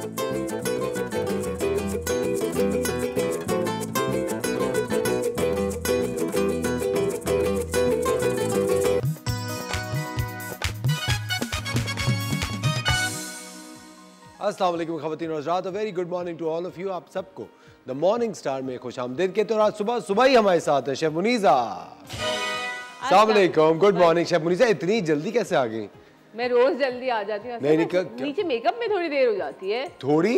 अस्सलाम वालेकुम ख़वातीन और हज़रात, very good morning to all of you. आप सबको द मॉर्निंग स्टार में खुशामदीद कहते हैं। और आज सुबह ही हमारे साथ है शेफ मुनीज़ा। अस्सलाम वालेकुम, गुड मॉर्निंग शेफ मुनीज़ा। इतनी जल्दी कैसे आ गई? मैं रोज जल्दी आ जाती हूँ। नीचे मेकअप में थोड़ी देर हो जाती है। थोड़ी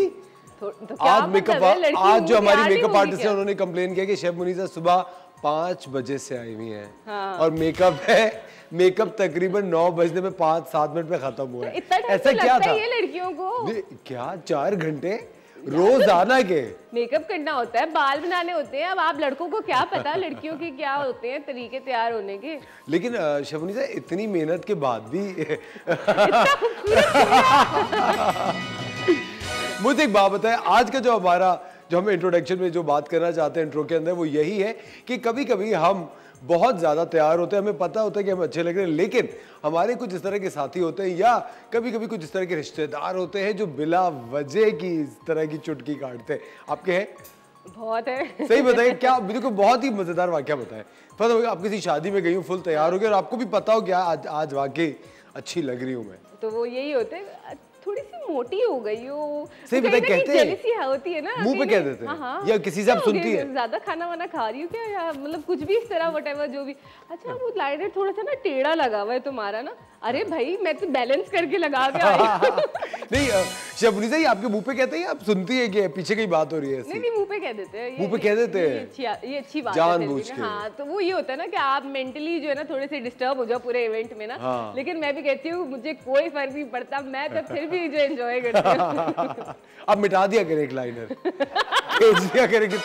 तो आज मेकअप आज जो हमारी मेकअप आर्टिस्ट है उन्होंने कंप्लेन किया कि शेफ मुनीज़ा सुबह 5 बजे से आई हुई है। हाँ। और मेकअप तकरीबन 9 बजने में 5-7 मिनट में खत्म हुआ है। तो ऐसा क्या था ये लड़कियों को? क्या 4 घंटे रोजाना के मेकअप करना होता है, बाल बनाने होते हैं। अब आप लड़कों को क्या पता लड़कियों के क्या होते हैं तरीके तैयार होने के। लेकिन शेफ मुनीज़ा इतनी मेहनत के बाद भी मुझे एक बात बताएं, आज का जो हम इंट्रोडक्शन में जो बात करना चाहते हैं इंट्रो के अंदर, वो यही है कि कभी कभी हम बहुत ज़्यादा तैयार होते हैं, हमें पता होता है कि हम अच्छे लग रहे हैं, लेकिन हमारे कुछ इस तरह के साथी होते हैं या कभी कभी कुछ इस तरह के रिश्तेदार होते हैं जो बिला वजह की इस तरह की चुटकी काटते हैं। आपके हैं? बहुत है। सही बताइए, क्या बिल्कुल बहुत ही मज़ेदार वाक़या बताएं। पता आप किसी शादी में गई हूँ, फुल तैयार हो गए और आपको भी पता हो क्या आज वाकई अच्छी लग रही हूँ मैं, तो वो यही होते हैं थोड़ी सी मोटी हो गई हो। सही बताइए, कहते हैं जेलसी होती है ना, मुंह पे कह देते हैं। हाँ, या किसी से आप सुनती है ज्यादा खाना वाना खा रही हो क्या, या मतलब कुछ भी इस तरह व्हाटएवर जो भी। अच्छा वो लाइनर थोड़ा सा ना टेढ़ा लगा हुआ है तुम्हारा ना। अरे भाई मैं तो बैलेंस करके लगा के आई। नहीं शेफ मुनीज़ा, ये आपके मुंह पे कहते हैं, आप सुनती है कि पीछे कहीं बात हो रही है? नहीं मुंह पे कह देते हैं। मुंह पे कह देते हैं, ये अच्छी बात है जानबूझ के। हाँ, तो वो ये होता है ना कि आप मेंटली जो है ना थोड़े से डिस्टर्ब हो जाओ पूरे इवेंट में ना। हाँ। लेकिन मैं भी कहती हूँ मुझे कोई फर्क नहीं पड़ता, मैं तो फिर भी जो एंजॉय करती हूँ। अब मिटा दिया करे एक लाइनर, भेज दिया करे कि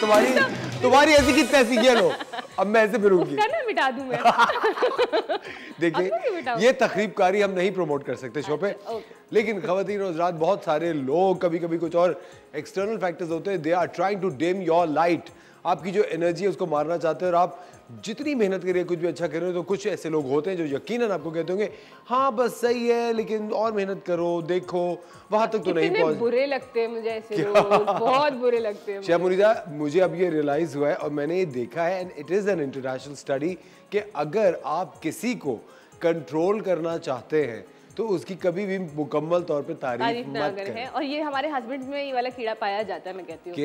तुम्हारी ऐसी की तैसी ये लो, अब मैं ऐसे फिरूंगी। उसका ना मिटा दूं मैं। देखिए ये तकरीबकारी हम नहीं प्रमोट कर सकते शो पे, लेकिन ख़वातीन और हज़रात बहुत सारे लोग कभी कभी कुछ और एक्सटर्नल फैक्टर्स होते हैं, they are trying to dim your light. आपकी जो एनर्जी है उसको मारना चाहते हैं और आप जितनी मेहनत करिए कुछ भी अच्छा कर रहे हो, तो कुछ ऐसे लोग होते हैं जो यकीनन आपको कहते होंगे हाँ बस सही है लेकिन और मेहनत करो, देखो वहां तक तो नहीं पहुंच। बुरे लगते हैं मुझे ऐसे लोग, बहुत बुरे लगते हैं। शेफ मुनीज़ा, मुझे अब ये रियलाइज हुआ है और मैंने ये देखा है, and it is an international study, कि अगर आप किसी को कंट्रोल करना चाहते हैं तो उसकी कभी भी मुकम्मल तौर पे तारीफ मत करें। और ये हमारे हस्बैंड में ये वाला कीड़ा पाया जाता है। मैं कहती हूँ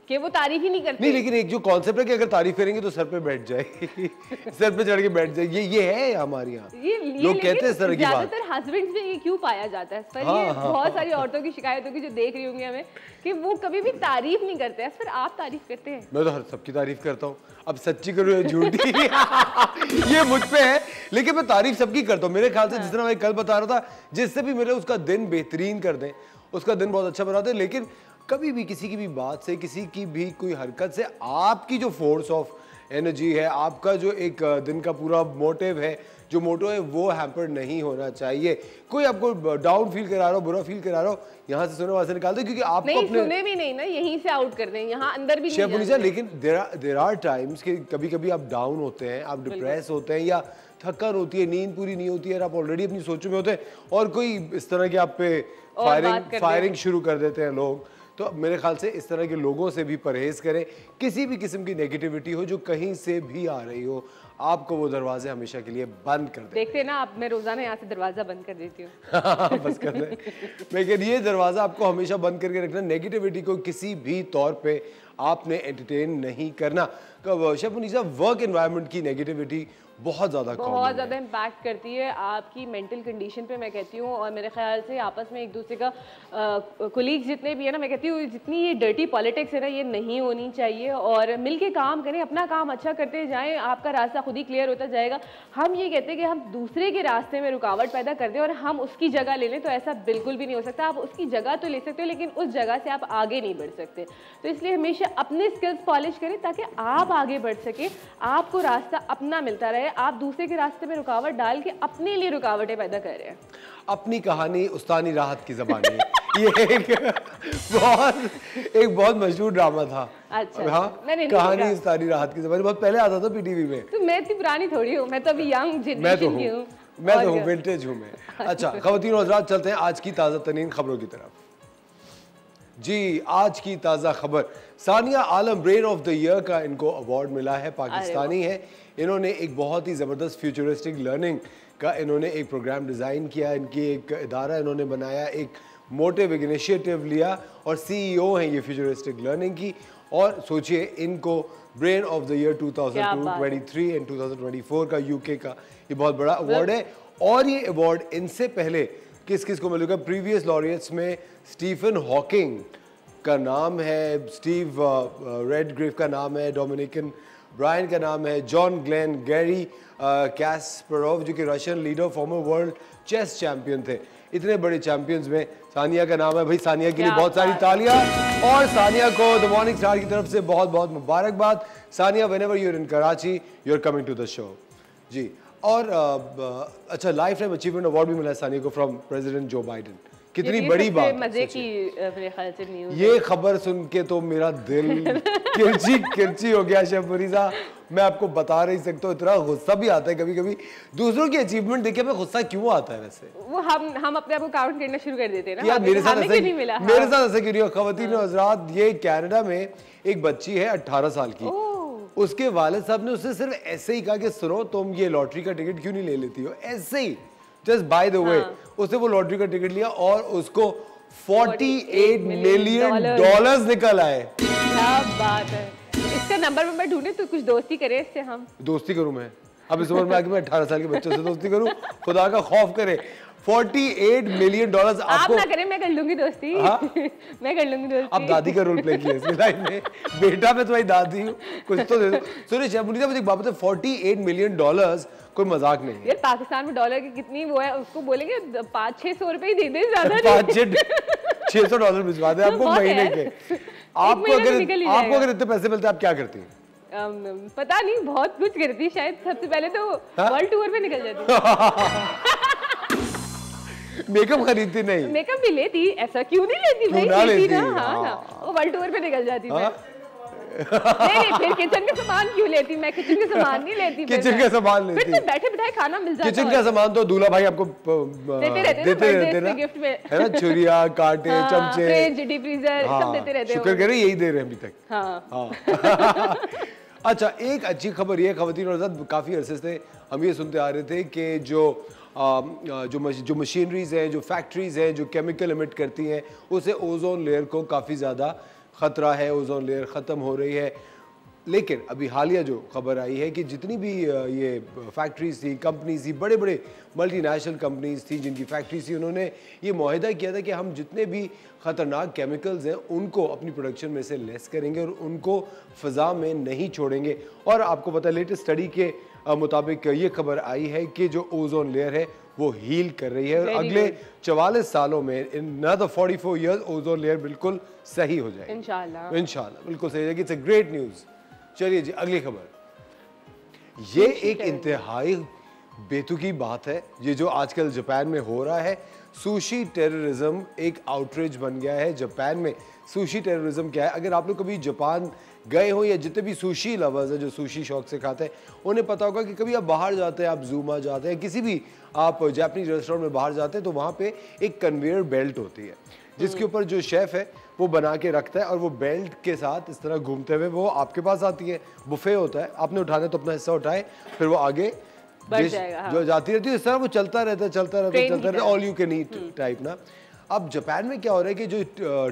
कि वो तारीफ ही नहीं करते। नहीं, लेकिन एक जो कॉन्सेप्ट है कि अगर तारीफ करेंगे तो सर पे बैठ जाएगी, सर पे चढ़ के बैठ जाएगी, ये है हमारे यहाँ। लोग कहते हैं इस तरह की बात। ज्यादातर हस्बैंड्स में ये क्यों पाया जाता है? पर ये बहुत सारी औरतों की शिकायत होगी जो देख रही होंगी हमें, कि वो कभी भी तारीफ नहीं करते हैं। फिर आप तारीफ करते हैं? मैं तो हर सबकी तारीफ करता हूँ, अब सच्ची करूँ या झूठी ये मुझ पे है, लेकिन मैं तारीफ सबकी करता हूँ। मेरे ख्याल से जिस तरह मैं कल बता रहा था, जिससे भी मिले उसका दिन बेहतरीन कर दें, उसका दिन बहुत अच्छा बना दें। लेकिन कभी भी किसी की भी बात से, किसी की भी कोई हरकत से आपकी जो फोर्स ऑफ एनर्जी है, आपका जो एक दिन का पूरा मोटिव है, जो मोटो है, वो हैम्पर नहीं होना चाहिए। कोई आपको डाउन फील करा रहा हो, बुरा फील करा रहा हो, यहाँ से सुने वहाँ से निकाल दे, क्योंकि आपको नहीं अपने सुने भी नहीं ना, यहीं से आउट कर दें, यहाँ अंदर भी शेफ मुनीज़ा। लेकिन देयर आर टाइम्स कि कभी कभी आप डाउन होते हैं, आप डिप्रेस होते हैं, या थकान होती है, नींद पूरी नहीं होती है, आप ऑलरेडी अपनी सोचों में होते हैं और कोई इस तरह के आप पे फायरिंग शुरू कर देते हैं लोग। तो मेरे ख्याल से इस तरह के लोगों से भी परहेज करें। किसी भी किस्म की नेगेटिविटी हो जो कहीं से भी आ रही हो, आपको वो दरवाजे हमेशा के लिए बंद कर दें। देखते हैं ना आप, मैं रोजाना यहाँ से दरवाजा बंद कर देती हूँ। बस कर दें। लेकिन ये दरवाजा आपको हमेशा बंद करके रखना। नेगेटिविटी को किसी भी तौर पे आपने एंटरटेन नहीं करना। शेफ मुनीज़ा, वर्क एनवायरनमेंट की नेगेटिविटी बहुत ज़्यादा इम्पैक्ट करती है आपकी मेंटल कंडीशन पे, मैं कहती हूँ। और मेरे ख्याल से आपस में एक दूसरे का कोलीग्स जितने भी है ना, मैं कहती हूँ जितनी ये डर्टी पॉलिटिक्स है ना, ये नहीं होनी चाहिए। और मिलके काम करें, अपना काम अच्छा करते जाएं, आपका रास्ता खुद ही क्लियर होता जाएगा। हम ये कहते हैं कि हम दूसरे के रास्ते में रुकावट पैदा कर दें और हम उसकी जगह ले लें, तो ऐसा बिल्कुल भी नहीं हो सकता। आप उसकी जगह तो ले सकते हो, लेकिन उस जगह से आप आगे नहीं बढ़ सकते। तो इसलिए हमेशा अपने स्किल्स पॉलिश करें ताकि आप आगे बढ़ सके, आपको रास्ता अपना मिलता रहे। आप दूसरे के रास्ते में रुकावट डाल के अपने लिए रुकावटें पैदा कर रहे हैं। अपनी कहानी उस्तानी राहत की ज़बानी ये एक बहुत मशहूर ड्रामा था। अच्छा, हाँ, कहानी उस्तानी राहत की ज़बानी बहुत पहले आता था पीटीवी में। तो मैं इतनी पुरानी थोड़ी हूँ, मैं तो अभी यंग जनरेशन की हूँ। मैं तो हूँ, विंटेज हूँ मैं। अच्छा ख़वातीन और हज़रात, चलते हैं आज की ताज़ा तरीन खबरों की तरफ। जी, आज की ताज़ा खबर, सानिया आलम ब्रेन ऑफ द ईयर का इनको अवार्ड मिला है। पाकिस्तानी है, इन्होंने एक बहुत ही ज़बरदस्त फ्यूचरिस्टिक लर्निंग का इन्होंने एक प्रोग्राम डिज़ाइन किया, इनकी एक इदारा इन्होंने बनाया, एक मोटिव इनिशिएटिव लिया और CEO हैं ये फ्यूचरिस्टिक लर्निंग की। और सोचिए इनको brain of the year 2023 and 2024 का UK का ये बहुत बड़ा अवार्ड है। और ये अवार्ड इनसे पहले किस किस को मिलेगा? प्रीवियस लॉरियट्स में स्टीफन हॉकिंग का नाम है, स्टीव रेडग्रिफ का नाम है, डोमिनिकन ब्रायन का नाम है, जॉन ग्लेन, गैरी कैस्परोव जो कि Russian leader former world chess champion थे। इतने बड़े चैंपियंस में सानिया का नाम है। भाई सानिया के लिए बहुत सारी तालियां और सानिया को द मॉर्निंग स्टार की तरफ से बहुत बहुत मुबारकबाद। Sania whenever you are in Karachi you are coming to the show ji. और अच्छा, लाइफ टाइम अचीवमेंट अवार्ड भी मिला है सानिया को फ्रॉम प्रेसिडेंट जो बाइडेन। कितनी बड़ी बात, मजे की मेरे ख्याल से न्यूज़। ये खबर सुन के तो मेरा दिल किरची किरची हो गया शहफरीजा। मैं आपको बता नहीं सकता, इतना गुस्सा भी आता है कभी कभी दूसरों की अचीवमेंट देख के। हमें गुस्सा क्यों आता है वैसे? वो हम अपने आप को काउंट करना शुरू कर देते हैं ना। यार मेरे साथ ऐसा नहीं मिला। मेरे साथ ऐसा क्यों नहीं? खवातीन और हज़रात, ये कनाडा में एक बच्ची है 18 साल की। उसके वालिद साहब ने उससे सिर्फ ऐसे ही कहा कि सुनो तुम ये लॉटरी का टिकट क्यों नहीं ले लेती हो, ऐसे ही जस्ट बाय द वे। उसने वो लॉटरी का टिकट लिया और उसको 48 मिलियन डॉलर्स निकल आए। क्या बात है। इसका नंबर ढूंढे तो कुछ दोस्ती करें इससे। हम दोस्ती करूं मैं अब इस उम्र में आके मैं 18 साल के बच्चों से दोस्ती करूं? खुदा का खौफ करे। 48 मिलियन डॉलर्स आपको। आप ना करें, मैं कर लूंगी दोस्ती। मैं कर लूंगी दोस्ती। अब दादी का रोल प्ले किया इसकी लाइफ में। बेटा मैं तुम्हारी दादी हूँ, कुछ तो दे दो। सुनिए शहमुनीसा, मुझे एक बात बताओ, 48 मिलियन डॉलर्स कोई मजाक नहीं है यार। पाकिस्तान में डॉलर की कितनी वो है, उसको बोलेंगे 500-600 रुपए ही दे दे, ज्यादा नहीं। 500-600 डॉलर भिजवा दे आपको महीने के। आपको अगर इतने पैसे मिलते आप क्या करती हैं? पता नहीं, बहुत कुछ करती शायद। सबसे पहले तो वर्ल्ड टूर पे निकल जाती। मेकअप खरीदती नहीं? मेकअप भी लेती, ऐसा क्यों नहीं लेती भाई? लेती ना। हाँ ना, वो वर्ल्ड टूर पे निकल जाती मैं। नहीं, फिर किचन का सामान क्यों लेती? मैं किचन का सामान नहीं लेती। किचन का सामान लेती? फिर तो बैठे बिठाए खाना मिल जाता। किचन का सामान तो दूल्हा भाई आपको देते रहते ना गिफ्ट में, है ना? छुरिया, कांटे, चमचे, फ्रिज, डीप फ्रीजर सब देते रहते हैं। शुक्र करें यही दे रहे हैं अभी तक। हाँ। अच्छा, एक अच्छी खबर ये, खवातीन और हज़रात, काफ़ी अरसे से हम ये सुनते आ रहे थे कि जो मशीनरीज हैं, जो फैक्ट्रीज हैं, जो केमिकल एमिट करती हैं, उससे ओजोन लेयर को काफ़ी ज़्यादा ख़तरा है, ओजोन लेयर ख़त्म हो रही है। लेकिन अभी हालिया जो खबर आई है कि जितनी भी ये फैक्ट्रीज थी, कंपनीज थी, बड़े बड़े मल्टीनेशनल कंपनीज थी जिनकी फैक्ट्रीज थी, उन्होंने ये मुआहिदा किया था कि हम जितने भी ख़तरनाक केमिकल्स हैं उनको अपनी प्रोडक्शन में से लेस करेंगे और उनको फ़ज़ा में नहीं छोड़ेंगे। और आपको पता है लेटेस्ट स्टडी के मुताबिक ये खबर आई है कि जो ओजोन लेयर है वो हील कर रही है और अगले 44 सालों में, इन another 44 years, ओजोन लेयर बिल्कुल सही हो जाएगी इंशाल्लाह। इंशाल्लाह बिल्कुल सही हो जाएगी। It's a great news. चलिए जी, अगली खबर। ये एक इंतहाई बेतुकी बात है, ये जो आजकल जापान में हो रहा है। सुशी टेररिज्म एक आउटरीच बन गया है जापान में। सुशी टेररिज्म क्या है? अगर आप लोग कभी जापान गए हो या जितने भी सुशी लवर्स हैं जो सुशी शौक से खाते हैं, उन्हें पता होगा कि कभी आप बाहर जाते हैं, आप ज़ूमा जाते हैं, किसी भी आप जापानीज रेस्टोरेंट में बाहर जाते हैं तो वहाँ पे एक कन्वेयर बेल्ट होती है जिसके ऊपर जो शेफ़ है वो बना के रखता है और वो बेल्ट के साथ इस तरह घूमते हुए वो आपके पास आती है। बुफे होता है, आपने उठाना तो अपना हिस्सा उठाए, फिर वो आगे जो जाती रहती है, इस तरह वो चलता रहता है, all you can eat type ना। अब जापान में क्या हो रहा है कि जो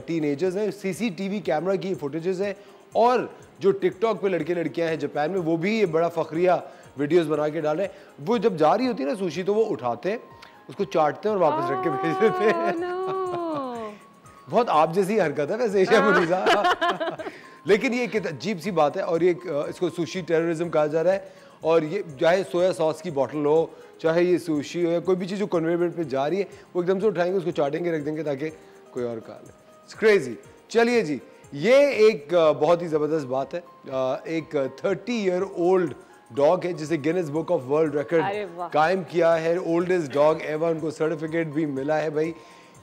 टीनेजर्स हैं, CCTV कैमरा की फुटेजेस हैं और जो टिकटॉक पे लड़के लड़कियां हैं जापान में, वो भी ये बड़ा फखरिया वीडियोस बना के डाल रहे हैं। वो जब जा रही होती है ना सुशी, तो वो उठाते हैं, उसको चाटते हैं और वापस रख के भेज देते हैं। बहुत आप जैसी हरकत है वैसे शहमुनीसा। लेकिन ये एक अजीब सी बात है और ये इसको सुशी टेररिज्म कहा जा रहा है। और ये चाहे सोया सॉस की बोतल हो, चाहे ये सुशी हो या कोई भी चीज़ जो कन्वेयर बेल्ट पे जा रही है, वो एकदम से उठाएंगे, उसको चाटेंगे, रख देंगे ताकि कोई और खा ले। It's crazy. चलिए जी, ये एक बहुत ही ज़बरदस्त बात है। एक 30 ईयर ओल्ड डॉग है जिसे Guinness book of world record कायम किया है। ओल्डेस्ट डॉग एवर, उनको सर्टिफिकेट भी मिला है। भाई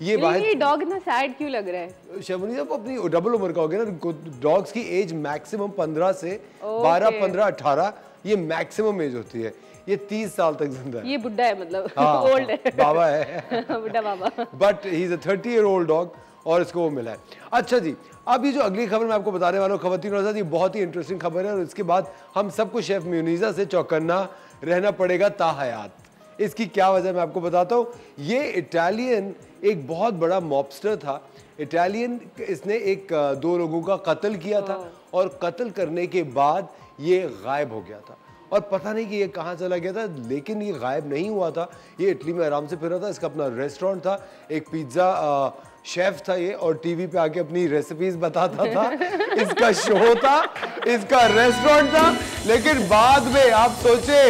ये डॉग इतना सैड क्यों लग रहा है? शर्मनी साहब अपनी डबल उम्र का हो गया ना। डॉग्स की एज मैक्सिमम 15 से 12, 15, 18 ये मैक्सिमम एज होती है। ये 30 साल तक जिंदा है। ये बुड्ढा है, मतलब हाँ, ओल्ड है, बाबा है। बुड्ढा बाबा। But he is a 30 year old dog और इसको वो मिला है। अच्छा जी, अब ये जो अगली खबर मैं आपको बताने वाला हूँ ख़वातीन और हज़रात, ये बहुत ही इंटरेस्टिंग खबर है और इसके बाद हम सबको शेफ म्यूनिज़ा से चौकन्ना रहना पड़ेगा ताहयात। इसकी क्या वजह मैं आपको बताता हूँ। ये इटालियन एक बहुत बड़ा मॉबस्टर था इटालियन, इसने एक 2 लोगों का कत्ल किया था और कत्ल करने के बाद ये गायब हो गया था और पता नहीं कि ये कहाँ चला गया था, लेकिन ये गायब नहीं हुआ था। ये इटली में आराम से फिर रहा था। इसका अपना रेस्टोरेंट था, एक पिज्ज़ा शेफ था ये, और टीवी पे आके अपनी रेसिपीज बताता था। इसका शो था, इसका रेस्टोरेंट था, लेकिन बाद में आप सोचे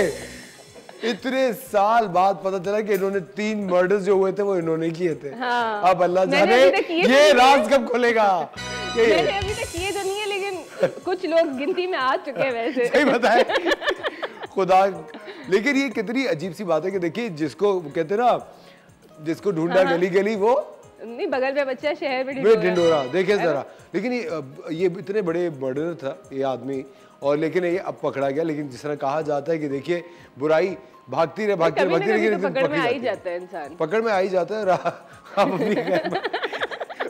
इतने साल बाद पता चला कि इन्होंने 3 मर्डर्स जो हुए थे वो इन्होंने किए थे। हाँ। अब अल्लाह जाने ये राज कब खुलेगा। मैंने अभी तक किए तो नहीं है, लेकिन कुछ लोग गिनती में आ चुके हैं वैसे। सही बताए खुदा। लेकिन ये कितनी अजीब सी बात है कि देखिए, जिसको कहते ना, जिसको ढूंढा गली गली वो नहीं, बगल में बच्चा शहर में ढिंडोरा। देखिए जरा, लेकिन ये इतने बड़े मर्डर था ये आदमी, और लेकिन ये अब पकड़ा गया। लेकिन जिस तरह कहा जाता है कि देखिए बुराई भागती रहे भागती रहे, लेकिन पकड़ में आ ही जाता है इंसान, पकड़ में आ ही जाता है।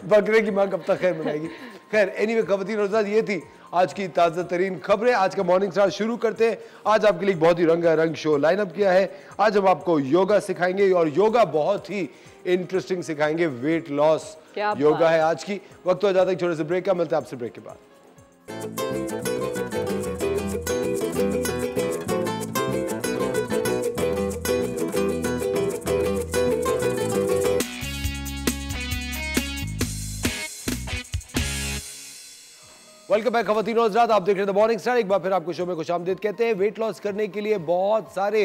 बकरे की माँ कब तक खैर मनाएगी। खैर एनीवे ख़वातीन और हज़रात, ये थी आज की ताज़ा तरीन खबरें। आज का मॉर्निंग स्टार शुरू करते हैं। आज आपके लिए बहुत ही रंगारंग शो लाइनअप किया है। आज हम आपको योगा सिखाएंगे और योगा बहुत ही इंटरेस्टिंग सिखाएंगे। वेट लॉस योगा है आज की। वक्त हो जाता है छोटे से ब्रेक का, मिलते हैं आपसे ब्रेक के बाद। वेलकम बैक ख़वातीन और हज़रात, आप देख रहे हैं द मॉर्निंग स्टार। एक बार फिर आपको शो में खुशामदीद कहते हैं। वेट लॉस करने के लिए बहुत सारे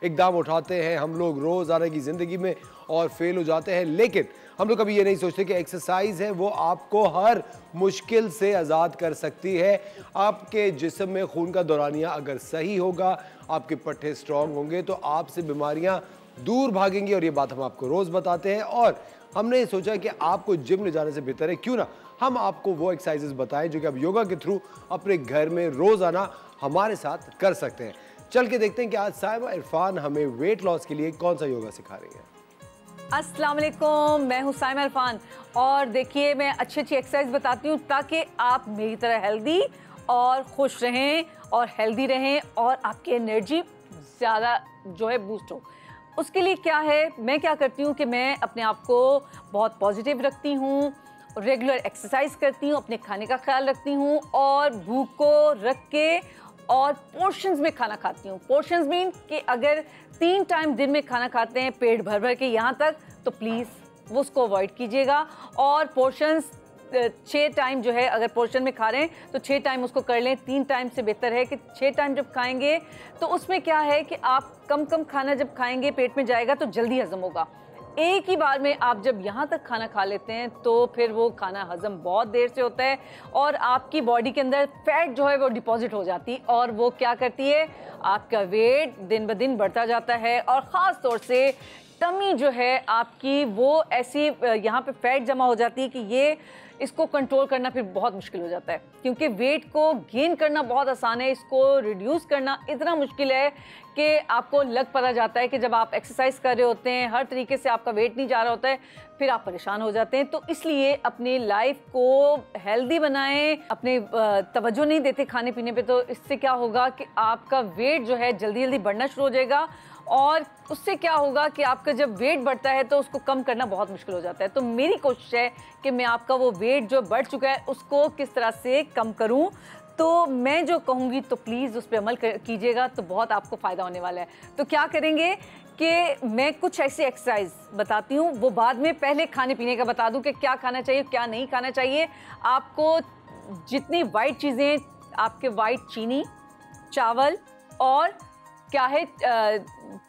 इकदाम उठाते हैं हम लोग रोज़ाना की ज़िंदगी में और फेल हो जाते हैं, लेकिन हम लोग कभी ये नहीं सोचते कि एक्सरसाइज है वो आपको हर मुश्किल से आज़ाद कर सकती है। आपके जिस्म में खून का दौरानिया अगर सही होगा, आपके पट्टे स्ट्रॉन्ग होंगे, तो आपसे बीमारियाँ दूर भागेंगी। और ये बात हम आपको रोज़ बताते हैं और हमने सोचा कि आपको जिम ले जाने से बेहतर है क्यों ना हम आपको वो एक्सरसाइजेस बताएं जो कि आप योगा के थ्रू अपने घर में रोज़ाना हमारे साथ कर सकते हैं। चल के देखते हैं कि आज साइमा इरफान हमें वेट लॉस के लिए कौन सा योगा सिखा रही है। अस्सलाम वालेकुम, मैं हूं साइमा इरफान और देखिए मैं अच्छी एक्सरसाइज बताती हूँ ताकि आप मेरी तरह हेल्दी और खुश रहें और हेल्दी रहें और आपकी एनर्जी ज़्यादा जो है बूस्ट हो। उसके लिए क्या है, मैं क्या करती हूँ कि मैं अपने आप को बहुत पॉजिटिव रखती हूँ, रेगुलर एक्सरसाइज करती हूँ, अपने खाने का ख्याल रखती हूँ और भूख को रख के और पोर्शंस में खाना खाती हूँ। पोर्शंस मीन कि अगर 3 टाइम दिन में खाना खाते हैं पेट भर भर के यहाँ तक, तो प्लीज़ वो उसको अवॉइड कीजिएगा। और पोर्शंस 6 टाइम जो है, अगर पोर्शन में खा रहे हैं तो 6 टाइम उसको कर लें। 3 टाइम से बेहतर है कि 6 टाइम जब खाएंगे तो उसमें क्या है कि आप कम खाना जब खाएंगे पेट में जाएगा तो जल्दी हजम होगा। एक ही बार में आप जब यहाँ तक खाना खा लेते हैं तो फिर वो खाना हजम बहुत देर से होता है और आपकी बॉडी के अंदर फैट जो है वो डिपॉजिट हो जाती है और वो क्या करती है, आपका वेट दिन ब दिन बढ़ता जाता है। और ख़ास तौर से टमी जो है आपकी वो ऐसी यहाँ पे फैट जमा हो जाती है कि ये इसको कंट्रोल करना फिर बहुत मुश्किल हो जाता है, क्योंकि वेट को गेन करना बहुत आसान है, इसको रिड्यूस करना इतना मुश्किल है कि आपको लग पता जाता है कि जब आप एक्सरसाइज कर रहे होते हैं, हर तरीके से आपका वेट नहीं जा रहा होता है, फिर आप परेशान हो जाते हैं। तो इसलिए अपनी लाइफ को हेल्दी बनाएं, अपने तवज्जो नहीं देते खाने पीने पे, तो इससे क्या होगा कि आपका वेट जो है जल्दी जल्दी बढ़ना शुरू हो जाएगा और उससे क्या होगा कि आपका जब वेट बढ़ता है तो उसको कम करना बहुत मुश्किल हो जाता है। तो मेरी कोशिश है कि मैं आपका वो वेट जो बढ़ चुका है उसको किस तरह से कम करूं। तो मैं जो कहूँगी तो प्लीज़ उस पर अमल कीजिएगा, तो बहुत आपको फ़ायदा होने वाला है। तो क्या करेंगे कि मैं कुछ ऐसी एक्सरसाइज बताती हूँ, वो बाद में पहले खाने पीने का बता दूँ कि क्या खाना चाहिए क्या नहीं खाना चाहिए। आपको जितनी वाइट चीज़ें, आपके वाइट चीनी, चावल और क्या है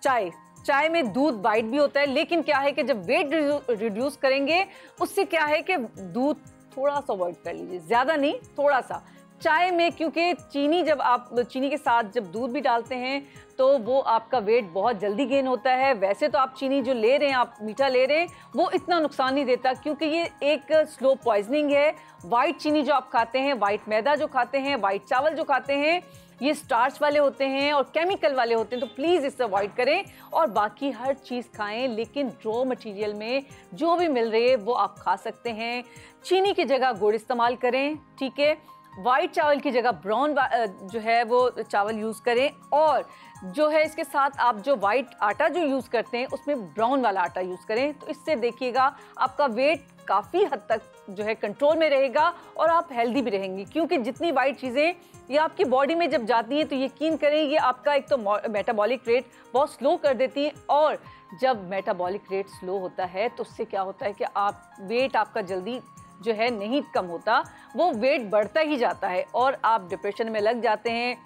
चाय में दूध वाइट भी होता है, लेकिन क्या है कि जब वेट रिड्यूस करेंगे उससे क्या है कि दूध थोड़ा सा अवॉइड कर लीजिए, ज़्यादा नहीं थोड़ा सा। चाय में, क्योंकि चीनी जब आप चीनी के साथ जब दूध भी डालते हैं तो वो आपका वेट बहुत जल्दी गेन होता है। वैसे तो आप चीनी जो ले रहे हैं, आप मीठा ले रहे हैं, वो इतना नुकसान नहीं देता क्योंकि ये एक स्लो पॉइजनिंग है। वाइट चीनी जो आप खाते हैं, वाइट मैदा जो खाते हैं, वाइट चावल जो खाते हैं, ये स्टार्च वाले होते हैं और केमिकल वाले होते हैं, तो प्लीज़ इससे अवॉइड करें। और बाकी हर चीज़ खाएं, लेकिन रॉ मटेरियल में जो भी मिल रही है वो आप खा सकते हैं। चीनी की जगह गुड़ इस्तेमाल करें, ठीक है। वाइट चावल की जगह ब्राउन जो है वो चावल यूज़ करें। और जो है इसके साथ आप जो वाइट आटा जो यूज़ करते हैं उसमें ब्राउन वाला आटा यूज़ करें। तो इससे देखिएगा आपका वेट काफ़ी हद तक जो है कंट्रोल में रहेगा और आप हेल्दी भी रहेंगे, क्योंकि जितनी वाइट चीज़ें ये आपकी बॉडी में जब जाती हैं तो यकीन करें ये आपका एक तो मेटाबॉलिक रेट बहुत स्लो कर देती हैं। और जब मेटाबॉलिक रेट स्लो होता है तो उससे क्या होता है कि आप वेट आपका जल्दी जो है नहीं कम होता, वो वेट बढ़ता ही जाता है और आप डिप्रेशन में लग जाते हैं,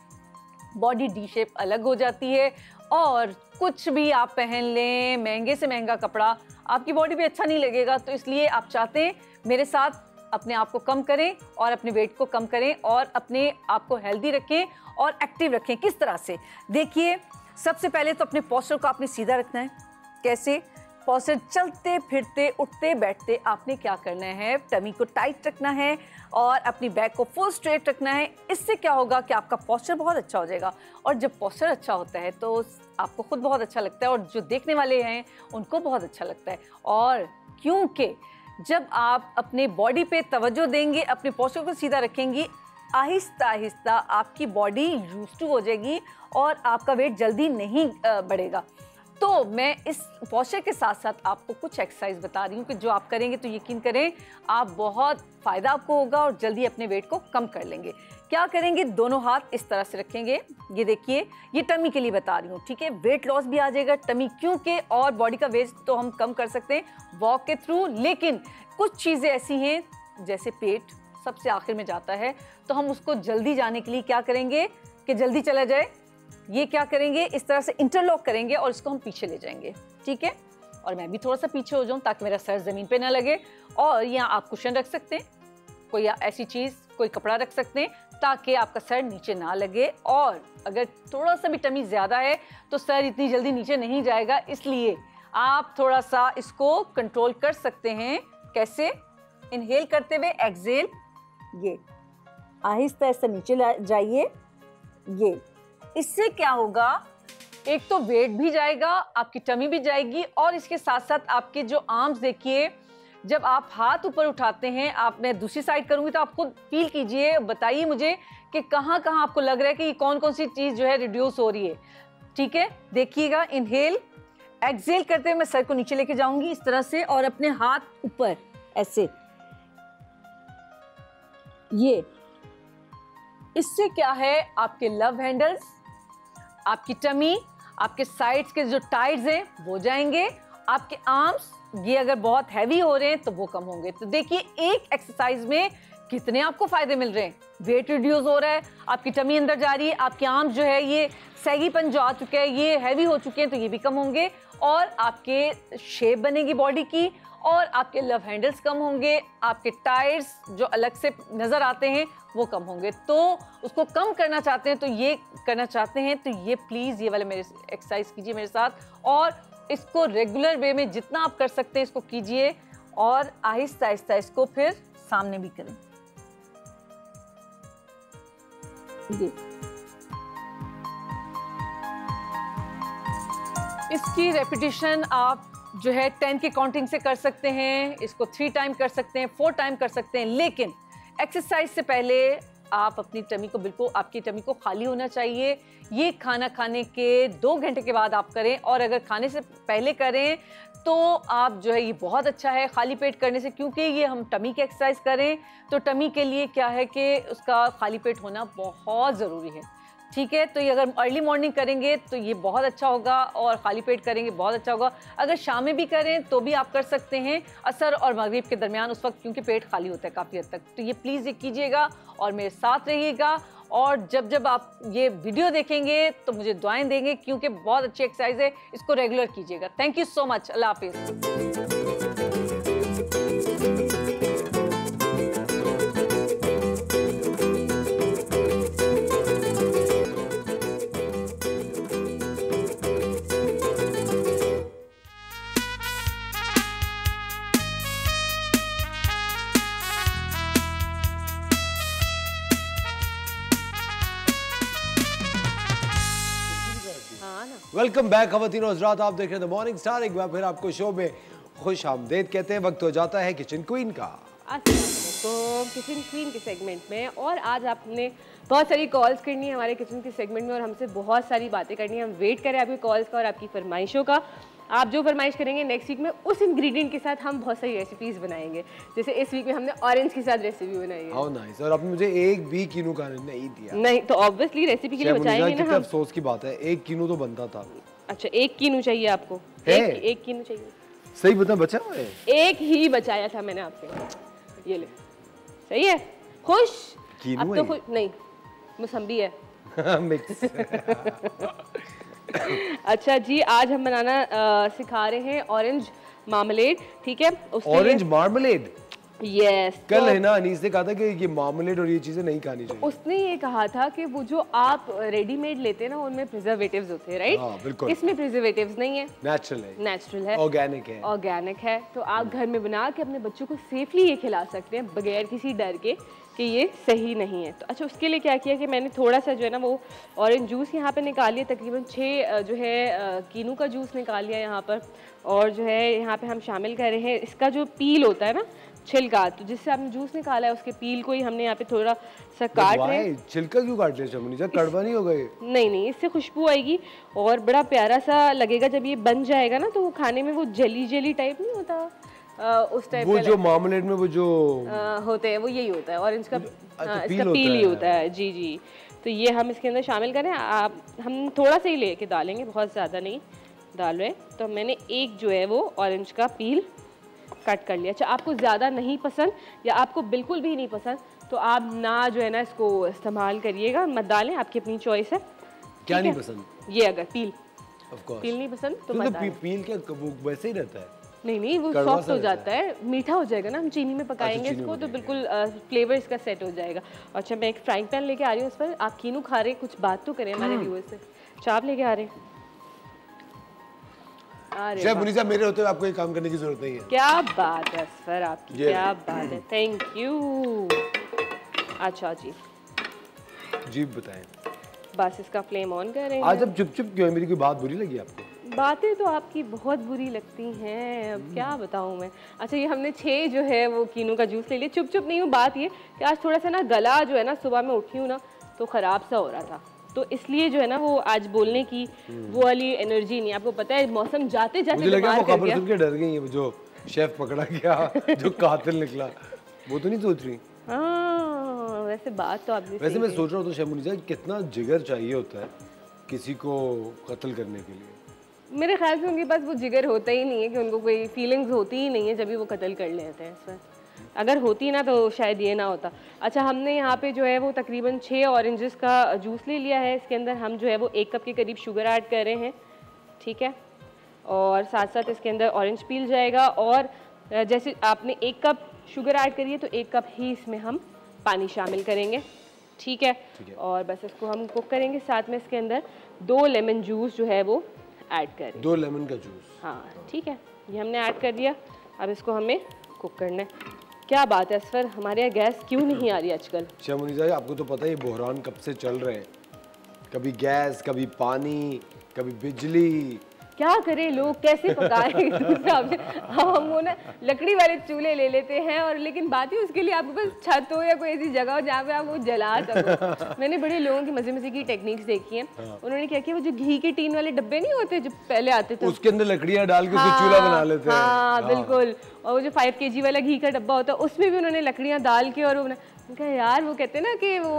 बॉडी डी शेप अलग हो जाती है। और कुछ भी आप पहन लें, महंगे से महंगा कपड़ा, आपकी बॉडी पे अच्छा नहीं लगेगा। तो इसलिए आप चाहते हैं मेरे साथ अपने आप को कम करें और अपने वेट को कम करें और अपने आप को हेल्दी रखें और एक्टिव रखें। किस तरह से? देखिए, सबसे पहले तो अपने पोस्चर को आपने सीधा रखना है। कैसे? पोस्चर चलते फिरते उठते बैठते आपने क्या करना है, टमी को टाइट रखना है और अपनी बैक को फुल स्ट्रेट रखना है। इससे क्या होगा कि आपका पोस्चर बहुत अच्छा हो जाएगा और जब पोस्चर अच्छा होता है तो आपको खुद बहुत अच्छा लगता है और जो देखने वाले हैं उनको बहुत अच्छा लगता है। और क्योंकि जब आप अपने बॉडी पे तवज्जो देंगे, अपने पोस्चर को सीधा रखेंगे, आहिस्ता आहिस्ता आपकी बॉडी यूज्ड टू हो जाएगी और आपका वेट जल्दी नहीं बढ़ेगा। तो मैं इस पोस्चर के साथ साथ आपको कुछ एक्सरसाइज बता रही हूँ कि जो आप करेंगे तो यकीन करें आप बहुत फ़ायदा आपको होगा और जल्दी अपने वेट को कम कर लेंगे। क्या करेंगे? दोनों हाथ इस तरह से रखेंगे। ये देखिए, ये टमी के लिए बता रही हूँ, ठीक है। वेट लॉस भी आ जाएगा टमी, क्योंकि और बॉडी का वेट तो हम कम कर सकते हैं वॉक के थ्रू, लेकिन कुछ चीज़ें ऐसी हैं जैसे पेट सबसे आखिर में जाता है, तो हम उसको जल्दी जाने के लिए क्या करेंगे कि जल्दी चला जाए, ये क्या करेंगे, इस तरह से इंटरलॉक करेंगे और इसको हम पीछे ले जाएंगे, ठीक है। और मैं भी थोड़ा सा पीछे हो जाऊं ताकि मेरा सर ज़मीन पे ना लगे। और यहाँ आप कुशन रख सकते हैं, कोई ऐसी चीज़, कोई कपड़ा रख सकते हैं ताकि आपका सर नीचे ना लगे। और अगर थोड़ा सा भी टमी ज़्यादा है तो सर इतनी जल्दी नीचे नहीं जाएगा, इसलिए आप थोड़ा सा इसको कंट्रोल कर सकते हैं। कैसे? इनहेल करते हुए एक्सहेल, ये आहिस्ता आहिस्ता नीचे जाइए। ये इससे क्या होगा, एक तो वेट भी जाएगा, आपकी टमी भी जाएगी और इसके साथ साथ आपके जो आर्म्स, देखिए जब आप हाथ ऊपर उठाते हैं, आप, मैं दूसरी साइड करूंगी तो आप खुद फील कीजिए, बताइए मुझे कि कहाँ कहाँ आपको लग रहा है कि ये कौन कौन सी चीज़ जो है रिड्यूस हो रही है, ठीक है। देखिएगा, इनहेल, एक्सहेल करते हुए मैं सर को नीचे लेके जाऊंगी इस तरह से और अपने हाथ ऊपर ऐसे, ये इससे क्या है, आपके लव हैंडल्स, आपकी टमी, आपके साइड्स के जो टाइड्स हैं वो जाएंगे, आपके आर्म्स ये अगर बहुत हैवी हो रहे हैं तो वो कम होंगे। तो देखिए एक एक्सरसाइज में कितने आपको फायदे मिल रहे हैं। वेट रिड्यूस हो रहा है, आपकी टमी अंदर जा रही है, आपके आर्म्स जो है ये सैगीपन जो आ चुके हैं, ये हैवी हो चुके हैं तो ये भी कम होंगे और आपके शेप बनेगी बॉडी की और आपके लव हैंडल्स कम होंगे, आपके टायर्स जो अलग से नज़र आते हैं वो कम होंगे। तो उसको कम करना चाहते हैं तो ये करना चाहते हैं तो ये प्लीज़ ये वाले मेरे एक्सरसाइज कीजिए मेरे साथ और इसको रेगुलर वे में जितना आप कर सकते हैं इसको कीजिए और आहिस्ता आहिस्ता इसको फिर सामने भी करें। इसकी रेपिटेशन आप जो है 10 की काउंटिंग से कर सकते हैं, इसको 3 टाइम कर सकते हैं, 4 टाइम कर सकते हैं, लेकिन एक्सरसाइज से पहले आप अपनी टमी को बिल्कुल, आपकी टमी को खाली होना चाहिए। ये खाना खाने के 2 घंटे के बाद आप करें और अगर खाने से पहले करें तो आप जो है ये बहुत अच्छा है खाली पेट करने से, क्योंकि ये हम टमी की एक्सरसाइज करें तो टमी के लिए क्या है कि उसका खाली पेट होना बहुत ज़रूरी है, ठीक है। तो ये अगर अर्ली मॉर्निंग करेंगे तो ये बहुत अच्छा होगा और खाली पेट करेंगे बहुत अच्छा होगा। अगर शाम में भी करें तो भी आप कर सकते हैं, असर और मगरिब के दरमियान, उस वक्त क्योंकि पेट खाली होता है काफ़ी हद तक। तो ये प्लीज़ ये कीजिएगा और मेरे साथ रहिएगा और जब जब आप ये वीडियो देखेंगे तो मुझे दुआएं देंगे, क्योंकि बहुत अच्छी एक्सरसाइज है, इसको रेगुलर कीजिएगा। Thank you so much. अल्लाह हाफिज़। वेलकम बैक खवातीन और हज़रात, आप देख रहे हैं द मॉर्निंग स्टार। एक बार फिर आपको शो में खुश आमदेद कहते हैं। वक्त हो जाता है किचन क्वीन का। अस्सलाम किचन क्वीन के सेगमेंट में, और आज आपने बहुत सारी कॉल्स करनी है हमारे किचन के सेगमेंट में और हमसे बहुत सारी बातें करनी है। हम वेट करें आपकी कॉल्स का और आपकी फरमाइशों का। आप जो फरमाइश करेंगे नेक्स्ट वीक में उस इंग्रेडिएंट के साथ हम बहुत सारी रेसिपीज बनाएंगे। जैसे इस वीक में हमने ऑरेंज के साथ रेसिपी बनाई है। How nice. और आपने मुझे एक भी कीनू का नहीं दिया। नहीं तो ऑब्वियसली रेसिपी के लिए बचाएंगे ना हम। अफसोस की बात है, एक कीनू तो बनता था। अच्छा, एक कीनू चाहिए आपको? एक कीनू चाहिए। सही बता, बचा हुआ है? एक ही बचाया था मैंने आपसे। ये ले, सही है? खुश? अब तो खुश नहीं, मौसम्बी है। मिक्स। अच्छा जी, आज हम बनाना सिखा रहे हैं ऑरेंज मार्मलेड। ठीक है, ऑरेंज मार्मलेड? यस। कल है ना अनीस ने कहा था कि ये मार्मलेड और ये चीजें नहीं खानी चाहिए। उसने ये कहा था कि वो जो आप रेडीमेड लेते हैं ना उनमें प्रिजर्वेटिव्स होते हैं, राइट? हाँ, बिल्कुल। इसमें प्रिजर्वेटिव्स नहीं है, नेचुरल है, ऑर्गेनिक है। तो आप घर में बना के अपने बच्चों को सेफली ये खिला सकते हैं बगैर किसी डर के कि ये सही नहीं है। तो अच्छा, उसके लिए क्या किया कि मैंने थोड़ा सा जो है ना वो ऑरेंज जूस यहाँ पे निकाल लिया, तकरीबन 6 जो है कीनू का जूस निकाल लिया यहाँ पर। और जो है यहाँ पे हम शामिल कर रहे हैं इसका जो पील होता है ना, छिलका, तो जिससे आपने जूस निकाला है उसके पील को ही हमने यहाँ पे थोड़ा सा काट रहे हैं। छिलका क्यों काट रहे हैं? कड़वा नहीं होगा ये? नहीं, इससे खुशबू आएगी और बड़ा प्यारा सा लगेगा जब ये बन जाएगा ना, तो वो खाने में वो जेली टाइप नहीं होता उस टाइप वो जो मार्मलेड में वो जो होते हैं वो यही होता है, ऑरेंज का इसका पील ही होता है। जी जी, तो ये हम इसके अंदर शामिल करें। हम थोड़ा सा ही लेके डालेंगे, बहुत ज़्यादा नहीं डाल रहे। तो मैंने एक जो है वो ऑरेंज का पील कट कर लिया। अच्छा, आपको ज़्यादा नहीं पसंद या आपको बिल्कुल भी नहीं पसंद तो आप ना जो है ना इसको इस्तेमाल करिएगा, मत डालें, आपकी अपनी चॉइस है। क्या नहीं पसंद? ये अगर पील नहीं पसंद तो मत डालें। पील क्या वैसे ही रहता है? नहीं, वो सॉफ्ट हो जाता है, मीठा हो जाएगा ना, हम चीनी में पकाएंगे इसको तो बिल्कुल फ्लेवर इसका सेट हो जाएगा। अच्छा, मैं एक फ्राइंग पैन लेके आ रही हूँ, उस पर आप कीनू खा रहे हैं, कुछ बात तो करें हमारे व्यूअर्स से। चाप लेके आ रहे हैं? शेफ मुनीसा, मेरे होते हुए आपको ये काम करने की जरूरत नहीं है। क्या बात है सर आपकी, क्या बात है, थैंक यू। अच्छा जी बताएं। बस इसका फ्लेम ऑन कर रहे हैं। आज अब चुप क्यों है? मेरी कोई बात बुरी लगी आपको? बातें तो आपकी बहुत बुरी लगती हैं, अब क्या बताऊं मैं। अच्छा, ये हमने 6 जो है वो कीनू का जूस ले लिया। चुप नहीं हूँ, बात ये कि आज थोड़ा सा ना गला जो है ना, सुबह में उठी हूँ ना तो ख़राब सा हो रहा था, तो इसलिए जो है ना वो आज बोलने की वो वाली एनर्जी नहीं। आपको पता है मौसम जाते जाते मुझे लगा वो खबर सुन के डर गई है, जो शेफ पकड़ा गया, जो कातिल निकला, वो तो नहीं सोच रही? हाँ, वैसे बात तो आपने वैसे मैं सोच रहा हूँ शेफ मुनीसा, कितना जिगर चाहिए होता है किसी को कत्ल करने के लिए? मेरे ख्याल से उनके पास वो जिगर होता ही नहीं है कि उनको कोई फीलिंग्स होती ही नहीं है जब भी वो कत्ल कर लेते हैं। सर अगर होती ना तो शायद ये ना होता। अच्छा, हमने यहाँ पे जो है वो तकरीबन 6 ऑरेंजेस का जूस ले लिया है। इसके अंदर हम जो है वो 1 कप के करीब शुगर ऐड कर रहे हैं, ठीक है, और साथ साथ इसके अंदर ऑरेंज पील जाएगा। और जैसे आपने 1 कप शुगर ऐड करी है तो 1 कप ही इसमें हम पानी शामिल करेंगे, ठीक है। और बस इसको हम कुक करेंगे। साथ में इसके अंदर 2 लेमन जूस जो है वो ऐड करें। 2 लेमन का जूस, हाँ ठीक है, ये हमने ऐड कर दिया। अब इसको हमें कुक करना है। क्या बात है असफर, हमारे यहाँ गैस क्यों नहीं आ रही आजकल? शेफ मुनीसा, आपको तो पता है ये बहरान कब से चल रहे हैं, कभी गैस, कभी पानी, कभी बिजली। क्या करें लोग, कैसे पकाएं? हम वो ना लकड़ी वाले चूल्हे ले लेते हैं, और लेकिन बात ही उसके लिए आपके पास छत हो या कोई ऐसी जगह हो जहाँ पे आप वो जला सको। मैंने बड़े लोगों की मजे की टेक्निक्स देखी हैं। उन्होंने क्या किया, वो जो घी के टीन वाले डब्बे नहीं होते जो पहले आते थे, उसके अंदर लकड़ियाँ डाल के उसमें चूल्हा बना लेते हैं। हाँ बिल्कुल। और वो जो 5 kg वाला घी का डब्बा होता है उसमें भी उन्होंने लकड़ियाँ डाल के, और वो यार वो कहते हैं ना कि वो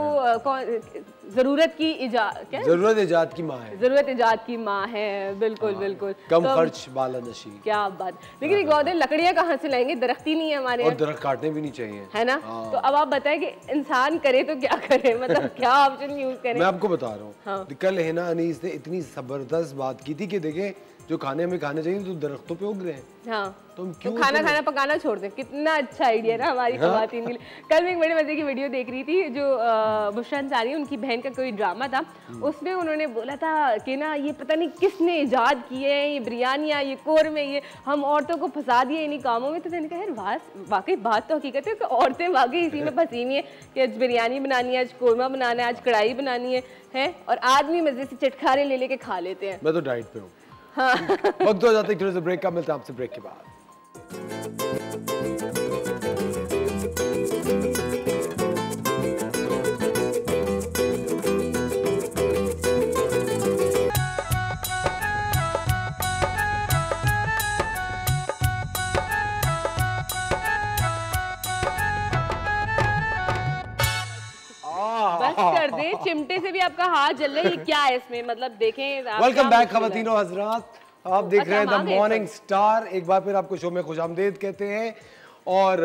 जरूरत इजाद की माँ है। जरूरत इजाद की माँ है, बिल्कुल बिल्कुल। कम खर्च बाला नशी। क्या बात। लेकिन एक बात है, लकड़ियाँ कहाँ से लाएंगे, दरख्त ही नहीं है हमारे, और दरख्त काटने भी नहीं चाहिए, है ना। तो अब आप बताएं कि इंसान करे तो क्या करे, मतलब क्या ऑप्शन यूज करें? मैं आपको बता रहा हूँ। कल है ना अनीस ने इतनी जबरदस्त बात की थी कि देखें जो खाने हमें खाने चाहिए तो दरख्तों पे उग रहे हैं। हाँ तो हम तो क्यों खाना पकाना छोड़ दें, कितना अच्छा आइडिया ना हमारी ख़वातीन के लिए। कल मैं एक बड़े मजे की वीडियो देख रही थी, जो बुशरा अंसारी उनकी बहन का कोई ड्रामा था, उसमें उन्होंने बोला था कि ना ये पता नहीं किसने इजाद किए हैं ये बिरयानियाँ, ये कौरमे, ये हम औरतों को फंसा दिए इन्हीं कामों में। तो मैंने कहा यार वाकई बात तो हकीकत है कि औरतें वाकई इसी में फंसी हुई हैं कि आज बिरयानी बनानी है, आज कौरमा बनाना है, आज कढ़ाई बनानी है और आदमी मजे से चटखारे ले लेके खा लेते हैं। मैं तो डाइट पे हूँ। हाँ। वक्त हो जाता है थोड़े से ब्रेक का, मिलता है आपसे ब्रेक के बाद। बस कर दे, चिमटे से भी आपका हाथ जल रहा है, ये क्या है इसमें, मतलब देखें। वेलकम बैक ख़वातीनो हज़रात, आप देख रहे हैं द मॉर्निंग स्टार। एक बार फिर आपको शो में खुशामदीद कहते हैं और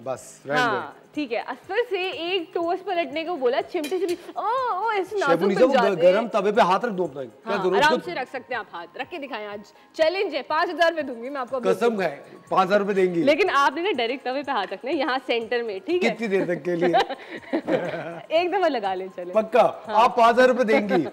बस हाँ ठीक है। असफर से एक टोस्ट पलटने को बोला, चिमटे से भी ऐसे नाजुक बन जाते हैं। गरम तवे पे हाथ रख दो अपना। हाँ, आराम से रख सकते हैं आप, हाथ रख के दिखाएं। आज चैलेंज है, 5000 रुपए दूंगी मैं आपको। कसम खाए 5000 रुपए देंगी, लेकिन आपने ना डायरेक्ट तवे पे हाथ रखना है, यहाँ सेंटर में, ठीक है? कितनी देर तक के लिए? एक दफा लगा ले चले। पक्का? आप 5000 रुपए देंगी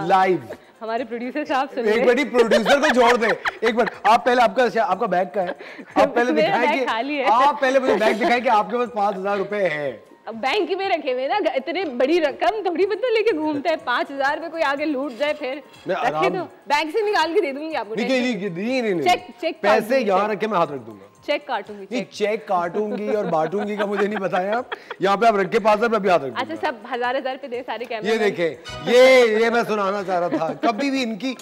लाइव? हमारे प्रोड्यूसर साहब सुन एक मिनट, प्रोड्यूसर को जोड़ दे। एक मिनट, आप पहले आपका बैग का है, आप पहले दिखाएं कि आप पहले मुझे बैग दिखाएं कि आपके पास 5000 रुपए है। अब बैंक में रखे हुए ना, इतने बड़ी रकम थोड़ी बंदा लेके घूमता है। 5000 रुपए कोई आगे लूट जाए फिर रखे दो, बैंक से निकाल के दे दूंगी आपको। नहीं, चेक पैसे यहाँ रखे, मैं हाथ रख दूंगा। चेक काटूंगी, नहीं चेक काटूंगी और बांटूंगी का मुझे नहीं बताया आप। यहाँ पे आप रख के 5000 रुपए हाथ रख। अच्छा सब 1000 पे दे सारे कैमरे। ये देखें, ये मैं सुनाना चाह रहा था। कभी भी इनकी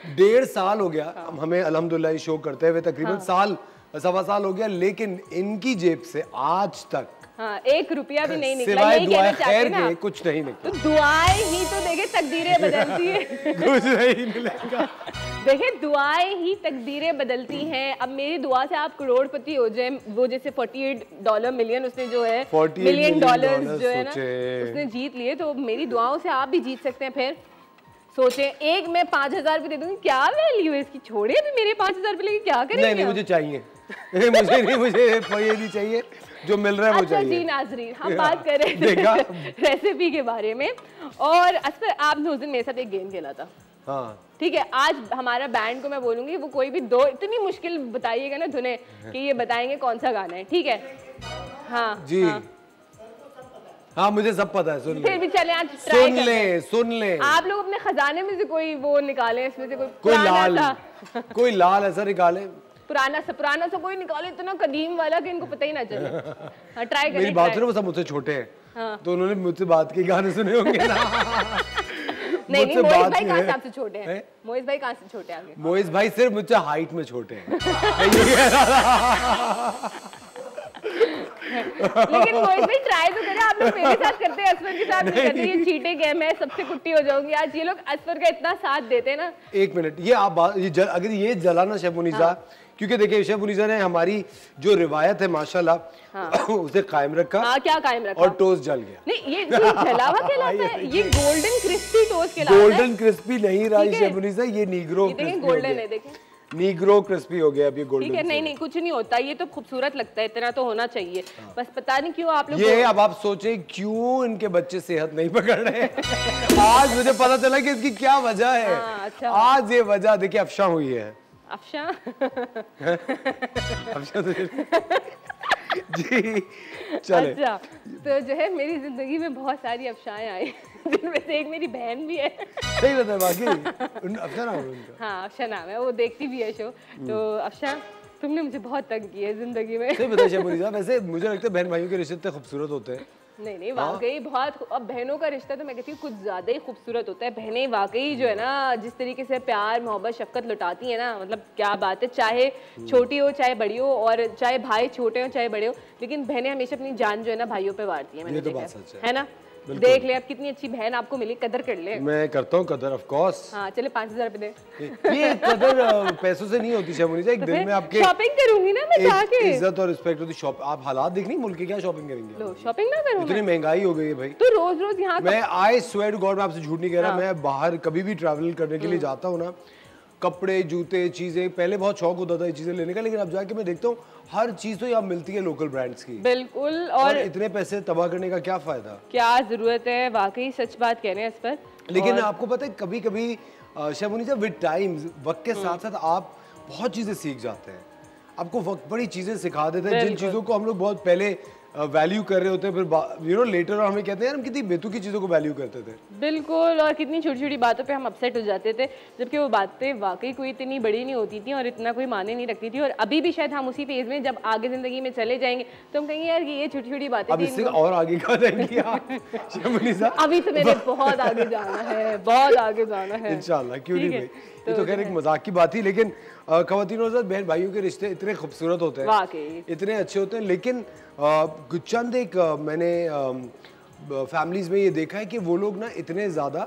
1.5 साल हो गया हमें अल्हम्दुलिल्लाह ये शो करते हुए, तकरीबन साल सवा साल हो गया, लेकिन इनकी जेब से आज तक 1 रुपया भी नहीं निकला। सिवाय दुआएं खैर के कुछ नहीं निकला। तो दुआएं ही तो देखे तकदीरें बदलती है। कुछ नहीं मिलेगा। देखे दुआएं ही तकदीरें बदलती हैं। अब मेरी दुआ से आप करोड़पति हो जाए, वो जैसे $48 मिलियन उसने जो है $1 मिलियन जो है ना उसने जीत लिए, तो मेरी दुआओं से आप भी जीत सकते हैं। फिर सोचे एक मैं 5000 रुपए दे दूंगी, क्या वैल्यू है इसकी, छोड़े अभी मेरे 5000 रुपए लेके क्या करेंगे? नहीं मुझे चाहिए। मुझे ये नहीं चाहिए जो मिल रहा है वो चाहिए। जी नाजरीन, हम बात कर रहे थे रेसिपी के बारे में, और असफर आपने उस दिन मेरे साथ एक गेम खेला था। हाँ ठीक है, आज हमारा बैंड को मैं बोलूंगी वो कोई भी 2 इतनी मुश्किल बताइएगा ना धुने कि ये बताएंगे कौन सा गाना है, ठीक है? हाँ जी हाँ मुझे सब पता है, सुन ले। फिर भी चले आज सुन ले। आप लोग अपने खजाने में से कोई वो निकाले, इसमें से कोई लाल ऐसा निकाले, पुराना सा कोई निकाले, इतना कदीम वाला कि इनको पता ही ना चले। हाँ, ट्राई करें। मेरी बात सुनो, वो सब मुझसे छोटे हैं। हाँ। तो उन्होंने मुझसे बात की गाने सुने होंगे ना। नहीं मोइज भाई कहाँ से आपसे छोटे हैं? मोइज भाई कहाँ से छोटे हैं? मोइज भाई सिर्फ मुझसे हाइट में छोटे हैं। लेकिन मोइज भाई ट्राई तो करें, आप लोग मेरे साथ करते हैं, असफर के साथ नहीं करते। ये चीटे गेम है, सबसे कुट्टी हो जाऊंगी आज। ये लोग असफर का इतना साथ देते हैं ना। एक मिनट, ये आप बात अगर ये जलाना शेफ मुनीसा, क्योंकि देखिए शेफ मुनीसा ने हमारी जो रिवायत है माशाल्लाह उसे कायम रखा। क्या कायम रखा? और टोस्ट जल गया। नहीं ये जला हुआ कहलाता है, ये गोल्डन क्रिस्पी टोस्ट कहलाता है। गोल्डन क्रिस्पी नहीं रहा शेफ मुनीसा, ये नीग्रो क्रिस्पी गोल्डन है। देखें नीग्रो क्रिस्पी हो गया अब ये गोल्डन। ठीक है, नहीं कुछ नहीं होता, ये तो खूबसूरत लगता है, इतना तो होना चाहिए। बस पता नहीं क्यों आप लोग ये अब आप सोचे क्यों इनके बच्चे सेहत नहीं पकड़ रहे। आज मुझे पता चला कि इसकी क्या वजह है। अच्छा। आज ये वजह देखिए अफशा हुई है। अफशा अफशा तो जी चले। अच्छा तो जो है मेरी जिंदगी में बहुत सारी अफशाएं आई, जिनमें से एक मेरी बहन भी है। सही बता बाकी अफशा नाम है उनका। हाँ अफशा नाम है, वो देखती भी है शो। तो अफशा तुमने मुझे बहुत तंग किया है जिंदगी में। सही बताया शेफ मुनीसा, वैसे मुझे लगता है बहन भाइयों के रिश्ते इतने खूबसूरत होते हैं। नहीं वाकई बहुत। अब बहनों का रिश्ता तो मैं कहती हूँ कुछ ज्यादा ही खूबसूरत होता है। बहनें वाकई जो है ना जिस तरीके से प्यार मोहब्बत शफकत लुटाती है ना, मतलब क्या बात है। चाहे छोटी हो चाहे बड़ी हो, और चाहे भाई छोटे हो चाहे बड़े हो, लेकिन बहनें हमेशा अपनी जान जो है ना भाइयों पे वारती है। मैंने देखा है ना। देख ले अब कितनी अच्छी बहन आपको मिली, कदर कर ले। मैं करता हूँ कदर, ऑफ कोर्स। हाँ चले 5000 रुपए दे। ये कदर पैसों से नहीं होती शर्मुनीसा, एक दिन में आपके शॉपिंग करूंगी ना मैं जाके। इज्जत और रिस्पेक्ट होती। शॉप आप हालात देख नहीं मुल्क के, क्या शॉपिंग करेंगे? लो शॉपिंग ना करूँ, इतनी महंगाई हो गई है भाई। तो रोज रोज यहाँ मैं आई स्वेयर टू गॉड, मैं आपसे झूठ नहीं कह रहा, मैं बाहर कभी भी ट्रैवल करने के लिए जाता हूँ ना, कपड़े जूते चीजें, पहले बहुत शौक होता था ये चीजें लेने का, लेकिन अब जाके मैं देखता हूँ हर चीज तो यहाँ मिलती है लोकल ब्रांड्स की। बिल्कुल। और इतने पैसे तबाह करने का क्या फायदा, क्या जरूरत है, वाकई सच बात कह रहे हैं इस पर। लेकिन आपको पता है कभी कभी शर्मुनीसा विद टाइम, वक्त के साथ साथ आप बहुत चीजें सीख जाते हैं। आपको वक्त बड़ी चीजें सिखा देते हैं, जिन चीजों को हम लोग बहुत पहले वैल्यू कर रहे होते हैं, फिर यू नो लेटर हमें कहते हैं हम कितनी बेतुकी चीजों को वैल्यू करते थे। बिल्कुल, और कितनी छोटी छोटी बातों पे हम अपसेट हो जाते थे, जबकि वो बातें वाकई कोई इतनी बड़ी नहीं होती थी और इतना कोई माने नहीं रखती थी। और अभी भी शायद हम उसी फेज में, जब आगे जिंदगी में चले जाएंगे तो हम कहेंगे यार ये छोटी छोटी बातें अब इससे और आगे का शर्मुनीसा, अभी तो मेरे बहुत आगे जाना है, बहुत आगे जाना है इंशाल्लाह। क्यों नहीं भाई, ये तो खैर एक मजाक की बात थी, लेकिन ख़वातीन और बहन भाइयों के रिश्ते इतने खूबसूरत होते हैं, वाकई इतने अच्छे होते हैं। लेकिन चंद एक मैंने फैमिलीज में ये देखा है कि वो लोग ना इतने ज़्यादा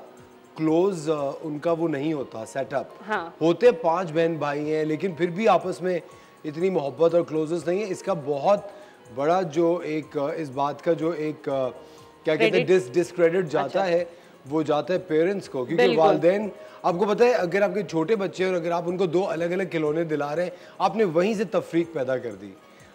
क्लोज उनका वो नहीं होता सेटअप। हाँ। होते 5 बहन भाई हैं, लेकिन फिर भी आपस में इतनी मोहब्बत और क्लोजनेस नहीं है। इसका बहुत बड़ा जो एक इस बात का जो एक क्या कहते हैं डिसक्रेडिट जाता है, वो जाता है पेरेंट्स को, क्योंकि वालिदैन, आपको पता है अगर आपके छोटे बच्चे और अगर आप उनको 2 अलग अलग खिलौने दिला रहे हैं, आपने वहीं से तफरीक पैदा कर दी।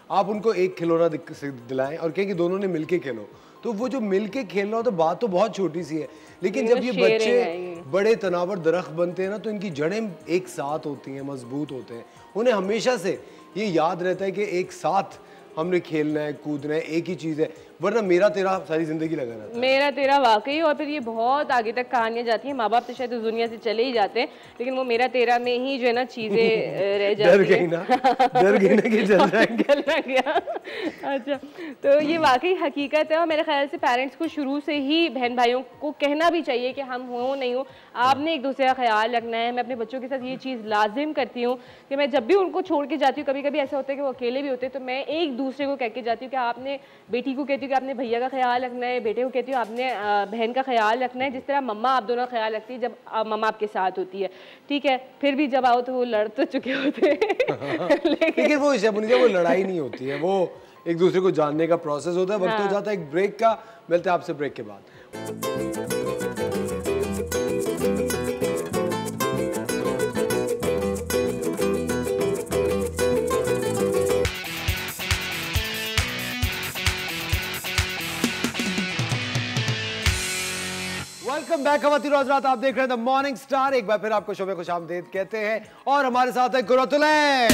आप उनको एक खिलौना दिलाएं और कहें कि दोनों ने मिलके खेलो, तो वो जो मिलके खेलना हो तो बात तो बहुत छोटी सी है, लेकिन जब ये बच्चे बड़े तनावर दरख्त बनते हैं ना, तो इनकी जड़ें एक साथ होती हैं, मजबूत होते हैं। उन्हें हमेशा से ये याद रहता है कि एक साथ हमने खेलना है, कूदना है, एक ही चीज़ है, वरना मेरा तेरा सारी जिंदगी लगा रहता है। मेरा तेरा वाकई, और फिर ये बहुत आगे तक कहानियां जाती हैं। माँ बाप तो शायद इस दुनिया से चले ही जाते हैं, लेकिन वो मेरा तेरा में ही जो है ना चीजें रह जाती हैं। डर गई ना कि जल जाएंगे। जलना गया। अच्छा, तो ये वाकई हकीकत है, और मेरे ख्याल से पेरेंट्स को शुरू से ही बहन भाइयों को कहना भी चाहिए कि हम हो नहीं हो, आपने एक दूसरे का ख्याल रखना है। मैं अपने बच्चों के साथ ये चीज़ लाजिम करती हूँ कि मैं जब भी उनको छोड़ के जाती हूँ, कभी कभी ऐसा होता है कि वो अकेले भी होते हैं, तो मैं एक दूसरे को कह के जाती हूँ कि आपने, बेटी को कहती हूँ कि आपने भैया का ख्याल रखना है, बेटे को कहती हूँ आपने बहन का ख्याल रखना है, जिस तरह मम्मा आप दोनों का ख्याल रखती है जब मम्मा आपके साथ होती है। ठीक है, फिर भी जब आओ तो वो लड़ तो चुके होते हैं। लेकिन वो वो लड़ाई नहीं होती है, वो एक दूसरे को जानने का प्रोसेस होता है। वक्त हो जाता है एक ब्रेक का, मिलते हैं आपसे ब्रेक के बाद। वेलकम बैक खवातीन और हज़रात, आप देख रहे हैं द मॉर्निंग स्टार। एक बार फिर आपको शोबे खुशामदीद कहते हैं, और हमारे साथ है कुरतुलैन।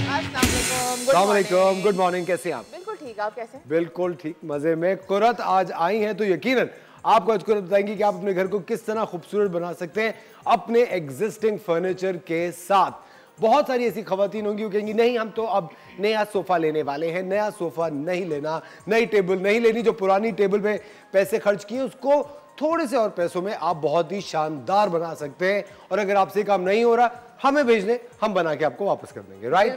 अस्सलाम वालेकुम, गुड मॉर्निंग, कैसे हैं आप? बिल्कुल ठीक, आप कैसे? बिल्कुल ठीक, मजे में। कुरत आज आई हैं तो यकीनन आपको आज कुरत बताएंगी कि आप अपने घर को किस तरह खूबसूरत बना सकते हैं अपने एग्जिस्टिंग फर्नीचर के साथ। बहुत सारी ऐसी खवातीन होंगी वो कहेंगी नहीं हम तो अब नया सोफा लेने वाले हैं, नया सोफा नहीं लेना, नई टेबल नहीं लेनी, जो पुरानी टेबल पे पैसे खर्च किए उसको थोड़े से और पैसों में आप बहुत ही शानदार बना सकते हैं। और अगर आपसे काम नहीं हो रहा, हमें भेज दें, हम बना के आपको वापस कर देंगे, राइट?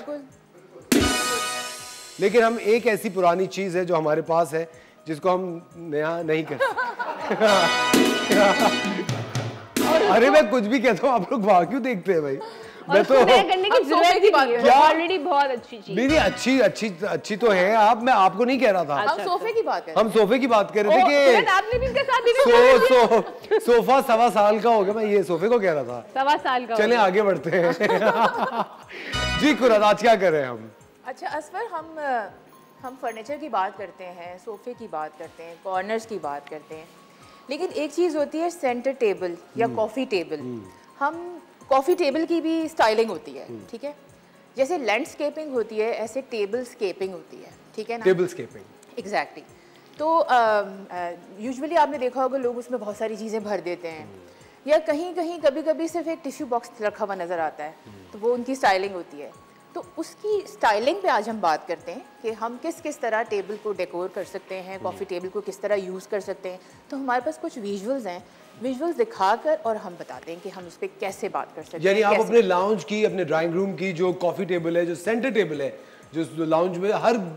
लेकिन हम एक ऐसी पुरानी चीज है जो हमारे पास है जिसको हम नया नहीं कर अरे मैं कुछ भी कहता हूँ, आप लोग वहां क्यों देखते हैं भाई? मैं तो करने की जरूरत ही नहीं है, ऑलरेडी बहुत अच्छी चीज। नहीं अच्छी तो है आप, मैं आपको नहीं कह रहा था। हम सोफे की बात कर रहे हम सोफे की बात कर रहे थे कि आपने भी इनके साथ सोफा 1.25 साल का हो गया, मैं ये सोफे को कह रहा था 1.25 साल का। चले आगे बढ़ते हैं। जी कुरत, आज क्या कर रहे हैं हम? अच्छा असफर, हम फर्नीचर की बात करते हैं, सोफे की बात करते हैं, कॉर्नर्स की बात करते हैं, लेकिन एक चीज़ होती है सेंटर टेबल या कॉफ़ी टेबल। हम कॉफ़ी टेबल की भी स्टाइलिंग होती है, ठीक है? जैसे लैंडस्केपिंग होती है, ऐसे टेबल स्केपिंग होती है, ठीक है ना? Table escaping, exactly. तो यूजुअली आपने देखा होगा लोग उसमें बहुत सारी चीज़ें भर देते हैं, या कहीं कहीं कभी कभी सिर्फ एक टिश्यू बॉक्स रखा हुआ नज़र आता है, तो वो उनकी स्टाइलिंग होती है। तो उसकी स्टाइलिंग पे आज हम बात करते हैं कि हम किस किस तरह टेबल को डेकोर कर सकते हैं, कॉफ़ी टेबल को किस तरह यूज़ कर सकते हैं। तो हमारे पास कुछ विजुअल्स हैं, विजुअल्स दिखाकर और हम बताते हैं कि हम उस पर कैसे बात कर सकते हैं। यानी आप अपने लाउंज की, अपने ड्राइंग रूम की जो कॉफ़ी टेबल है, जो सेंटर टेबल है, जो लाउंज में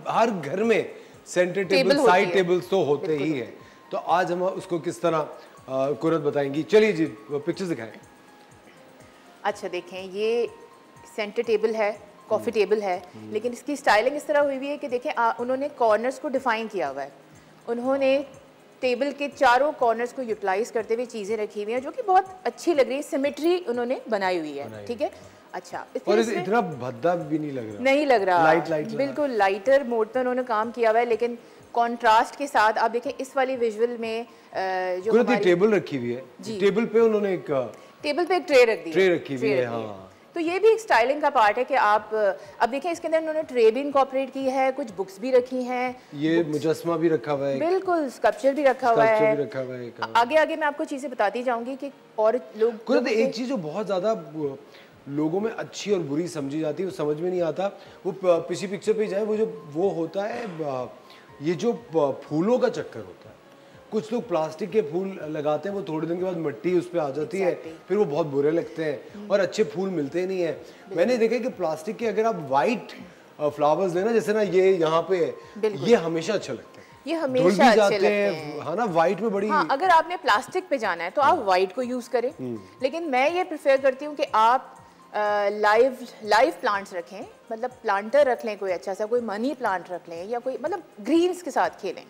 हर घर में सेंटर टेबल, साइड टेबल्स तो होते ही है, तो आज हम उसको किस तरह कुरत बताएंगी। चलिए जी पिक्चर्स दिखाएं। अच्छा देखें, ये सेंटर टेबल है, कॉफ़ी टेबल है, लेकिन इसकी स्टाइलिंग इस तरह हुई हुई है कि देखें उन्होंने कॉर्नर्स को डिफाइन किया हुआ है। उन्होंने टेबल के चारों कॉर्नर्स को यूटिलाइज करते हुए चीज़ें रखी हुई हैं जो कि बहुत अच्छी लग रही है, सिमेट्री उन्होंने बनाई हुई है। ठीक है, अच्छा और इतना भद्दा भी नहीं लग रहा, नहीं लग रहा, लाइट बिल्कुल लाइटर मोड पे उन्होंने काम किया हुआ है। लेकिन कॉन्ट्रास्ट के साथ आप देखें इस वाली विजुअल में जो हमारी टेबल रखी हुई है, टेबल पे उन्होंने एक टेबल पे एक ट्रे रख दी, ट्रे रखी हुई है। हाँ, तो ये भी एक स्टाइलिंग का पार्ट है कि आप अब देखें इसके अंदर उन्होंने ट्रे भी इनकॉर्पोरेट की है, कुछ बुक्स भी रखी हैं, ये मुजस्मा भी रखा हुआ है, बिल्कुल स्कल्पचर भी रखा हुआ है। आगे आगे मैं आपको चीजें बताती जाऊंगी कि और लोग एक चीज जो बहुत ज्यादा लोगों में अच्छी और बुरी समझी जाती है, वो समझ में नहीं आता। वो पिछली पिक्चर पे जाए, वो होता है ये जो फूलों का चक्कर होता है। कुछ लोग प्लास्टिक के फूल लगाते हैं, वो थोड़े दिन के बाद मिट्टी उस पर आ जाती है, फिर वो बहुत बुरे लगते हैं और अच्छे फूल मिलते ही नहीं है। मैंने देखा कि प्लास्टिक के अगर आप वाइट फ्लावर्स लेना, जैसे ना ये यहाँ पे है, ये हमेशा अच्छा लगता है, ये हमेशा अच्छे लगते हैं। हाँ ना, वाइट में बड़ी अगर आपने प्लास्टिक पे जाना है तो आप वाइट को यूज करें, लेकिन मैं ये प्रेफर करती हूँ कि आप लाइव प्लांट्स रखें, मतलब प्लांटर रख लें, कोई अच्छा सा कोई मनी प्लांट रख लें या कोई मतलब ग्रीन्स के साथ खेलें।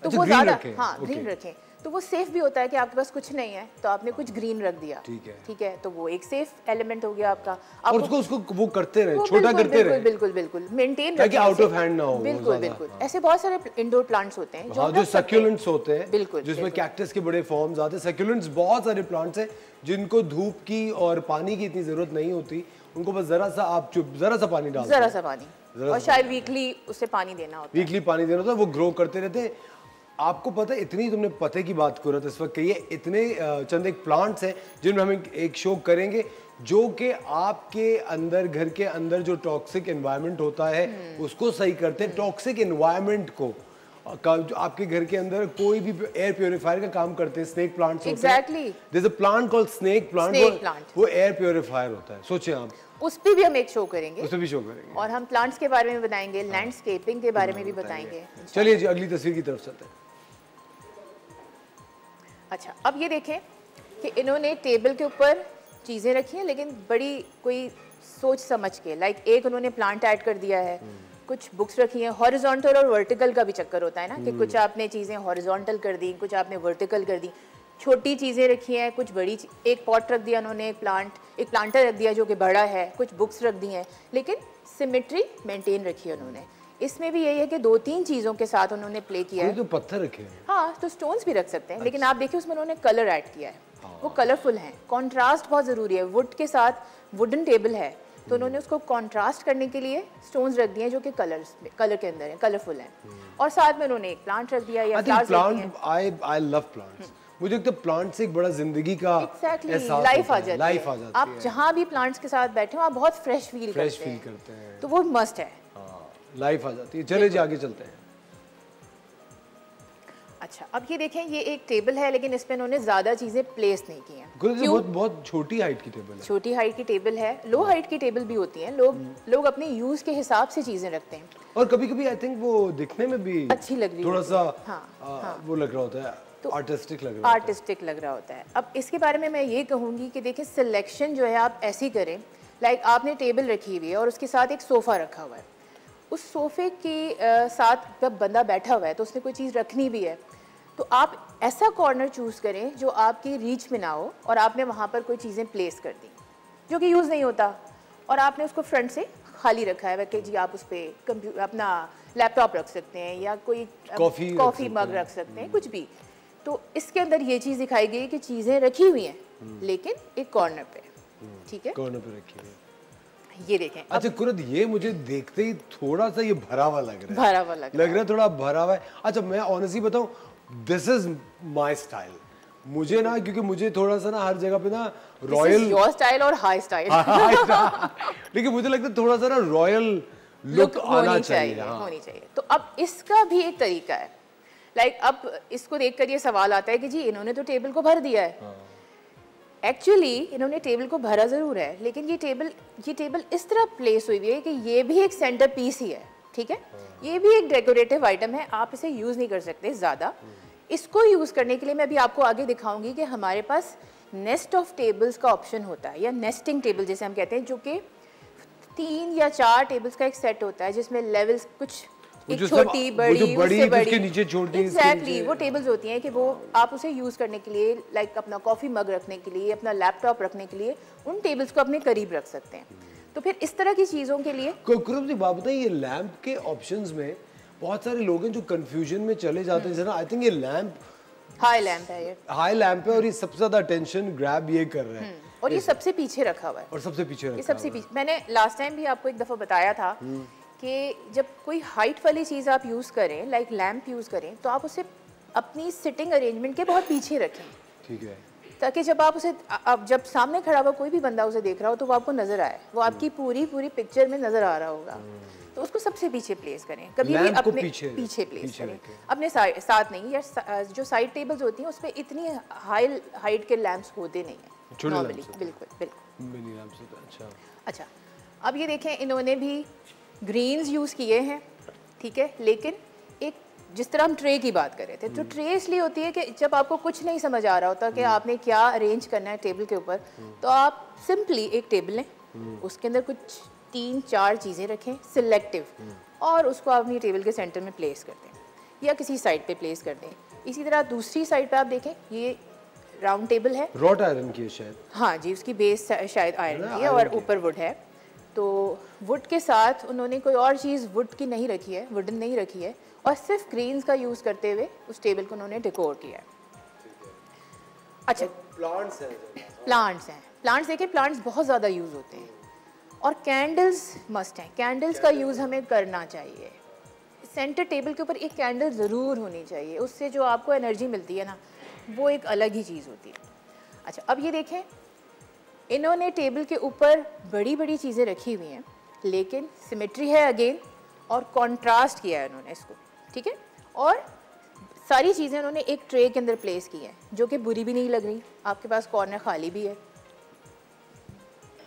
तो अच्छा, वो ग्रीन ज्यादा रखें। ग्रीन रखें तो वो सेफ भी होता है कि आपके पास कुछ नहीं है तो आपने कुछ ग्रीन रख दिया, ठीक है, तो वो एक सेफ एलिमेंट हो गया आपका। और उसको वो करते रहे, छोटा करते रहे, बिल्कुल मेंटेन ताकि आउट ऑफ हैंड ना हो। बिल्कुल ऐसे बहुत सारे इंडोर प्लांट्स होते हैं जो सक्यूलेंट्स होते हैं, बिल्कुल, जिसमें कैक्टस के बड़े फॉर्म्स आते हैं। सक्यूलेंट्स बहुत सारे प्लांट्स हैं जिनको धूप की और पानी की इतनी जरूरत नहीं होती, उनको बस जरा सा पानी डाल, जरा सा पानी, और शायद वीकली उससे पानी देना होता है, वीकली पानी देना होता है, वो ग्रो करते रहते हैं। आपको पता है, इतनी तुमने पते की बात करो तो इस वक्त कहिए, इतने चंद एक प्लांट्स हैं जिनमें हम एक शो करेंगे जो कि आपके अंदर, घर के अंदर जो टॉक्सिक एनवायरनमेंट होता है उसको सही करते हैं। टॉक्सिक एनवायरनमेंट को जो आपके घर के अंदर कोई भी एयर प्योरीफायर का काम करते हैं, स्नेक प्लांट्स होते हैं। There is a plant called snake plant, वो एयर प्योरीफायर होता है। सोचिए आप, उस पे भी हम एक शो करेंगे, उस पे भी शो करेंगे, और हम प्लांट्स के बारे में बताएंगे, लैंडस्केपिंग के बारे में भी बताएंगे। चलिए जी अगली तस्वीर की तरफ चलते हैं। अच्छा, अब ये देखें कि इन्होंने टेबल के ऊपर चीज़ें रखी हैं, लेकिन बड़ी कोई सोच समझ के, लाइक एक उन्होंने प्लांट ऐड कर दिया है, कुछ बुक्स रखी हैं। हॉरिजॉन्टल और वर्टिकल का भी चक्कर होता है ना, कि कुछ आपने चीज़ें हॉरिजॉन्टल कर दी, कुछ आपने वर्टिकल कर दी, छोटी चीज़ें रखी हैं, कुछ बड़ी। एक पॉट रख दिया उन्होंने, एक प्लांटर रख दिया जो कि बड़ा है, कुछ बुक्स रख दी हैं, लेकिन सिमेट्री मेंटेन रखी है उन्होंने। इसमें भी यही है कि 2-3 चीज़ों के साथ उन्होंने प्ले किया है। तो पत्थर रखे हैं, हाँ, तो स्टोन्स भी रख सकते हैं, लेकिन आप देखिए उसमें उन्होंने कलर ऐड किया है, वो कलरफुल हैं। कॉन्ट्रास्ट बहुत ज़रूरी है, वुड के साथ वुडन टेबल है तो उन्होंने उसको कॉन्ट्रास्ट करने के लिए स्टोन्स रख दिए हैं जो कि कलर के अंदर है, कलरफुल है, और साथ में उन्होंने एक प्लांट रख दिया या फ्लावर्स रख दिए हैं। आई लव प्लांट्स, मुझे लगता है प्लांट से एक बड़ा जिंदगी का लाइफ आ जाती है। आप जहाँ भी प्लांट्स के साथ बैठे हो आप बहुत फ्रेश फील करते हैं, तो वो मस्ट है, लाइफ आ जाती है। चलिए जी आगे चलते हैं। अच्छा, अब ये देखें, ये एक टेबल है, लेकिन इसमें उन्होंने ज्यादा चीजें प्लेस नहीं की हैं। बहुत छोटी हाइट की टेबल है, छोटी हाइट की टेबल है, लो हाइट की टेबल भी होती हैं। लोग अपने यूज के हिसाब से चीजें रखते हैं, और कभी कभी आई थिंक वो दिखने में भी अच्छी लग रही है, थोड़ा सा वो लग रहा होता है, तो आर्टिस्टिक लग रहा होता है। अब इसके बारे में मैं ये कहूँगी कि देखिए, सिलेक्शन जो है आप ऐसी करें, लाइक आपने टेबल रखी हुई है और उसके साथ एक सोफा रखा हुआ है, उस सोफे के साथ जब बंदा बैठा हुआ है तो उसने कोई चीज़ रखनी भी है, तो आप ऐसा कॉर्नर चूज़ करें जो आपकी रीच में ना हो, और आपने वहाँ पर कोई चीज़ें प्लेस कर दी जो कि यूज़ नहीं होता, और आपने उसको फ्रंट से खाली रखा है कि जी आप उस पर अपना लैपटॉप रख सकते हैं या कोई कॉफ़ी मग रख सकते हैं, कुछ भी। तो इसके अंदर ये चीज़ दिखाई गई कि चीज़ें रखी हुई हैं लेकिन एक कॉर्नर पे, ठीक है, कॉर्नर पे रखी हुई। ये देखें। अच्छा कुरत, ये मुझे देखते ही थोड़ा सा ये भरा हुआ लग रहा है, लग रहा है, थोड़ा भरा हुआ है। अच्छा मैं ऑनेस्टली बताऊं, दिस इज माय स्टाइल। मुझे ना, क्योंकि मुझे थोड़ा सा ना हर जगह पे ना रॉयल, योर स्टाइल और हाई स्टाइल लेकिन मुझे लगता है थोड़ा सा ना रॉयल लुक आना चाहिए, होनी चाहिए। तो अब इसका भी एक तरीका है, लाइक अब इसको देखकर ये सवाल आता है कि जी इन्होंने तो टेबल को भर दिया है। एक्चुअली इन्होंने टेबल को भरा ज़रूर है, लेकिन ये टेबल इस तरह प्लेस हुई है कि ये भी एक सेंटर पीस ही है, ठीक है, ये भी एक डेकोरेटिव आइटम है, आप इसे यूज़ नहीं कर सकते ज़्यादा। इसको यूज़ करने के लिए मैं अभी आपको आगे दिखाऊंगी कि हमारे पास नेस्ट ऑफ टेबल्स का ऑप्शन होता है, या नेस्टिंग टेबल जैसे हम कहते हैं, जो कि 3 या 4 टेबल्स का एक सेट होता है जिसमें लेवल्स कुछ एक छोटी बड़ी उससे बड़ी नीचे छोटी एग्जैक्टली वो टेबल्स होती हैं कि वो आप उसे यूज़ करने के लिए लाइक अपना कॉफ़ी मग रखने के लिए, अपना लैपटॉप रखने के लिए उन टेबल्स को अपने करीब रख सकते हैं। तो फिर इस तरह की चीज़ों के लिए कुरब जी बात बताइए, ये लैंप के ऑप्शंस में बहुत सारे लोग हैं जो कंफ्यूजन में चले जाते हैं। आई थिंक ये लैंप हाई लैंप है, ये हाई लैंप है और ये सबसे ज्यादा अटेंशन ग्रैब ये कर रहा है, और ये सबसे पीछे रखा हुआ है, और सबसे पीछे ये सबसे पीछे। मैंने लास्ट टाइम भी आपको एक दफ़ा बताया था कि जब कोई हाइट वाली चीज़ आप यूज़ करें, लाइक लैंप यूज़ करें, तो आप उसे अपनी सिटिंग अरेंजमेंट के बहुत पीछे रखें, ठीक है, ताकि जब आप उसे जब सामने खड़ा हुआ कोई भी बंदा उसे देख रहा हो तो वो आपको नजर आए, वो आपकी पूरी पिक्चर में नजर आ रहा होगा। तो उसको सबसे पीछे प्लेस करें, कभी भी अपने पीछे प्लेस करें, अपने साथ नहीं, या जो साइड टेबल्स होती हैं उसमें इतनी हाइट के लैंप्स होते नहीं हैं नॉर्मली, बिल्कुल मिनी लैंप से। अच्छा, अब ये देखें, इन्होंने भी ग्रीन्स यूज़ किए हैं, ठीक है, लेकिन एक जिस तरह हम ट्रे की बात कर रहे थे, तो ट्रे इसलिए होती है कि जब आपको कुछ नहीं समझ आ रहा होता कि आपने क्या अरेंज करना है टेबल के ऊपर, तो आप सिंपली एक टेबल लें, उसके अंदर कुछ 3-4 चीज़ें रखें सिलेक्टिव, और उसको आप अपनी टेबल के सेंटर में प्लेस कर दें या किसी साइड पे प्लेस कर दें। इसी तरह दूसरी साइड पे आप देखें, ये राउंड टेबल है, रॉट आयरन की है शायद, हाँ जी, उसकी बेस शायद आयरन की है और ऊपर वुड है। तो वुड के साथ उन्होंने कोई और चीज़ वुड की नहीं रखी है, वुडन नहीं रखी है, और सिर्फ ग्रीन्स का यूज़ करते हुए उस टेबल को उन्होंने डेकोर किया है। अच्छा, प्लांट्स हैं, प्लांट्स देखिए, प्लांट्स बहुत ज़्यादा यूज़ होते हैं, और कैंडल्स मस्ट हैं, कैंडल्स का यूज़ हमें करना चाहिए। सेंटर टेबल के ऊपर एक कैंडल ज़रूर होनी चाहिए, उससे जो आपको एनर्जी मिलती है ना, वो एक अलग ही चीज़ होती है। अच्छा, अब ये देखें, इन्होंने टेबल के ऊपर बड़ी बड़ी चीज़ें रखी हुई हैं, लेकिन सिमेट्री है अगेन, और कॉन्ट्रास्ट किया है उन्होंने इसको, ठीक है, और सारी चीज़ें उन्होंने एक ट्रे के अंदर प्लेस की हैं, जो कि बुरी भी नहीं लग रही, आपके पास कॉर्नर खाली भी है।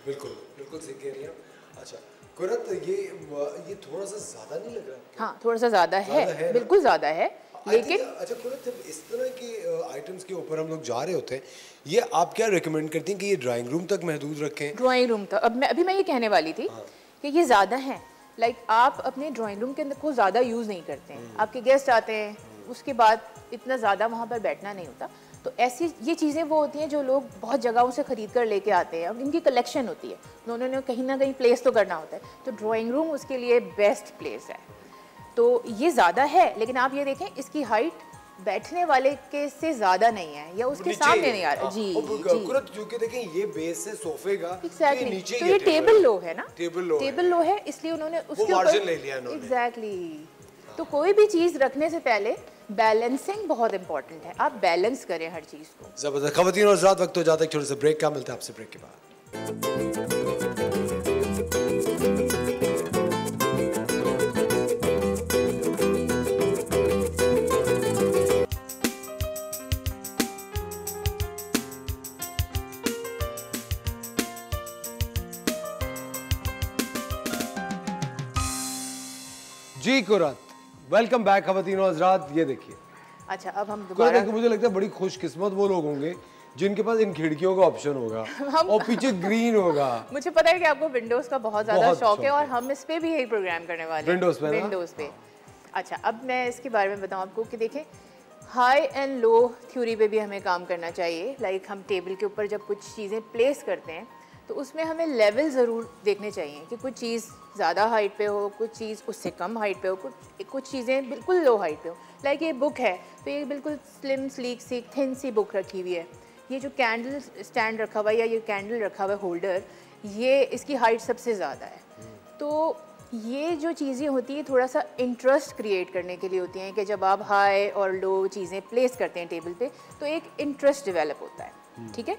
बिल्कुल बिल्कुल सही कह रही हैं। अच्छा कुरत, ये थोड़ा सा ज़्यादा नहीं लग रहा? हाँ, थोड़ा सा ज़्यादा है, बिल्कुल ज़्यादा है, लेकिन अच्छा कुरत, जब इस तरह के आइटम्स के ऊपर हम लोग जा रहे होते हैं, ये आप क्या रिकमेंड करती हैं कि ये ड्राइंग रूम तक महदूद रखें? ड्राइंग रूम तक, अभी मैं ये कहने वाली थी कि ये ज़्यादा है, लाइक आप अपने ड्राइंग रूम के अंदर को ज़्यादा यूज़ नहीं करते हैं, आपके गेस्ट आते हैं, उसके बाद इतना ज़्यादा वहाँ पर बैठना नहीं होता, तो ऐसी ये चीज़ें वो होती हैं जो लोग बहुत जगहों से ख़रीद कर लेके आते हैं, अब इनकी कलेक्शन होती है, तो उन्होंने कहीं ना कहीं प्लेस तो करना होता है, तो ड्राइंग रूम उसके लिए बेस्ट प्लेस है। तो ये ज़्यादा है, लेकिन आप ये देखें, इसकी हाइट बैठने वाले के से ज़्यादा नहीं है, या उसके सामने नहीं आ रहा। जी कुरत, जो कि देखें ये बेस से सोफे का एग्जैक्टली, नीचे तो ये टेबल लो है ना, टेबल लो है, इसलिए उन्होंने उसके मार्जिन ले लिया इन्होंने। एग्जैक्टली, तो कोई भी चीज़ रखने से पहले बैलेंसिंग बहुत इंपॉर्टेंट है, आप बैलेंस करें हर चीज़ को। ज़बरदस्त। ख़वातीन और हज़रात, वक्त हो जाता है एक छोटे से ब्रेक का, मिलता है आपसे ब्रेक के बाद। जी कुरत, वेलकम बैक ख़वातीन और हज़रात। ये देखिए, अच्छा, अब हम दोबारा, मुझे लगता है बड़ी खुशकिस्मत वो लोग होंगे जिनके पास इन खिड़कियों का ऑप्शन होगा और पीछे ग्रीन होगा। मुझे पता है कि आपको विंडोज का बहुत ज़्यादा शौक है, और हम इस पे भी यही प्रोग्राम करने वाले हैं, विंडोज पे। अच्छा, अब मैं इसके बारे में बताऊँ आपको कि देखें, हाई एंड लो थ्योरी पे भी हमें काम करना चाहिए। लाइक हम टेबल के ऊपर जब कुछ चीज़ें प्लेस करते हैं, तो उसमें हमें लेवल ज़रूर देखने चाहिए कि कुछ चीज़ ज़्यादा हाइट पे हो, कुछ चीज़ उससे कम हाइट पे हो, कुछ चीज़ें बिल्कुल लो हाइट पे हो। लाइक ये बुक है, तो ये बिल्कुल स्लिम स्लीक सी थिन सी बुक रखी हुई है। ये जो कैंडल स्टैंड रखा हुआ है, या ये कैंडल रखा हुआ है होल्डर, ये इसकी हाइट सबसे ज़्यादा है। तो ये जो चीज़ें होती हैं थोड़ा सा इंटरेस्ट क्रिएट करने के लिए होती हैं कि जब आप हाई और लो चीज़ें प्लेस करते हैं टेबल पे, तो एक इंटरेस्ट डेवलप होता है, ठीक है,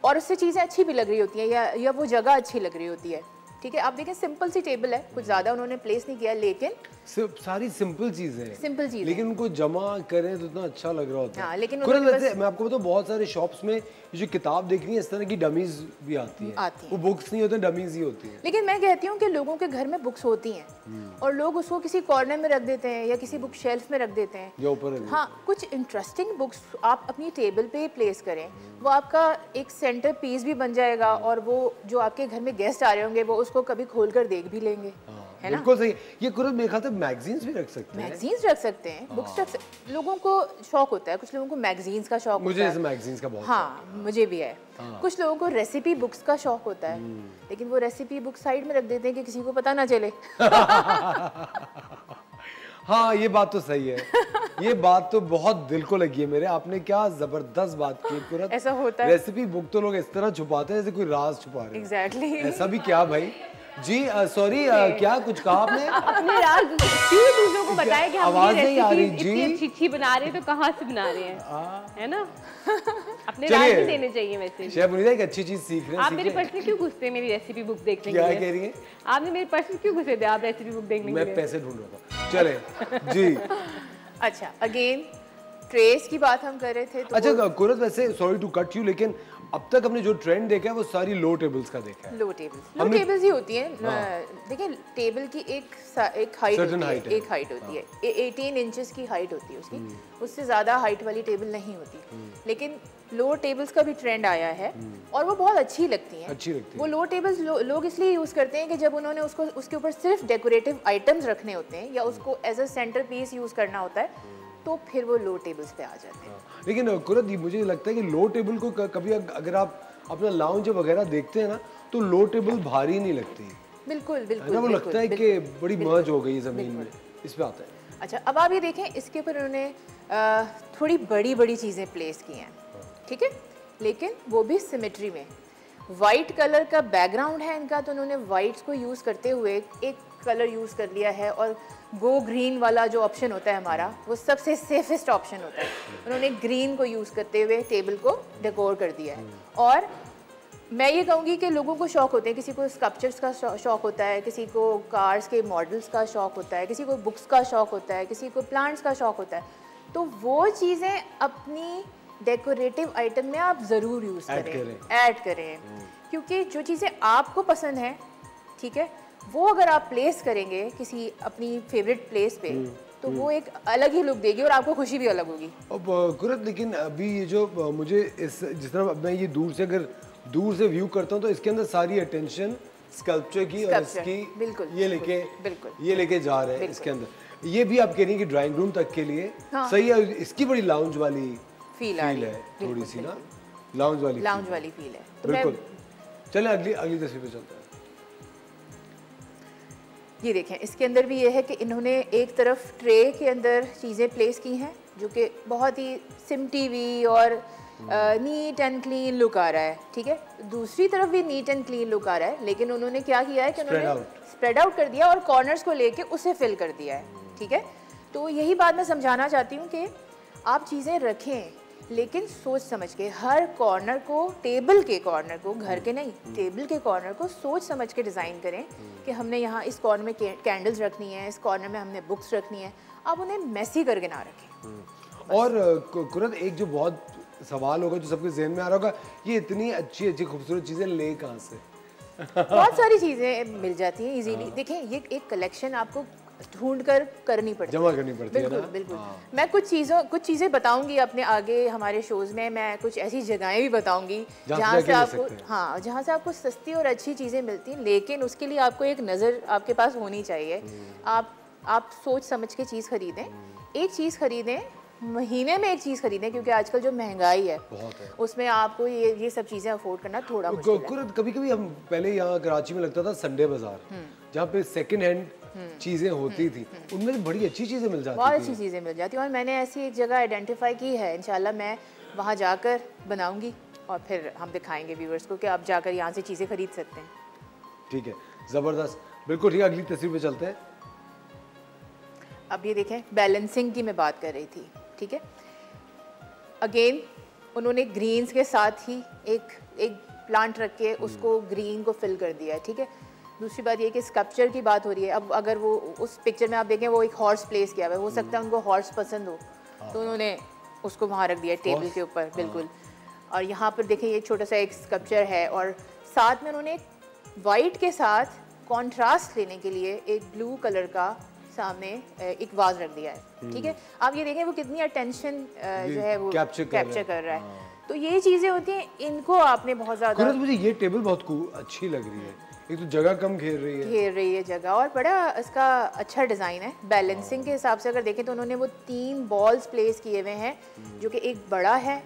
और उससे चीज़ें अच्छी भी लग रही होती हैं, या वो जगह अच्छी लग रही होती है, ठीक है। आप देखें, सिंपल सी टेबल है, कुछ ज़्यादा उन्होंने प्लेस नहीं किया, लेकिन सारी सिंपल चीजें हैं, सिंपल चीजें, लेकिन उनको जमा करें तो इतना अच्छा लग रहा होता है। हाँ, लेकिन कुरान उन्होंने वैसे मैं आपको बताऊं, बहुत सारे शॉप्स में ये जो किताब देखनी है इस तरह की डमीज भी आती हैं। वो बुक्स नहीं होते, डमीज ही होती हैं। लेकिन मैं कहती हूँ कि लोगों के घर में बुक्स होती हैं और लोग उसको किसी कॉर्नर में रख देते हैं या किसी बुक शेल्फ में रख देते हैं या ऊपर। हाँ, कुछ इंटरेस्टिंग बुक्स आप अपनी टेबल पे प्लेस करें, वो आपका एक सेंटर पीस भी बन जाएगा और वो जो आपके घर में गेस्ट आ रहे होंगे वो उसको कभी खोल कर देख भी लेंगे, है ना? बिल्कुल सही। ये कुरान मेरे ख्याल से मैगजीन्स भी रख सकते हैं। मैगजीन्स रख सकते हैं, बुक्स रख सकते। लोगों को शौक होता है, कुछ लोगों को मैगजीन्स का शौक मुझे होता ऐसे है। मैगजीन्स का बहुत हाँ, मुझे भी है। कुछ लोगों को रेसिपी बुक्स का शौक होता है, लेकिन वो रेसिपी बुक साइड में रख देते हैं कि किसी को पता ना चले। हाँ, ये बात तो सही है। ये बात तो बहुत दिल को लगी है मेरे। आपने क्या जबरदस्त बात की कुरान। ऐसा होता है। रेसिपी बुक तो लोग इस तरह छुपाते हैं जैसे कोई राज छुपा रहे हैं। एग्जैक्टली। ऐसा भी क्या भाई जी? सॉरी, क्या कुछ कहा आपने? अपने राज क्यों दूसरों को बताया कि हम आवाज ये नहीं आ रही रेसिपी जी। इतनी अच्छी बना रहे हैं तो कहाँ से बना रहे हैं, है ना? अपने चलिए। राज भी देने चाहिए वैसे। शेफ मुनीदा एक अच्छी चीज सीख रहे हैं। आप मेरे पर्स में क्यों घुसते हैं मेरी रेसिपी बुक देखने के क्या लिए? कह रही हैं? आपने मेरे पर्स में क्यों घुसे थे आप रेसिपी बुक देखने के मैं लिए? पैसे ढूंढ रहा था। चले जी। अच्छा, अगेन ट्रेस की बात हम कर रहे थे तो अच्छा कुरत, वैसे सॉरी टू कट यू, लेकिन अब तक हमने जो ट्रेंड देखा है वो सारी लो टेबल्स का देखा है। लो टेबल्स ही होती हैं। देखिए, टेबल की एक हाइट होती है, एक हाइट होती है, 18 इंचेस की हाइट होती है उसकी, उससे ज़्यादा हाइट वाली टेबल नहीं होती। लेकिन लो टेबल्स का भी ट्रेंड आया है और वो बहुत अच्छी लगती हैं। अच्छी लगती है। वो लो टेबल्स लोग इसलिए यूज़ करते हैं कि जब उन्होंने उसको उसके ऊपर सिर्फ डेकोरेटिव आइटम्स रखने होते हैं या उसको as a centrepiece use करना होता है, तो फिर वो लो टेबल्स पे आ जाते हैं। लेकिन कुरत, मुझे लगता है कि लो टेबल को कभी अगर आप अपना लाउंज वगैरह देखते हैं ना, तो लो टेबल भारी नहीं लगती। बिल्कुल बिल्कुल। ना, वो लगता है कि बड़ी मर्ज हो गई जमीन में। इस पे आता है। अच्छा, अब आप ये देखें, इसके ऊपर उन्होंने थोड़ी बड़ी बड़ी चीज़ें प्लेस की हैं, ठीक है, लेकिन वो भी सिमेट्री में। वाइट कलर का बैकग्राउंड है इनका, तो उन्होंने वाइट्स को यूज़ करते हुए एक कलर यूज़ कर लिया है और गो ग्रीन वाला जो ऑप्शन होता है हमारा, वो सबसे सेफेस्ट ऑप्शन होता है। उन्होंने ग्रीन को यूज़ करते हुए टेबल को डेकोर कर दिया है। और मैं ये कहूँगी कि लोगों को शौक होते हैं, किसी को स्कल्पचर्स का शौक होता है, किसी को कार्स के मॉडल्स का शौक होता है, किसी को बुक्स का शौक होता है, किसी को प्लांट्स का शौक होता है, तो वो चीज़ें अपनी डेकोरेटिव आइटम में आप ज़रूर यूज़ करें, ऐड करें, क्योंकि जो चीज़ें आपको पसंद हैं, ठीक है, वो अगर आप प्लेस करेंगे किसी अपनी फेवरेट प्लेस पे, तो वो एक अलग ही लुक देगी और आपको खुशी भी अलग होगी। अब कुरत, लेकिन अभी ये जो मुझे इस जिस तरह मैं ये दूर से व्यू करता हूँ, तो इसके अंदर सारी अटेंशन स्कल्पचर की और इसकी ये लेके जा रहे हैं इसके अंदर। ये भी आप कह रही हैं कि ड्राइंग रूम तक के लिए सही है। इसकी बड़ी लाउंज वाली फील है, थोड़ी सी ना लाउंज वाली फील है। तो बिल्कुल। चलें अगली तस्वीर पे चलते हैं। ये देखें, इसके अंदर भी ये है कि इन्होंने एक तरफ ट्रे के अंदर चीज़ें प्लेस की हैं जो कि बहुत ही सिमटी हुई और नीट एंड क्लीन लुक आ रहा है, ठीक है। दूसरी तरफ भी नीट एंड क्लीन लुक आ रहा है, लेकिन उन्होंने क्या किया है कि उन्होंने स्प्रेड आउट कर दिया और कॉर्नर्स को लेके उसे फिल कर दिया है, ठीक है। तो यही बात मैं समझाना चाहती हूँ कि आप चीज़ें रखें, लेकिन सोच समझ के। हर कॉर्नर को, टेबल के कॉर्नर को, घर के नहीं, टेबल के कॉर्नर को सोच समझ के डिज़ाइन करें कि हमने यहाँ इस कॉर्नर में कैंडल्स रखनी है, इस कॉर्नर में हमने बुक्स रखनी है। आप उन्हें मैसी करके ना रखें। और कुरत, एक जो बहुत सवाल होगा जो सबके जहन में आ रहा होगा, ये इतनी अच्छी खूबसूरत चीज़ें ले कहाँ से? बहुत सारी चीज़ें मिल जाती हैं इजीली। देखें, ये एक कलेक्शन आपको ढूंढ कर करनी पड़ती है, जमा करनी पड़ती है ना। बिल्कुल। मैं कुछ चीज़ें बताऊंगी अपने आगे हमारे शोज़ में। मैं कुछ ऐसी जगहें भी बताऊंगी जहाँ से आपको जहाँ से आपको सस्ती और अच्छी चीज़ें मिलती हैं, लेकिन उसके लिए आपको एक नज़र आपके पास होनी चाहिए। आप सोच समझ के चीज़ खरीदें। एक चीज़ खरीदें, महीने में एक चीज़ खरीदें, क्योंकि आजकल जो महंगाई है उसमें आपको ये सब चीज़ें अफोर्ड करना थोड़ा मुश्किल है। कभी हम पहले यहाँ कराची में लगता था संडे बाजार, जहाँ पे सेकंड हैंड चीजें होती थी, उनमें बड़ी अच्छी चीजें मिल जाती थी, बहुत अच्छी चीजें मिल जाती। और मैंने ऐसी एक जगह आइडेंटिफाई की है, इंशाल्लाह मैं वहाँ जाकर बनाऊंगी और फिर हम दिखाएंगे व्यूअर्स को कि आप जाकर यहाँ से चीजें खरीद सकते हैं। ठीक है, जबरदस्त, बिल्कुल ठीक है। अगली तस्वीर पे चलते हैं। अब ये देखें, बैलेंसिंग की मैं बात कर रही थी, ठीक है। अगेन उन्होंने ग्रीन्स के साथ ही एक प्लांट रख के उसको ग्रीन को फिल कर दिया है, ठीक है। दूसरी बात ये कि स्कल्पचर की बात हो रही है। अब अगर वो उस पिक्चर में आप देखें वो एक हॉर्स प्लेस किया हुआ है, हो सकता है उनको हॉर्स पसंद हो तो उन्होंने उसको वहाँ रख दिया टेबल के ऊपर, बिल्कुल। और यहाँ पर देखें ये छोटा सा एक स्कल्पचर है और साथ में उन्होंने वाइट के साथ कॉन्ट्रास्ट लेने के लिए एक ब्लू कलर का सामने एक वाज रख दिया है, ठीक है। आप ये देखें वो कितनी अटेंशन जो है वो कैप्चर कर रहा है। तो ये चीज़ें होती हैं, इनको आपने बहुत ज़्यादा। मुझे ये टेबल बहुत अच्छी लग रही है, एक तो जगह कम घेर रही है जगह और बड़ा इसका अच्छा डिज़ाइन है। बैलेंसिंग के हिसाब से अगर देखें तो उन्होंने वो 3 बॉल्स प्लेस किए हुए हैं, जो कि एक बड़ा है,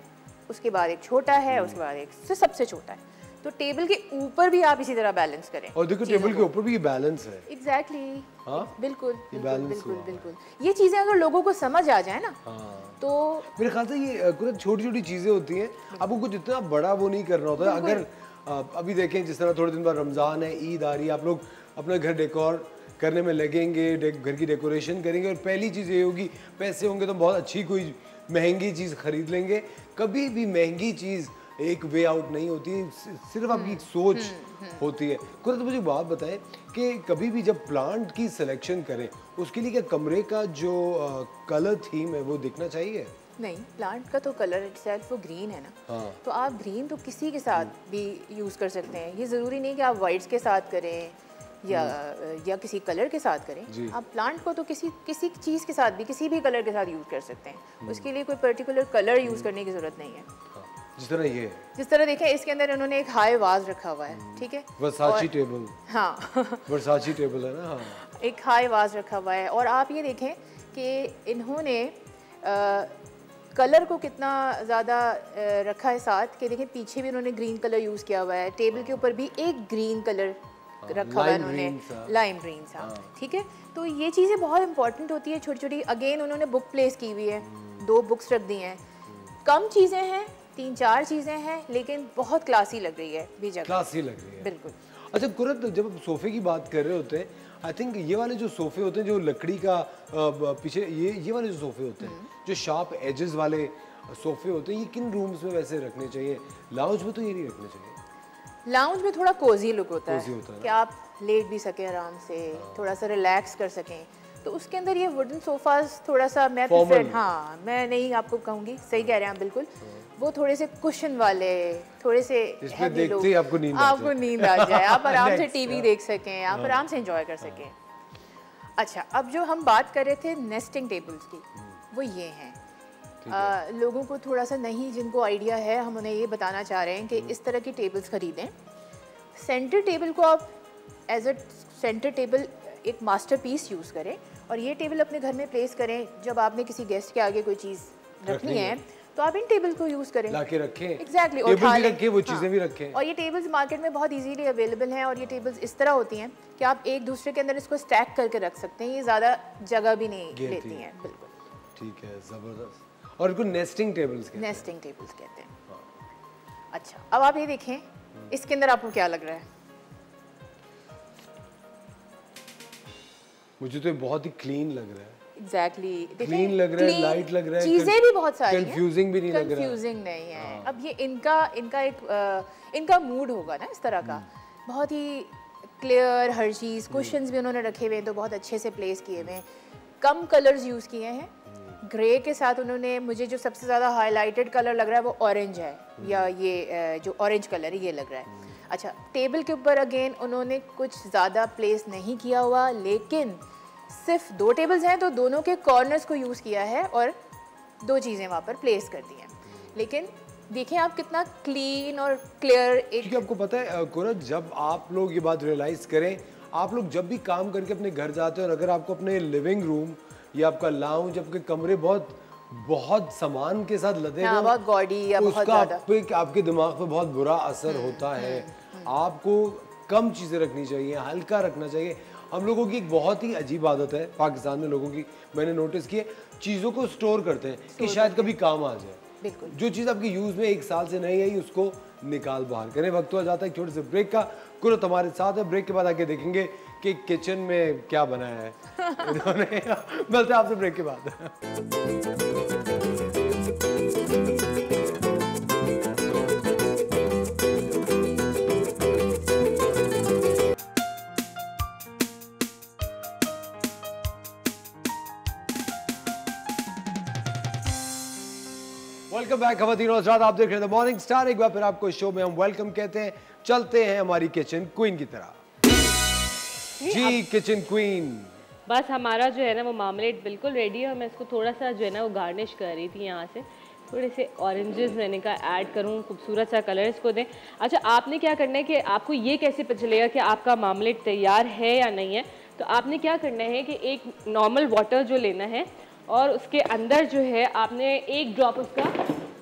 उसके बाद एक छोटा है, उसके बाद एक सबसे छोटा है। तो टेबल के ऊपर भी आप इसी तरह बैलेंस करें। और देखो टेबल के ऊपर भी ये बैलेंस है। एग्जैक्टली, बिल्कुल बिल्कुल। ये चीज़ें अगर लोगों को समझ आ जाए ना तो मेरे ख्याल से ये छोटी छोटी चीजें होती हैं, आपको कुछ इतना बड़ा वो नहीं करना होता है। अगर अभी देखें जिस तरह थोड़े दिन बाद रमज़ान है, ईद आ रही है, आप लोग अपना घर डेकोर करने में लगेंगे, घर की डेकोरेशन करेंगे और पहली चीज़ ये होगी पैसे होंगे तो बहुत अच्छी कोई महंगी चीज़ खरीद लेंगे। कभी भी महंगी चीज़ एक वे आउट नहीं होती, सिर्फ आपकी सोच होती है। कुछ तो मुझे बात बताएं कि कभी भी जब प्लांट की सिलेक्शन करें उसके लिए क्या कमरे का जो कलर थीम है वो दिखना चाहिए? नहीं, प्लांट का तो कलर इटसेल्फ वो ग्रीन है ना। तो आप ग्रीन तो किसी के साथ भी यूज़ कर सकते हैं। ये ज़रूरी नहीं कि आप वाइट्स के साथ करें या किसी कलर के साथ करें। आप प्लांट को तो किसी चीज़ के साथ भी, किसी भी कलर के साथ यूज़ कर सकते हैं। उसके लिए कोई पर्टिकुलर कलर यूज़ करने की ज़रूरत नहीं है। जिस तरह देखें इसके अंदर उन्होंने एक हाई वाज रखा हुआ है, ठीक है, वर्साची टेबल। हाँ वर्साची टेबल है ना। हाँ, एक हाई वाज रखा हुआ है। और आप ये देखें कि इन्होंने कलर को कितना ज़्यादा रखा है साथ कि देखें पीछे भी उन्होंने ग्रीन कलर यूज़ किया हुआ है, टेबल के ऊपर भी एक ग्रीन कलर रखा हुआ है उन्होंने, लाइम ग्रीन सा, ठीक है। तो ये चीज़ें बहुत इंपॉर्टेंट होती है, छोटी छोटी। अगेन उन्होंने बुक प्लेस की हुई है, 2 बुक्स रख दी हैं। कम चीज़ें हैं, 3-4 चीज़ें हैं, लेकिन बहुत क्लासी लग रही है भी जगह, क्लासी लग रही है, बिल्कुल। अच्छा कुरत, जब हम सोफे की बात कर रहे होते हैं, आई थिंक ये वाले जो सोफे होते हैं जो लकड़ी का पीछे ये वाले जो सोफे होते हैं जो शार्प एजेस वाले सोफे होते हैं, ये किन रूम्स में वैसे रखने चाहिए? लाउंज में तो ये नहीं रखने चाहिए। लाउंज में थोड़ा कोजी लुक होता है कि आप लेट भी सकें आराम से, थोड़ा सा रिलैक्स कर सकें। तो उसके अंदर ये वुडन सोफास थोड़ा सा मैं प्रेफर, हाँ मैं नहीं आपको कहूँगी, सही कह रहे हैं आप बिल्कुल, वो थोड़े से कुशन वाले, थोड़े से देखते ही आपको नींद आ जाए, आप आराम से टीवी देख सकें, आप आराम से एंजॉय कर सकें। अच्छा, अब जो हम बात कर रहे थे नेस्टिंग टेबल्स की, वो ये हैं। लोगों को थोड़ा सा नहीं, जिनको आइडिया है, हम उन्हें ये बताना चाह रहे हैं कि इस तरह की टेबल्स खरीदें। सेंटर टेबल को आप एज अ सेंटर टेबल एक मास्टरपीस यूज़ करें और ये टेबल अपने घर में प्लेस करें। जब आपने किसी गेस्ट के आगे कोई चीज़ रखनी है तो आप इन टेबल को यूज़ करें, लाके रखें, एग्जैक्टली, टेबल भी रखें, वो चीज़ें भी रखें। और ये टेबल्स मार्केट में बहुत इजीली अवेलेबल हैं और ये टेबल्स इस तरह होती हैं कि आप एक दूसरे के अंदर इसको स्टैक करके रख सकते हैं। ये ज़्यादा जगह भी नहीं लेती हैं, बिल्कुल। ठीक है, ज़बरदस्त। और इनको नेस्टिंग टेबल्स कहते हैं। अच्छा, अब आप ये देखें, इसके अंदर आपको क्या लग रहा है? मुझे तो बहुत ही क्लीन लग रहा है। एग्जैक्टली, क्लीन लग रहा है, लाइट लग रहा है, चीजें भी बहुत सारी हैं, कंफ्यूजिंग भी नहीं लग रहा, कंफ्यूजिंग नहीं है। अब ये इनका मूड होगा ना इस तरह का, बहुत ही क्लियर हर चीज़। कुशंस भी उन्होंने रखे हुए हैं तो बहुत अच्छे से प्लेस किए हुए हैं। कम कलर्स यूज़ किए हैं, ग्रे के साथ उन्होंने, मुझे जो सबसे ज़्यादा हाईलाइटेड कलर लग रहा है वो ऑरेंज है, या ये जो ऑरेंज कलर है ये लग रहा है। अच्छा, टेबल के ऊपर अगेन उन्होंने कुछ ज़्यादा प्लेस नहीं किया हुआ, लेकिन सिर्फ 2 टेबल्स हैं तो दोनों के कॉर्नर्स को यूज़ किया है और 2 चीज़ें वहाँ पर प्लेस कर दी हैं। लेकिन देखिए आप कितना क्लीन और क्लियर एक, क्योंकि आपको पता है कुरत, जब आप लोग ये बात रियलाइज़ करें, आप लोग जब भी काम करके अपने घर जाते हैं और अगर आपको अपने लिविंग रूम या आपका लाउंज, आपके कमरे बहुत सामान के साथ लदे हुए, बहुत गॉडी या बहुत ज़्यादा, आपके दिमाग पे बहुत बुरा असर होता है। आपको कम चीज़ें रखनी चाहिए, हल्का रखना चाहिए। हम लोगों की एक बहुत ही अजीब आदत है पाकिस्तान में लोगों की, मैंने नोटिस की है, चीज़ों को स्टोर करते हैं कि शायद कभी काम आ जाए। बिल्कुल, जो चीज़ आपकी यूज़ में 1 साल से नहीं आई उसको निकाल बाहर करें। वक्त हो जाता है छोटे से ब्रेक का। कुरत हमारे साथ है, ब्रेक के बाद आके देखेंगे कि किचन में क्या बनाया है इन्होंने। मिलते हैं आपसे ब्रेक के बाद। वेलकम बैक खवातीन और हज़रात, आप देख रहे हैं द मॉर्निंग स्टार। एक बार फिर आपको शो में हम वेलकम कहते हैं। चलते हैं हमारी किचन क्वीन की तरह। जी किचन क्वीन, बस हमारा जो है ना वो मार्मलेट बिल्कुल रेडी है और मैं इसको थोड़ा सा जो है ना वो गार्निश कर रही थी। यहाँ से थोड़े से ऑरेंजेस मैंने कहा ऐड करूँ, खूबसूरत सा कलर इसको दें। अच्छा, आपने क्या करना है कि आपको ये कैसे पता चलेगा कि आपका मार्मलेट तैयार है या नहीं है? तो आपने क्या करना है कि एक नॉर्मल वाटर जो लेना है और उसके अंदर जो है आपने एक ड्रॉप उसका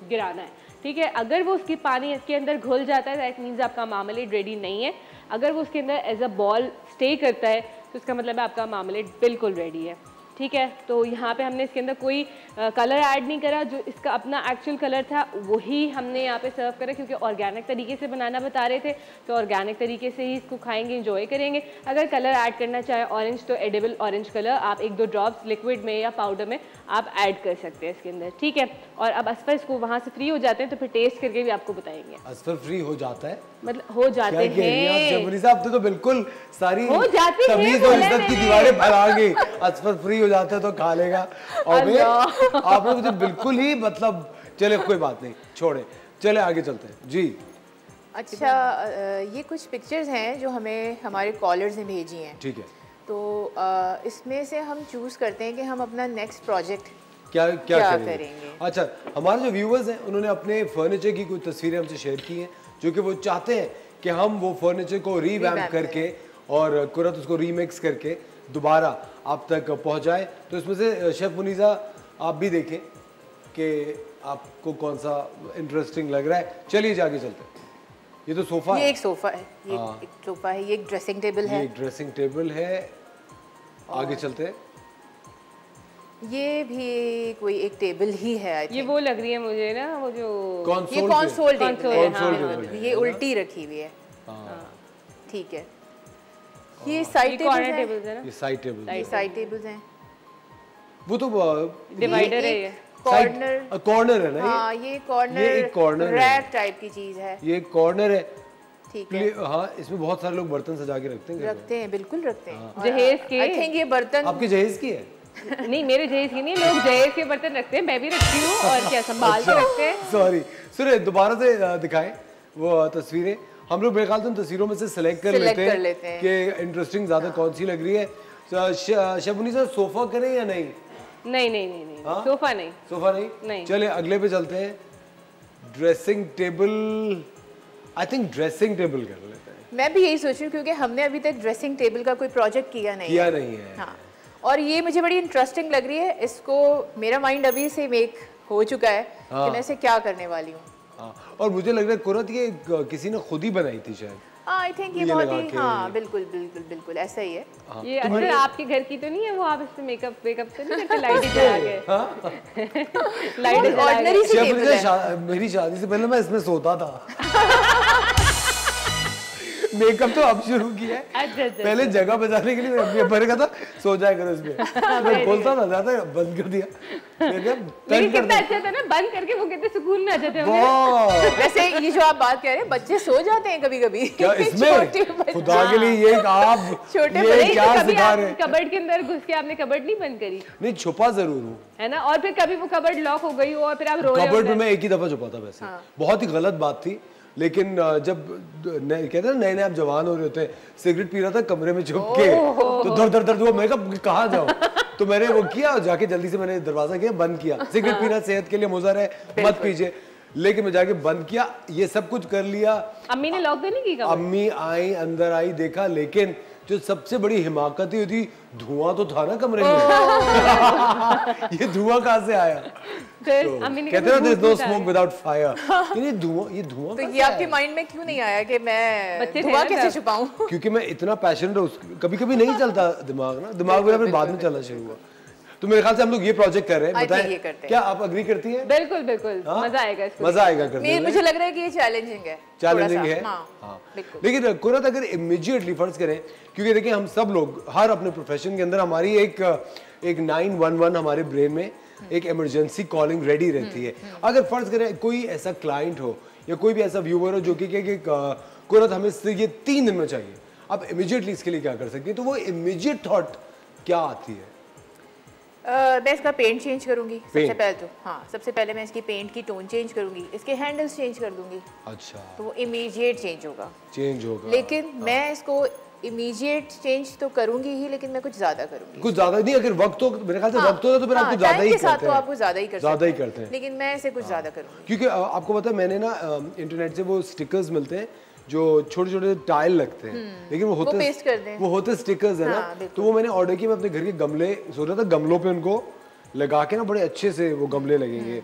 गिराना है, ठीक है। अगर वो उसकी पानी इसके अंदर घुल जाता है दैट मीन्स आपका मार्मलेट रेडी नहीं है। अगर वो उसके अंदर एज अ बॉल स्टे करता है तो इसका मतलब है आपका मार्मलेट बिल्कुल रेडी है, ठीक है। तो यहाँ पे हमने इसके अंदर कोई कलर ऐड नहीं करा, जो इसका अपना एक्चुअल कलर था वही हमने यहाँ पे सर्व करा, क्योंकि ऑर्गेनिक तरीके से बनाना बता रहे थे तो ऑर्गेनिक तरीके से ही इसको खाएंगे, इंजॉय करेंगे। अगर कलर ऐड करना चाहे ऑरेंज तो एडिबल ऑरेंज कलर आप 1-2 ड्रॉप्स लिक्विड में या पाउडर में आप ऐड कर सकते हैं इसके अंदर, ठीक है। और अब असफर इसको वहाँ से फ्री हो जाते हैं तो फिर टेस्ट करके भी आपको बताएंगे। असफर फ्री हो जाता है, मतलब हो जाते हैं जबरी साहब तो बिल्कुल सारी हो जाती है, तमीज और इज्जत की दीवारें फैला गई। असफर फ्री हो जाता है तो खा लेगा और आपने मुझे बिल्कुल ही मतलब, चले कोई बात नहीं, छोड़े, चले आगे चलते हैं जी। अच्छा, ये कुछ पिक्चर्स हैं जो हमें हमारे कॉलर्स ने भेजी हैं, ठीक है। तो इसमें से हम चूज करते हैं कि हम अपना नेक्स्ट प्रोजेक्ट क्या करेंगे। अच्छा, हमारे जो व्यूवर्स हैं उन्होंने अपने फर्नीचर की कुछ तस्वीरें हमसे शेयर की हैं, जो कि वो चाहते हैं कि हम वो फर्नीचर को रीवैम्प करके और कुरत उसको रीमिक्स करके दोबारा आप तक पहुंचाए। तो इसमें से शेफ मुनीसा आप भी देखें कि आपको कौन सा इंटरेस्टिंग लग रहा है। चलिए आगे चलते हैं। ये तो सोफा है, ये एक सोफा है, ये एक सोफा है, ये एक ड्रेसिंग टेबल है, ये एक ड्रेसिंग टेबल है। आगे चलते हैं। ये भी कोई एक टेबल ही है। ये वो लग रही है मुझे ना, वो जो ये कंसोल टेबल है, ये उल्टी रखी हुई है, ठीक है। ये साइड टेबल्स है ना, ये साइड टेबल्स हैं। वो तो डिवाइडर है, ये कॉर्नर है ना। हाँ, ये कॉर्नर रैक टाइप की चीज है, ये कॉर्नर है, ठीक है। हाँ, इसमें बहुत सारे लोग बर्तन सजा के रखते हैं बिल्कुल रखते हैं। जहेज के, आई थिंक ये बर्तन आपके जहेज की है। नहीं, मेरे जहेज की नहीं, लोग जहेज के बर्तन रखते हैं, मैं भी रखती हूँ और क्या संभाल के रखते हैं। सॉरी सुनिए, दोबारा से दिखाएं वो तस्वीरें। हम लोग मेरे ख्याल से उन तस्वीरों में से सिलेक्ट कर लेते हैं कि इंटरेस्टिंग ज्यादा कौन सी लग रही है। शबुनी सर, सोफा करें या नहीं? नहीं, सोफा नहीं। चले अगले पे चलते हैं। Dressing table, I think dressing table कर लेते हैं। मैं भी यही सोच रही हूँ, क्योंकि हमने अभी तक ड्रेसिंग टेबल का कोई प्रोजेक्ट किया नहीं है। हाँ, और ये मुझे बड़ी इंटरेस्टिंग लग रही है। इसको मेरा माइंड अभी से मेक हो चुका है कि मैं इसे क्या करने वाली हूँ। और मुझे लग रहा है कुरत ये किसी ने खुद ही बनाई थी शायद। आई थिंक ये बहुत ही, हाँ बिल्कुल ऐसा ही है। ये असल आपके घर की तो नहीं है वो, आप इसमें मेकअप तो नहीं करते लाइट जला के? लाइट ऑर्डिनरी सी टेबल है। मेरी शादी से पहले मैं इसमें सोता था। मेकअप तो अब शुरू किया है। अच्छा। पहले जगह बचाने के लिए मैं अपने ऊपर का था, सो जाया करो इसमें। मैं खोलता था, ज्यादा बंद कर दिया। लेकिन कितना अच्छा था ना, बंद करके वो कितने सुकून में आ जाते होंगे। वैसे ये जो आप बात कह रहे हैं, बच्चे सो जाते हैं कभी-कभी। क्या इसमें खुदा के लिए ये आप छोटे ये क्या सिखा रहे हैं? कबर्ड के अंदर घुस के आपने कबर्ड नहीं बंद करी? नहीं, छुपा जरूर हूँ, है ना। और फिर कभी वो कबर्ड लॉक हो गई हो और फिर आप रो रहे हो। कबर्ड में मैं एक ही दफा छुपा था वैसे। बहुत ही गलत बात थी, लेकिन जब कहते हैं नए नए आप जवान हो रहे होते हैं, सिगरेट पी रहा था कमरे में छुप के, तो दर्द हुआ। मैं कहाँ जाऊँ, तो मैंने वो किया, जाके जल्दी से मैंने दरवाजा किया, बंद किया। सिगरेट पीना सेहत के लिए मुज़र है, मत पीजिए। लेकिन मैं जाके बंद किया, ये सब कुछ कर लिया। अम्मी ने लॉक तो नहीं की? अम्मी आई, अंदर आई, देखा, लेकिन जो सबसे बड़ी हिमाकत होती, धुआं तो था ना कमरे में। ये धुआं कहाँ से आया? कहते हैं there's no smoke without fire। ये धुआं तो ये आपके माइंड में क्यों नहीं आया कि मैं धुआं कैसे छुपाऊं? क्योंकि मैं इतना पैशनेट हूँ, कभी नहीं चलता दिमाग मेरा फिर बाद में चलना शुरू हुआ। तो मेरे ख्याल से हम लोग ये प्रोजेक्ट कर रहे हैं, बताएं क्या आप एग्री करती हैं? बिल्कुल मजा आएगा इसको, मजा आएगा करने में। मुझे लग रहा है कि ये चैलेंजिंग है। हाँ। लेकिन कुरत अगर इमीडिएटली फर्ज करें, क्योंकि देखिए हम सब लोग हर अपने प्रोफेशन के अंदर हमारी एक 911 हमारे ब्रेन में एक इमरजेंसी कॉलिंग रेडी रहती है। अगर फर्ज करें कोई ऐसा क्लाइंट हो या कोई भी ऐसा व्यूअर हो जो कि कुरत हमें ये 3 दिन में चाहिए, आप इमीडिएटली इसके लिए क्या कर सकती हैं? तो वो इमीडिएट थॉट क्या आती है? मैं इसका पेंट चेंज करूंगी सबसे पेंट? पहले तो। हाँ, सबसे पहले मैं इसकी पेंट की टोन चेंज करूंगी, इसके हैंडल्स चेंज कर दूंगी, अच्छा, तो वो इमीडिएट चेंज होगा। चेंज होगा। लेकिन मैं इसको इमीडिएट चेंज तो करूंगी ही, लेकिन मैं कुछ ज्यादा करूंगी। कुछ ज्यादा नहीं, अगर वक्त हो, मेरे ख्याल से वक्त होता तो फिर आपको ज्यादा ही के साथ करते तो हैं, आपको ज्यादा ही करते हैं, लेकिन मैं इसे कुछ ज्यादा करूंगी। क्योंकि आपको पता है मैंने ना इंटरनेट से वो स्टिकर्स मिलते हैं जो छोटे छोटे टाइल लगते हैं, लेकिन वो होते पेस्ट कर दें। वो होते स्टिकर्स है ना, तो वो मैंने ऑर्डर किया। मैं अपने घर के गमले सोच रहा था गमलों पे उनको लगा के ना बड़े अच्छे से वो गमले लगेंगे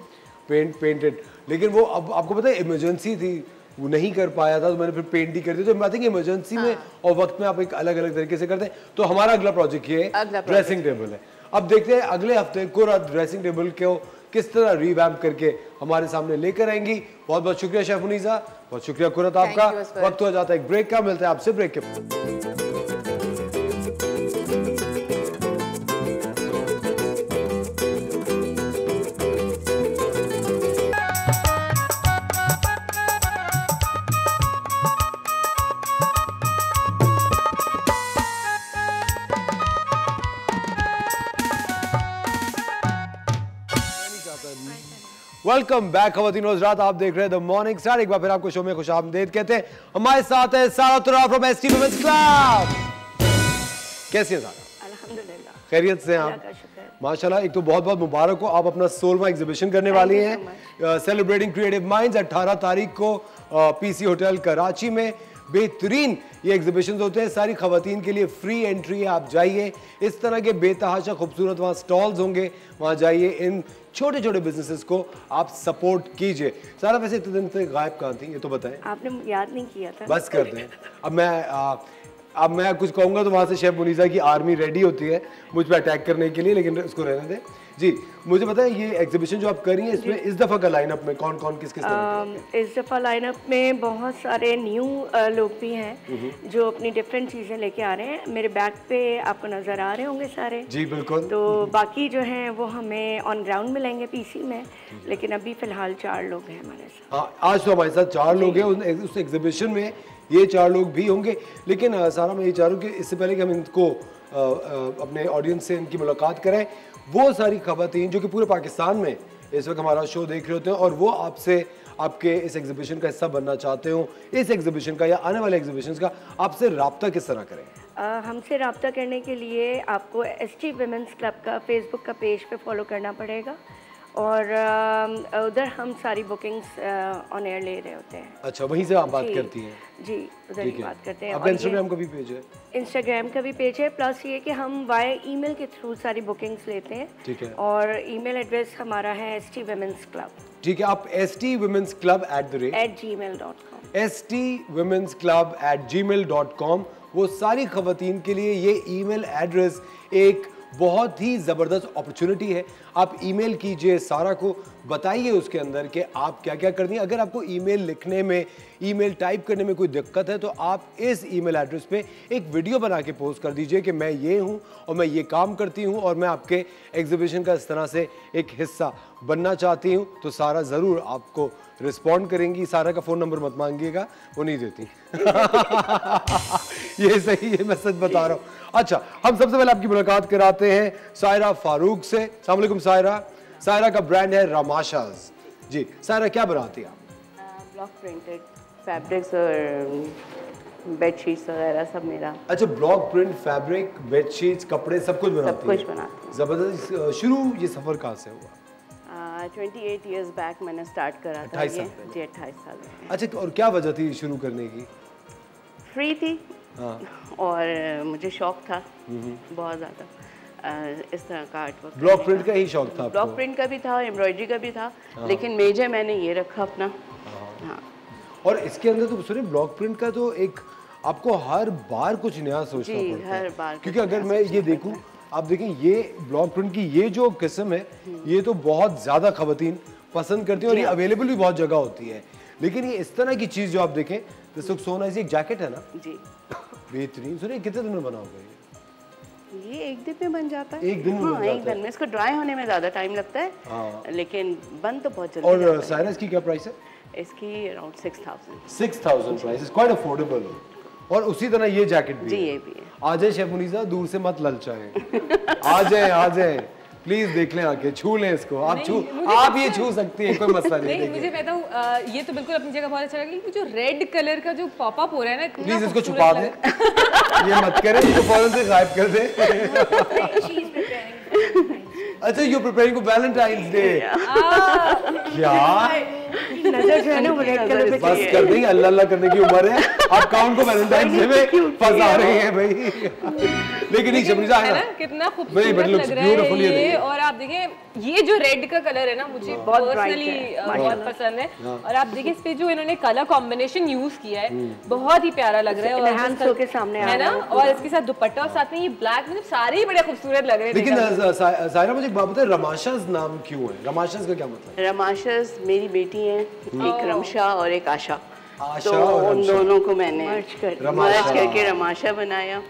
पेंटेड, लेकिन वो अब आपको पता है इमरजेंसी थी, वो नहीं कर पाया था, तो मैंने फिर पेंट ही कर दिया। तो मैं बात है कि इमरजेंसी में और वक्त में आप एक अलग अलग तरीके से करते हैं। तो हमारा अगला प्रोजेक्ट ये ड्रेसिंग टेबल है। अब देखते हैं अगले हफ्ते कोरा ड्रेसिंग टेबल को किस तरह रिवैम्प करके हमारे सामने लेकर आएंगी। बहुत बहुत शुक्रिया शेफ मुनीसा, बहुत शुक्रिया कुरत आपका। वक्त हो जाता है एक ब्रेक का, मिलते हैं आपसे ब्रेक के। वेलकम बैक खवातीन हज़रात, आप देख रहे हैं द मॉर्निंग स्टार। एक बार फिर आपको शो में खुशामदीद कहते हैं। हमारे साथ है सारा तुरा फ्रॉम एसटी वुमेन्स क्लब। कैसी हैं सारा? अल्हम्दुलिल्लाह, खैरियत से हैं आप? माशाल्लाह। एक तो बहुत बहुत मुबारक हो, आप अपना 16वां एग्जीबिशन करने वाली हैं सेलिब्रेटिंग क्रिएटिव माइंड्स। 18 तारीख को पीसी होटल कराची में बेहतरीन ये एग्जीबिशन होते हैं, सारी खवातीन के लिए फ्री एंट्री है। आप जाइए, इस तरह के बेतहाशा खूबसूरत वहाँ स्टॉल्स होंगे, वहाँ जाइए, इन छोटे छोटे बिजनेसेस को आप सपोर्ट कीजिए। सारा वैसे इतने दिन से गायब कहाँ थी ये तो बताएं? आपने याद नहीं किया था। बस कर दें। अब मैं कुछ कहूँगा तो वहाँ से शेफ मुनीसा की आर्मी रेडी होती है मुझ पर अटैक करने के लिए, लेकिन उसको रहने दें। जी मुझे बताएं, ये एग्जीबिशन जो आप कर रही हैं इसमें इस दफ़ा का लाइनअप में कौन कौन किस किस तरह? इस दफ़ा लाइनअप में बहुत सारे न्यू लोग भी हैं जो अपनी डिफरेंट चीज़ें लेके आ रहे हैं। मेरे बैक पे आपको नज़र आ रहे होंगे सारे। जी बिल्कुल। तो बाकी जो हैं वो हमें ऑन ग्राउंड मिलेंगे पीसी में, लेकिन अभी फ़िलहाल 4 लोग हैं हमारे साथ। हाँ, आज तो हमारे साथ 4 लोग हैं, उस एग्जीबिशन में ये 4 लोग भी होंगे। लेकिन सारा मैं ये चाह रहा हूँ कि इससे पहले कि हम इनको अपने ऑडियंस से इनकी मुलाकात करें, वो सारी खवातीन जो कि पूरे पाकिस्तान में इस वक्त हमारा शो देख रहे होते हैं और वो आपसे आपके इस एग्जीबिशन का हिस्सा बनना चाहते हो, इस एग्जीबिशन का या आने वाले एग्जीबिशन का, आपसे रब्ता किस तरह करें? हमसे रब्ता करने के लिए आपको एसटी वुमेन्स क्लब का फेसबुक का पेज पे फॉलो करना पड़ेगा और उधर हम सारी बुकिंग्स ऑन एयर ले रहे होते हैं। अच्छा, वहीं से आप बात करती हैं? जी, उधर ही बात करते हैं। आपका इंस्टाग्राम का भी पेज है? इंस्टाग्राम का भी पेज है, प्लस ये कि हम वाया ईमेल के थ्रू सारी बुकिंग्स लेते हैं। ठीक है। और ईमेल एड्रेस हमारा है ST Women's Club। ठीक है, आप stwomen'sclub@gmail.com stwomen'sclub@gmail.com। वो सारी खवातीन के लिए ये ईमेल एड्रेस एक बहुत ही ज़बरदस्त अपॉर्चुनिटी है। आप ईमेल कीजिए सारा को, बताइए उसके अंदर कि आप क्या क्या करनी है। अगर आपको ईमेल लिखने में, ईमेल टाइप करने में कोई दिक्कत है तो आप इस ईमेल एड्रेस पे एक वीडियो बना के पोस्ट कर दीजिए कि मैं ये हूँ और मैं ये काम करती हूँ और मैं आपके एग्जीबिशन का इस तरह से एक हिस्सा बनना चाहती हूँ। तो सारा ज़रूर आपको रिस्पॉन्ड करेंगी। सारा का फ़ोन नंबर मत मांगिएगा, वो नहीं देती। ये सही है, मैं सच बता रहा हूँ। अच्छा, हम सबसे पहले आपकी मुलाकात कराते हैं सायरा फारूक से। अस्सलाम वालेकुम सायरा। सायरा का ब्रांड है रामाशाज। जी सायरा, क्या बनाती हैं आप? ब्लॉक प्रिंटेड फैब्रिक्स और बेडशीट्स वगैरह सब मेरा। अच्छा, ब्लॉक प्रिंट, फैब्रिक, बेडशीट्स, कपड़े सब कुछ बनाती हैं? सब कुछ बनाती हूँ। ज़बरदस्त। शुरू ये सफ़र कहाँ से हुआ? 28 इयर्स बैक मैंने स्टार्ट करा था ये। जी 28 साल में। अच्छा, और क्या वजह थी शुरू करने की? फ्री थी। हाँ। और मुझे शौक था बहुत ज़्यादा इस तरह का आर्ट वर्क। ब्लॉक प्रिंट का ही शौक था आपको? ब्लॉक प्रिंट का भी था, एम्ब्रॉयडरी का भी था, लेकिन मेजर मैंने ये रखा अपना। हाँ। और इसके अंदर तो सुनिए, ब्लॉक प्रिंट का तो एक आपको हर बार कुछ नया सोचना पड़ता है। हर बार। क्योंकि अगर मैं ये देखूं, आप देखें ये ब्लॉक प्रिंट की ये जो किस्म है, ये तो बहुत ज़्यादा खवातीन पसंद करती हैं और ये अवेलेबल भी बहुत जगह होती है। लेकिन ये इस तरह की चीज़ जो आप देखें, जैसे सोना, इसे एक जैकेट है ना जी, बेहतरीन। सुनिए, कितने दिन में बनाओगे ये? एक दिन में बन जाता है। एक दिन में बन जाता है? एक दिन में। इसको ड्राई होने में ज़्यादा टाइम लगता है। लेकिन बन तो बहुत जल्दी। और साइरस की क्या प्राइस है? इसकी around 6000। 6000 price is quite affordable. और उसी तरह ये जैकेट भी जी, है। ये भी है। आ जाए शेफ मुनीसा, दूर से मत ललचाएं। आ जाए प्लीज देख लें आके, छू लें इसको, आप ये छू सकती हैं, कोई मसला नहीं। नहीं मुझे पता हूँ ये तो बिल्कुल अपनी जगह बहुत अच्छा लगा, लेकिन जो रेड कलर का जो पॉपअप हो रहा है ना, प्लीज इसको छुपा दें, ये मत करें, इसको फौरन से गायब कर दें। अच्छा you preparing for Valentine's day, क्या नजर जो है ना वो रेड कलर पे बस कर देंगे, अल्लाह अल्लाह करने की उम्र है, आप काउंट को वैलेंटाइंस डे में फंसा रहे हैं भाई। लेकिन नहीं शबरीजा है ना, कितना खूबसूरत लग रहा है ये। और आप देखिए ये जो रेड का कलर है ना, मुझे पर्सनली बहुत पसंद है। और आप देखिए इस पे जो इन्होंने कलर कॉम्बिनेशन यूज किया है, बहुत ही प्यारा लग रहा है। और एनहांस होके सामने आ है ना, और इसके साथ दुपट्टा और साथ में ये ब्लैक, मतलब सारे ही बड़े खूबसूरत लग रहे हैं। लेकिन सायरा मुझे एक बात बताए, रमाशास नाम क्यों है? रमाशास का क्या मतलब है? रमाशास मेरी बेटी है, एक रमशा और एक आशा, आशा तो और उन रमशा। दोनों को मैंने रमाशा। मर्ज करके रमाशा बनाया।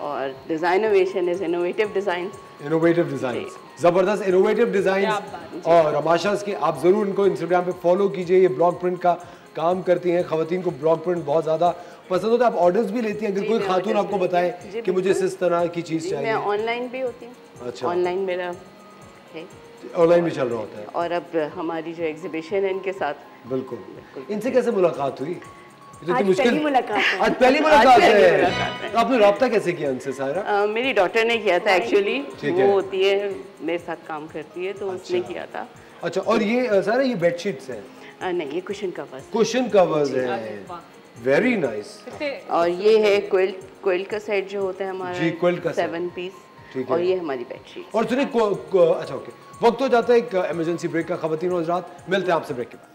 और Designovation is innovative design, innovative design, जबरदस्त इनोवेटिव डिजाइन। और रमाशास के आप जरूर इनको इंस्टाग्राम पे फॉलो कीजिए, ये ब्लॉक प्रिंट का काम करती हैं, खवातीन को ब्लॉक प्रिंट बहुत ज्यादा पसंद होता है। आप ऑर्डर्स भी लेती हैं, अगर कोई खातून आपको बताए कि मुझे इस तरह की चीज चाहिए? मैं ऑनलाइन भी होती हूँ। अच्छा, ऑनलाइन मेरा है, ऑनलाइन भी चल रहा होता है। और अब हमारी जो एग्जीबिशन है इनके साथ। बिल्कुल। इनसे कैसे मुलाकात हुई? आज पहली मुलाकात है। आज पहली मुलाकात है। तो आपने राब्ता कैसे किया उनसे सायरा? मेरी डॉटर ने किया था एक्चुअली, ठीक वो है। होती है मेरे साथ काम करती है, तो उसने किया था। अच्छा, और ये सायरा ये बेडशीट्स हैं? नहीं, ये कुशन कवर्स। कुशन कवर्स हैं, वेरी नाइस। और ये है क्विल्ट का सेट जो होता है हमारा, जी, क्विल्ट का 7 पीस। ठीक है। और ये हमारी बेडशीट। और सुनिए अच्छा ओके, वक्त हो जाता है एक इमरजेंसी ब्रेक का। खवातीन और हज़रात, मिलते हैं आपसे ब्रेक के बाद।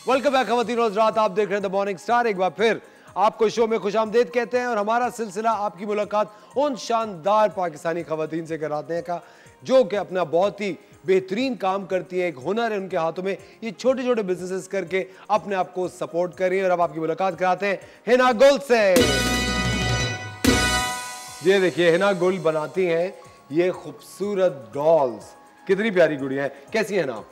वेलकम बैक खवातीन और हज़रात, आप देख रहे हैं द मॉर्निंग स्टार। एक बार फिर आपको शो में खुशामदीद कहते हैं और हमारा सिलसिला आपकी मुलाकात उन शानदार पाकिस्तानी खवातीन से कराते हैं का जो कि अपना बहुत ही बेहतरीन काम करती हैं, एक हुनर है उनके हाथों में, ये छोटे छोटे बिजनेसेस करके अपने आप को सपोर्ट कर रही है। और अब आपकी मुलाकात कराते हैं हिना गुल से। ये देखिए हिना गुल बनाती हैं ये खूबसूरत डॉल्स, कितनी प्यारी गुड़िया है। कैसी है ना आप?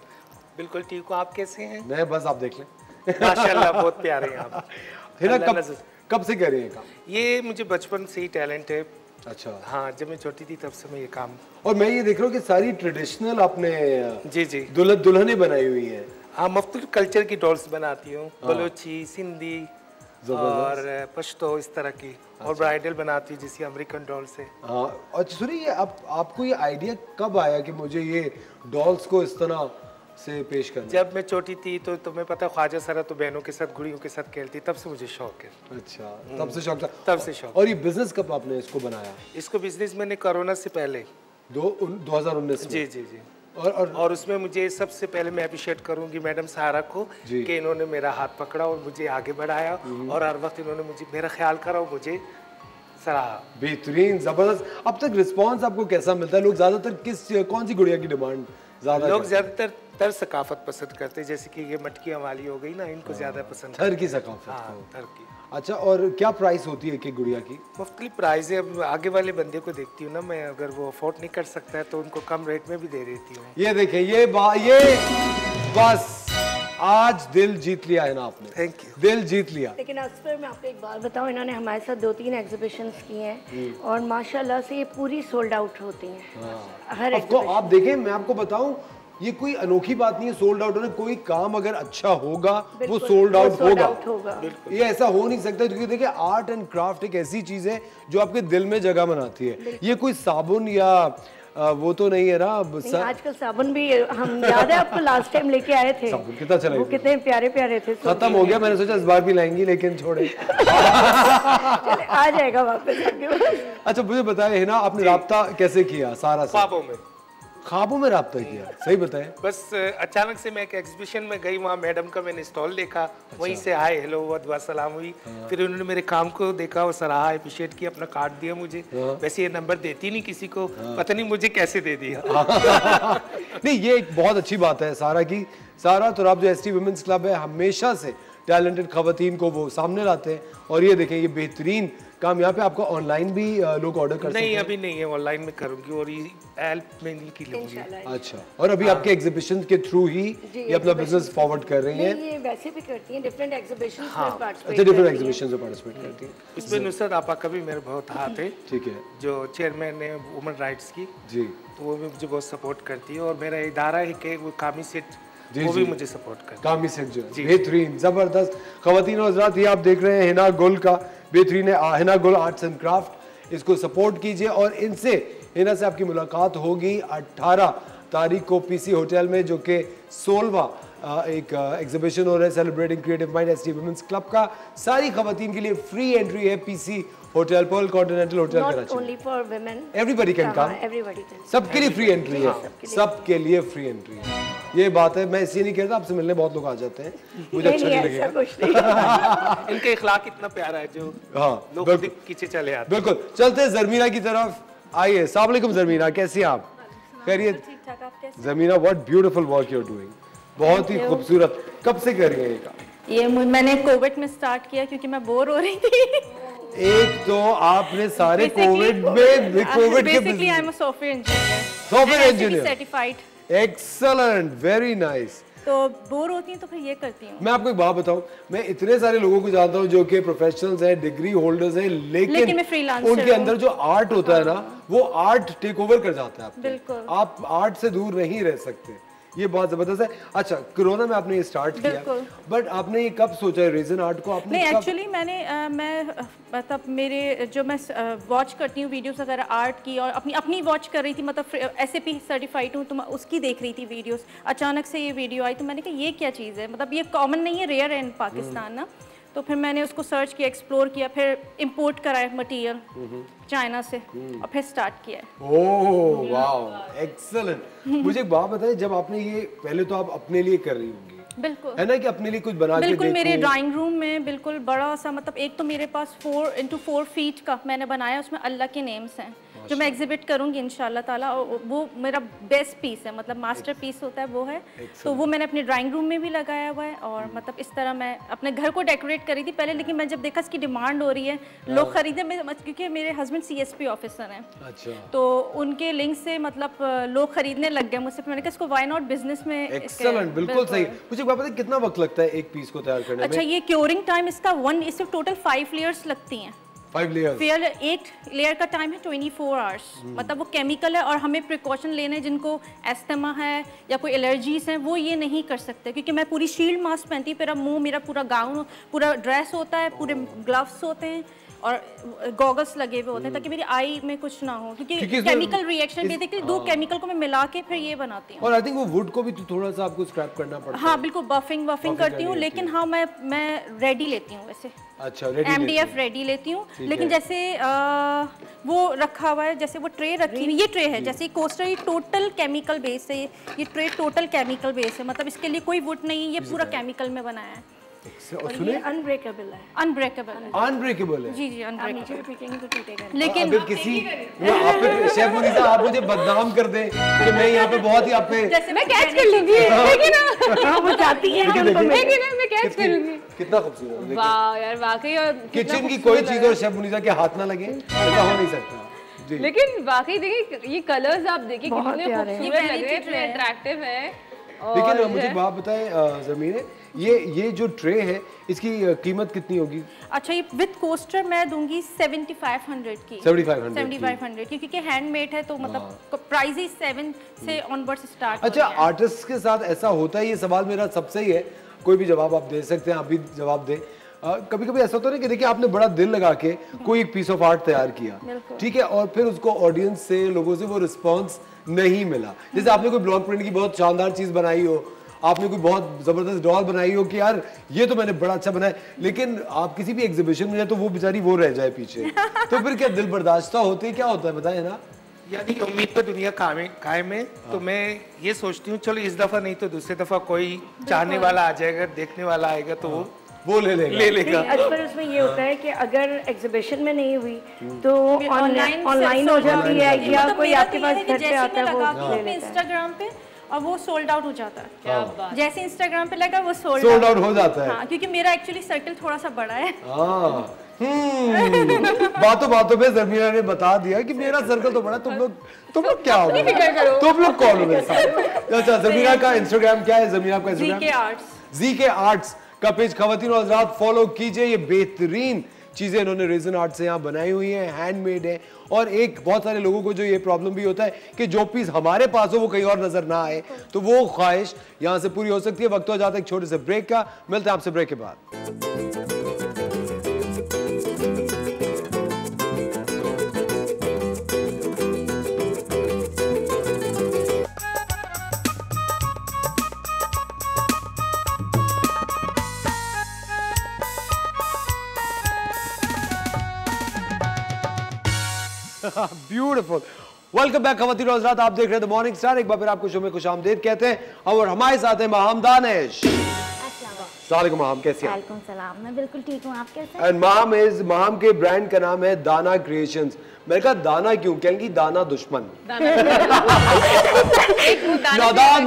बिल्कुल ठीक हूँ, आप कैसे हैं? मैं बस आप देख लें। माशाल्लाह बहुत प्यारे हैं आप। हिना कब से कर रही हैं काम? ये मुझे बचपन से ही टैलेंट है। अच्छा। हाँ, जब मैं छोटी थी तब से मैं ये काम। और मैं ये देख रहा हूँ कि सारी ट्रेडिशनल आपने जी जी दुल्हनें बनाई हुई हैं। हाँ, मुख्तलिफ कल्चर की डॉल्स बनाती हूँ, बलोची, सिंधी और पश्तो, इस तरह की। और ब्राइडल बनाती हूँ जैसे अमेरिकन डॉल्स है। हाँ, अच्छा सुनिए, आपको ये आइडिया कब आया कि मुझे ये डॉल्स को इस तरह से पेश करना? जब मैं छोटी थी तो तुम्हें पता, ख्वाजा सरा तो बहनों के साथ, गुड़ियों के साथ खेलती, तब से मुझे शौक है। अच्छा, तब से शौक था? तब से शौक। और ये बिजनेस कब आपने इसको बनाया? इसको बिजनेस मैंने कोरोना से पहले 2019 में? जी जी जी। और उसमें मुझे सबसे पहले मैं अप्रिशिएट करूंगी मैडम सहारा को कि इन्होंने मेरा हाथ पकड़ा और मुझे आगे बढ़ाया और हर वक्त इन्होंने मुझे मेरा ख्याल करा और मुझे सराहा। बेहतरीन, जबरदस्त। अब तक रिस्पांस आपको कैसा मिलता है? लोग ज्यादातर कौन सी गुड़िया की डिमांड ज्यादा? लोग ज्यादातर तर सकाफत पसंद करते हैं, जैसे कि ये मटकी हमारी हो गई ना, इनको ज्यादा पसंद। थर की सकाफत। हाँ, थर की। अच्छा, और क्या प्राइस होती है एक गुड़िया की? मुख्तलिफ प्राइस है। अब आगे वाले बंदे को देखती हूँ ना मैं, अगर वो अफोर्ड नहीं कर सकता है तो उनको कम रेट में भी दे देती हूँ। ये देखिए, ये बस आज दिल जीत लिया है ना आपने। Thank you. दिल जीत लिया। लेकिन असफर मैं आपको एक बात बताऊं, इन्होंने हमारे साथ 2-3 एग्जीबिशंस की हैं और माशाल्लाह से ये पूरी सोल्ड आउट होती हैं। हर आपको आप देखें, मैं आपको बताऊं, ये कोई अनोखी बात नहीं है सोल्ड आउट होना। कोई काम अगर अच्छा होगा वो सोल्ड आउट होगा। ये ऐसा हो नहीं सकता, क्योंकि देखिए आर्ट एंड क्राफ्ट एक ऐसी चीज है जो आपके दिल में जगह बनाती है। ये कोई साबुन या वो तो नहीं है ना। आजकल साबुन भी, हम याद है आपको लास्ट टाइम लेके आए थे, साबुन कितना चला, वो कितने प्यारे प्यारे थे। खत्म हो गया, मैंने सोचा इस बार भी लाएंगी, लेकिन छोड़े। आ जाएगा वापस। अच्छा मुझे बताए हिना, आपने राब्ता कैसे किया सारा से? ख्वाबों में राब्ता किया? सही बताएं। बस अचानक से मैं एक एग्जीबिशन में गई, वहाँ मैडम का मैंने स्टॉल देखा, वहीं से हाय हेलो दुआ सलाम हुई। फिर उन्होंने मेरे काम को देखा और सराहा, अप्रिशिएट किया, अपना कार्ड दिया मुझे। वैसे ये नंबर देती नहीं किसी को, पता नहीं मुझे कैसे दे दिया। नहीं, ये एक बहुत अच्छी बात है सारा की। सारा तुराब जो एसटी वुमेन्स क्लब है, हमेशा से टैलेंटेड खवातीन को वो सामने लाते हैं। और ये देखें, ये बेहतरीन काम यहाँ पे आपका ऑनलाइन भी लोग ऑर्डर कर सकते हैं? नहीं, अभी नहीं है, ऑनलाइन में करूंगी और ये हेल्प में की लूंगी। अच्छा, और अभी आपके एग्जीबिशन के थ्रू ही ये अपना बिजनेस फॉरवर्ड कर रही हैं? ये वैसे भी करती हैं, डिफरेंट एग्जीबिशंस में पार्टिसिपेट। अच्छा, डिफरेंट एग्जीबिशंस में पार्टिसिपेट करती हैं। इसमें नुसरत आपा का भी मेरे बहुत हाथ है, ठीक है, जो चेयरमैन है वुमेन राइट्स की जी, तो वो भी मुझे बहुत सपोर्ट करती है। और मेरा इदारा है कि वो कामी सेठ, जी, वो भी जी। मुझे सपोर्ट करती है। कामी सेठ जो है बेहतरीन, जबरदस्त। खवातीन और हज़रात, ये आप देख रहे हैं हिना गुल का बेहतरीन है, हिना गुल आर्ट्स एंड क्राफ्ट। इसको सपोर्ट कीजिए और इनसे, हिना से आपकी मुलाकात होगी 18 तारीख को पीसी होटल में, जो कि 16वां एक एग्जीबिशन हो रहा है celebrating creative mind ST women's club का। सारी खवातीन के लिए फ्री एंट्री है PC hotel, Pearl Continental hotel Not Karachi. only for women. Everybody can come, Everybody can. सबके लिए फ्री एंट्री है, सबके लिए फ्री एंट्री है। ये बात है, मैं इसलिए नहीं कहता, आपसे मिलने बहुत लोग आ जाते हैं, मुझे अच्छा नहीं लगेगा। कुछ नहीं। इनका इखलाक इतना प्यारा है जो हाँ, लोग बिल्कुल पीछे चले आते हैं। बिल्कुल। चलते हैं जरमीना की तरफ, आइए। अस्सलाम वालेकुम जरमीना, कैसी हैं आप? खैरियत? Zarmina, what beautiful work you are doing, बहुत ही खूबसूरत। कब से कर रही हैं ये काम? ये मैंने कोविड में स्टार्ट किया क्योंकि मैं बोर हो रही थी। एक तो आपने सारे कोविड में, कोविड के basically I am a software engineer, software engineer, certified. Excellent, very nice. तो बोर होती हूँ तो फिर ये करती हूँ। मैं आपको एक बात बताऊं, मैं इतने सारे लोगों को जानता हूं जो कि प्रोफेशनल्स हैं, डिग्री होल्डर्स हैं, लेकिन मैं freelancer उनके अंदर जो आर्ट होता है ना, वो आर्ट टेक ओवर कर जाता है आपको। बिल्कुल। आप आर्ट से दूर नहीं रह सकते, ये बहुत जबरदस्त है। अच्छा, कोरोना में आपने ये स्टार्ट किया, बट आपने ये कब सोचा है रीजन आर्ट को आपने? नहीं, एक्चुअली मैं मतलब मेरे जो मैं वॉच करती हूँ वीडियोस वगैरह आर्ट की, और अपनी वॉच कर रही थी, मतलब SAP सर्टिफाइड हूँ, तो मैं उसकी देख रही थी वीडियोस। अचानक से ये वीडियो आई तो मैंने कहा ये क्या चीज़ है, मतलब ये कॉमन नहीं है, रेयर है इन पाकिस्तान ना। तो फिर मैंने उसको सर्च किया, एक्सप्लोर किया, फिर इंपोर्ट कराया मटेरियल चाइना से और फिर स्टार्ट किया है। Oh wow, excellent. मुझे एक बात बताएं, जब आपने ये, पहले तो आप अपने लिए कर रही होंगी, बिल्कुल है ना, कि अपने लिए कुछ बना के बिल्कुल देखो। मेरे ड्राइंग रूम में बिल्कुल बड़ा सा, मतलब एक तो मेरे पास 4x4 फीट का मैंने बनाया, उसमें अल्लाह के नेम्स हैं जो मैं एग्जिबिट करूंगी इंशाल्लाह ताला, और वो मेरा बेस्ट पीस है, मतलब मास्टर पीस होता है वो है। तो वो मैंने अपने ड्राइंग रूम में भी लगाया हुआ है, और मतलब इस तरह मैं अपने घर को डेकोरेट करी थी पहले, लेकिन मैं जब देखा इसकी डिमांड हो रही है, लोग खरीदने, क्योंकि मेरे हस्बैंड CSP ऑफिसर हैं, अच्छा, तो उनके लिंक से मतलब लोग खरीदने लग गए मुझसे। मैंने कहा इसको व्हाई नॉट बिजनेस में। एक्सीलेंट, बिल्कुल सही। मुझे एक बात बताइए, कितना वक्त लगता है एक पीस को तैयार करने में? अच्छा, ये क्योरिंग टाइम इसका इससे टोटल 5 लेयर्स लगती हैं। 5 लेयर्स? एक लेयर का टाइम है 24 आवर्स। मतलब वो केमिकल है, और हमें प्रिकॉशन लेने, जिनको एस्थमा है या कोई एलर्जीज हैं, वो ये नहीं कर सकते, क्योंकि मैं पूरी शील्ड मास्क पहनती हूँ, मेरा मुंह, मेरा पूरा गाउन, पूरा ड्रेस होता है, पूरे ग्लव्स होते हैं और गॉगल्स लगे हुए होते हैं, ताकि मेरी आई में कुछ ना हो, क्योंकि केमिकल रिएक्शन बेसिकली 2 केमिकल को मैं मिला के फिर ये बनाती हूँ। और आई थिंक वो वुड को भी तो थोड़ा सा आपको स्क्रैप करना पड़ता है। हाँ बिल्कुल, बफिंग करती हूँ, लेकिन हाँ मैं रेडी लेती हूँ वैसे। अच्छा, रेडी MDF रेडी लेती हूँ, लेकिन जैसे वो रखा हुआ है, जैसे वो ट्रे रखी हुई, ये ट्रे है, जैसे कोस्टर, ये टोटल केमिकल बेस है, ये ट्रे टोटल केमिकल बेस है, मतलब इसके लिए कोई वुड नहीं है, ये पूरा केमिकल में बनाया है। और ये अनब्रेकेबल है। अनब्रेकेबल है। जी जी, अनब्रेकेबल। पीटेंगे तो टूटेगा। लेकिन अगर किसी आप पे शेफ मुनीसा, आप मुझे बदनाम कर दें कि मैं यहाँ पे बहुत ही आप पे, जैसे मैं कैच कर लूंगी, लेकिन हाँ वो चाहती है कि उनको मैं कैच करूंगी। कितना खूबसूरत है। वाह यार, वाकई। और किचन की कोई चीज और शेफ मुनीसा के हाथ ना लगे, ऐसा हो नहीं सकता जी। लेकिन वाकई देखिए, ये कलर्स आप देखिए कितने खूबसूरत लग रहे हैं, इतने अट्रैक्टिव है। लेकिन मुझे बात बताएं जमीन, ये जो ट्रे है, इसकी कीमत कितनी होगी? अच्छा, ये विद कोस्टर मैं दूंगी 7500 की। 7500 की, क्योंकि हैंडमेड है, तो मतलब प्राइस ही 7 से ऑनवर्ड्स स्टार्ट। अच्छा, आर्टिस्ट के साथ ऐसा होता है? ये सवाल मेरा सबसे ही है, कोई भी जवाब आप दे सकते हैं, आप भी जवाब दें। कभी कभी ऐसा होता है कि देखिए, आपने बड़ा दिल लगा के कोई एक पीस ऑफ आर्ट तैयार किया, ठीक है, और फिर उसको ऑडियंस से, लोगों से वो रिस्पॉन्स नहीं मिला। जैसे आपने कोई ब्लॉक प्रिंट की बहुत शानदार चीज बनाई हो, आपने कोई बहुत जबरदस्त डॉल बनाई हो कि यार ये तो मैंने बड़ा अच्छा बनाया, लेकिन आप किसी भी एग्जीबिशन में जाए तो वो बेचारी वो रह जाए पीछे, तो फिर क्या दिल बर्दाश्त होते हैं, क्या होता है बताएं ना? यानी उम्मीद पे दुनिया कायम है, तो मैं ये सोचती हूँ चलो इस दफा नहीं तो दूसरी दफा कोई चाहने वाला आ जाएगा, देखने वाला आएगा, तो वो ले लेगा। पर उसमें ये होता है कि अगर एग्जीबिशन में नहीं हुई तो ऑनलाइन हो जाती है, या कोई आपके पास घर पे आता है वो ले लेता है। इंस्टाग्राम पे, और वो सोल्ड आउट हो जाता है। क्या बात। जैसे इंस्टाग्राम पे लगा वो सोल्ड आउट हो जाता है। हाँ, क्योंकि मेरा एक्चुअली सर्कल थोड़ा सा बड़ा है। बातों बातों में ज़मीरा ने बता दिया कि मेरा सर्कल तो बड़ा, तुम लोग क्या हो गए, तुम लोग कौन हो मेरे साथ। अच्छा, ज़मीरा का इंस्टाग्राम क्या है? ज़मीरा का इंस्टाग्राम ZK आर्ट्स का पेज खवातीन और हज़रात फॉलो कीजिए। ये बेहतरीन चीज़ें इन्होंने रेजन आर्ट से यहाँ बनाई हुई हैं, हैंडमेड है। और एक बहुत सारे लोगों को जो ये प्रॉब्लम भी होता है कि जो पीस हमारे पास हो वो कहीं और नजर ना आए, तो वो ख्वाहिश यहाँ से पूरी हो सकती है। वक्त हो जाता है एक छोटे से ब्रेक का, मिलते हैं आपसे ब्रेक के बाद। ब्यूटीफुल। वेलकम बैक खवातीन और हज़रात, आप देख रहे हैं द मॉर्निंग स्टार। एक बार फिर आपको शो में खुशामदीद कहते हैं और हमारे साथ हैं माहम दानिश। अस्सलाम माहम, कैसी हैं? वालेकुम सलाम, मैं बिल्कुल ठीक हूँ, आप कैसे हैं? एंड माहम के ब्रांड का नाम है दाना क्रिएशंस। मैंने कहा दाना क्यों? कहेंगी दाना दुश्मन।